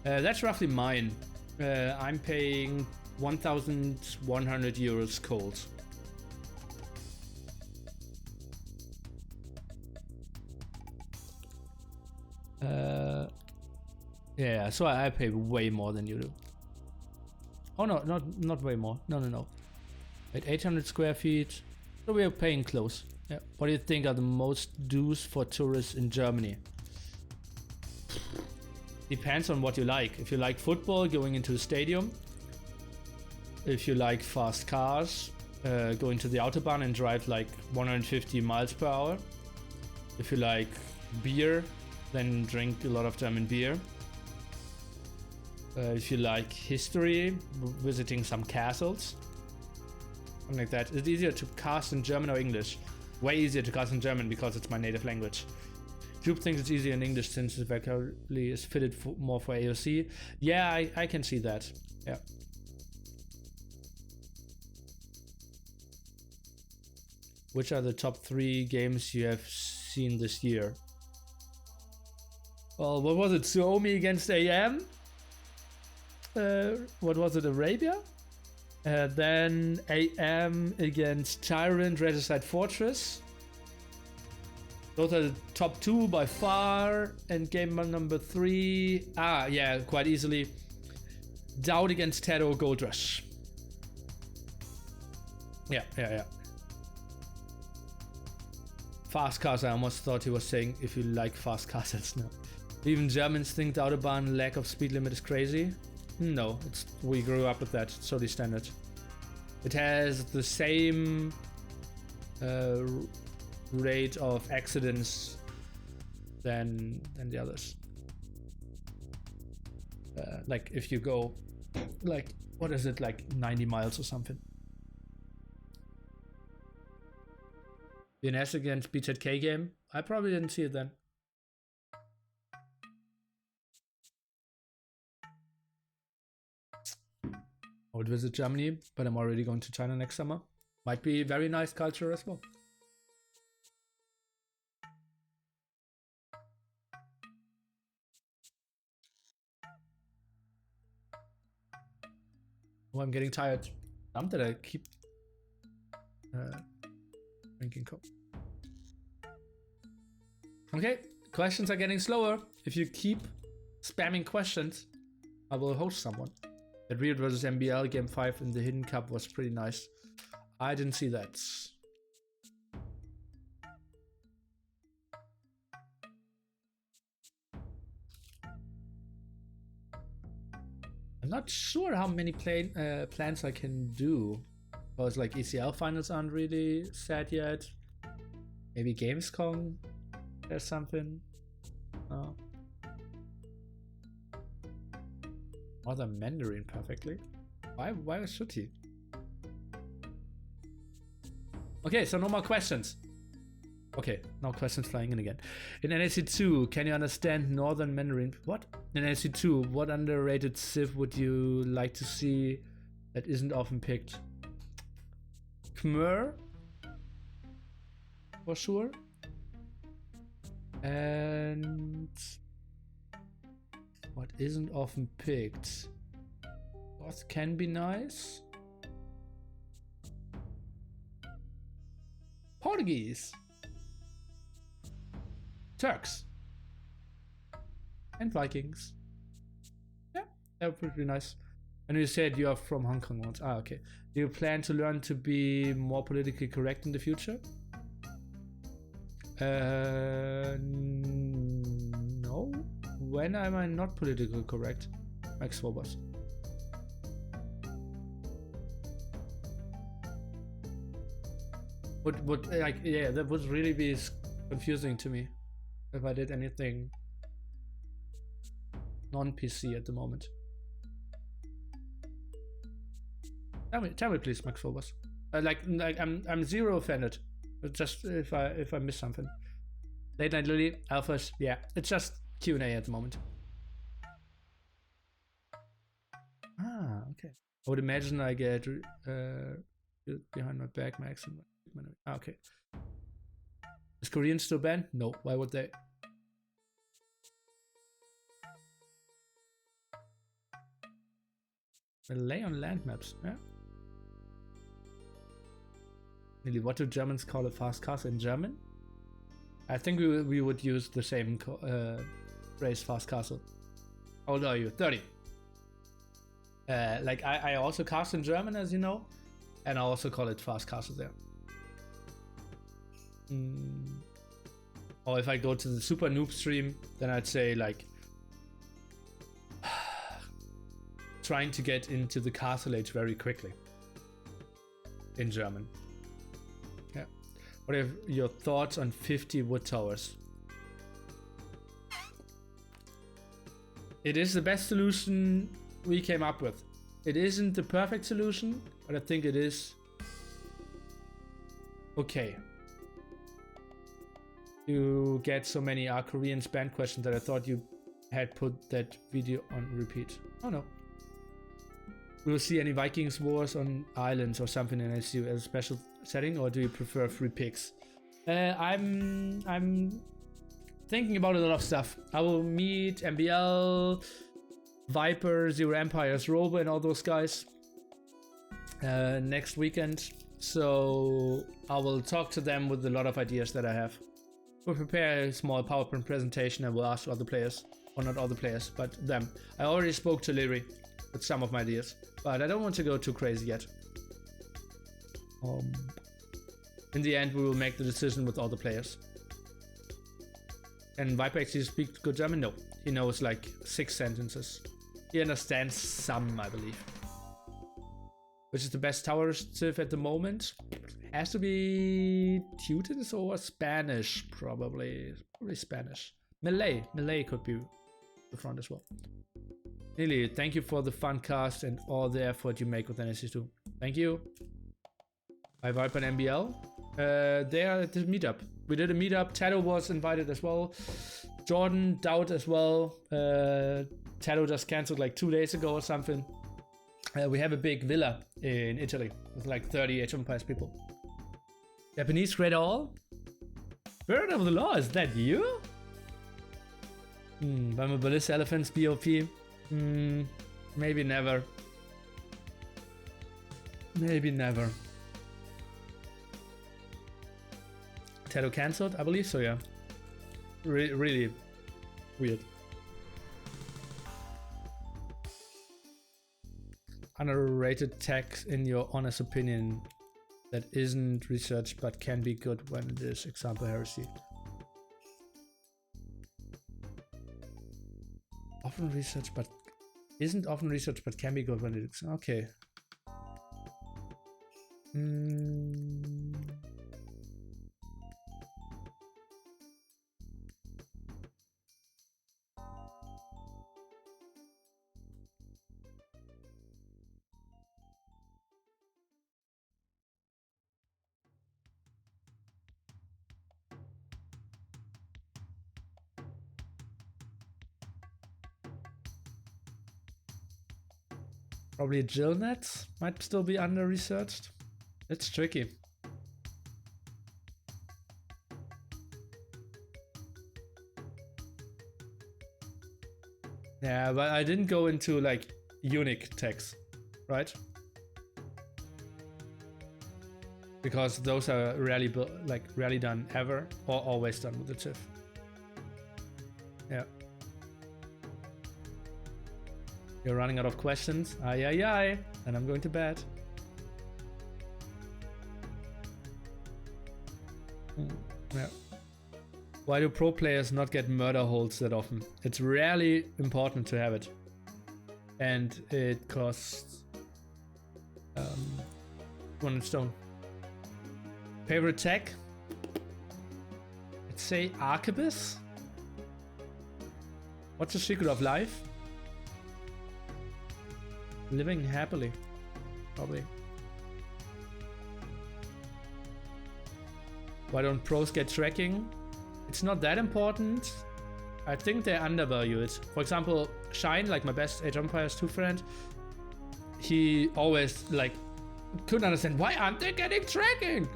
That's roughly mine. I'm paying 1,100 euros cold. Yeah, so I pay way more than you do. Oh no, not way more. No. At 800 square feet, so we are paying close. Yeah. What do you think are the most dues for tourists in Germany? Depends on what you like. If you like football, going into a stadium. If you like fast cars, going to the Autobahn and drive like 150 miles per hour. If you like beer, then drink a lot of German beer. If you like history, visiting some castles. Something like that. It's easier to cast in German or English. Way easier to cast in German because it's my native language. Jupe thinks it's easier in English since the vocabulary is fitted more for AOC. Yeah, I can see that. Yeah. Which are the top 3 games you have seen this year? Well, what was it? Suomi against AM? What was it? Arabia? Then AM against Tyrant, Regicide Fortress. Those are the top 2 by far. And game number 3. Yeah, quite easily. Doubt against TaToH Gold Rush. Yeah. Fast cars, I almost thought he was saying if you like fast cars, that's no. Even Germans think the Autobahn lack of speed limit is crazy. No, we grew up with that. It's totally standard. It has the same rate of accidents than the others. Like if you go, like what is it, like 90 miles or something. BNS against BZK game. I probably didn't see it then. I would visit Germany, but I'm already going to China next summer. Might be very nice culture as well. Oh, I'm getting tired. I'm that I keep drinking coke. Okay, questions are getting slower. If you keep spamming questions, I will host someone. That Riot vs MBL game 5 in the Hidden Cup was pretty nice. I didn't see that. I'm not sure how many plans I can do. Because like ECL finals aren't really set yet. Maybe Gamescom there's something. Oh. Other Mandarin perfectly. Why should he? Okay, so no more questions. Okay, no questions flying in again. In NAC2, can you understand Northern Mandarin? What? In NAC2, what underrated civ would you like to see that isn't often picked? Khmer? For sure. And what isn't often picked? What can be nice? Portuguese. Turks. And Vikings. Yeah, that would be nice. And you said you are from Hong Kong once. Ah, okay. Do you plan to learn to be more politically correct in the future? No. When am I not politically correct? Max Phobos. Would like, yeah, that would really be confusing to me if I did anything non-PC at the moment. Tell me please, Max Phobos. Like I'm zero offended. Just if I miss something. Late Night Lily, Alphas, yeah, it's just Q&A at the moment. Ah, okay. I would imagine I get behind my back, Max. Okay. Is Korean still banned? No, why would they? Lay on land maps, yeah. Nili, what do Germans call a fast castle in German? I think we would use the same phrase, fast castle. How old are you? 30. Like I also cast in German, as you know, and I also call it fast castle there. Or if I go to the super noob stream, then I'd say like trying to get into the castle age very quickly in German. Yeah. What are your thoughts on 50 wood towers? It is the best solution we came up with. It isn't the perfect solution, but I think it is okay. You get so many Korean spam questions that I thought you had put that video on repeat. Oh no. Will you see any Vikings wars on islands or something in SU as a special setting, or do you prefer free picks? I'm thinking about a lot of stuff. I will meet MBL, Viper, ZeroEmpires, Robo, and all those guys next weekend. So I will talk to them with a lot of ideas that I have. We'll prepare a small PowerPoint presentation and we'll ask other players, or not other players, but them. I already spoke to Liereyy with some of my ideas, but I don't want to go too crazy yet. In the end, we will make the decision with all the players. And Viper actually speaks good German? No, he knows like 6 sentences. He understands some, I believe. Which is the best tower civ at the moment? Has to be Teutons or Spanish, probably. Probably Spanish. Malay could be the front as well. Nili, thank you for the fun cast and all the effort you make with NAC2. Thank you. By Viper and MBL. They are at the meetup. We did a meetup. TaToH was invited as well. Jordan, Doubt as well. TaToH just cancelled like 2 days ago or something. We have a big villa in Italy with like 30 HMPS people. Japanese Great All? Bird of the Law, is that you? Vulnerabilis Elephants, BOP? Maybe never. Maybe never. TaToH cancelled? I believe so, yeah. Really weird. Underrated tech in your honest opinion that isn't researched but can be good when it is, example heresy. Often researched but isn't often researched but can be good when it is. Okay. Probably Jillnet might still be under-researched. It's tricky. Yeah, but I didn't go into like unique tags, right? Because those are rarely done ever, or always done with the TIFF. Yeah. You're running out of questions. Aye, aye, aye. And I'm going to bed. Yeah. Why do pro players not get murder holds that often? It's rarely important to have it. And it costs 200 stone. Favorite tech? Let's say Arquebus? What's the secret of life? Living happily, probably. Why don't pros get tracking? It's not that important. I think they undervalue it. For example, Shine, like my best ZeroEmpires 2 friend, he always like couldn't understand why aren't they getting tracking.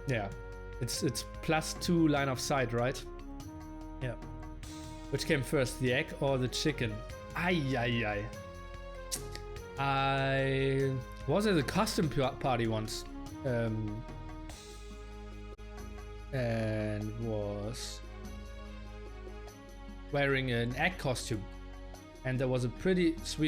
Yeah, It's +2 line of sight, right? Yeah. Which came first, the egg or the chicken? Ay. I was at a custom party once. And was wearing an egg costume. And there was a pretty sweet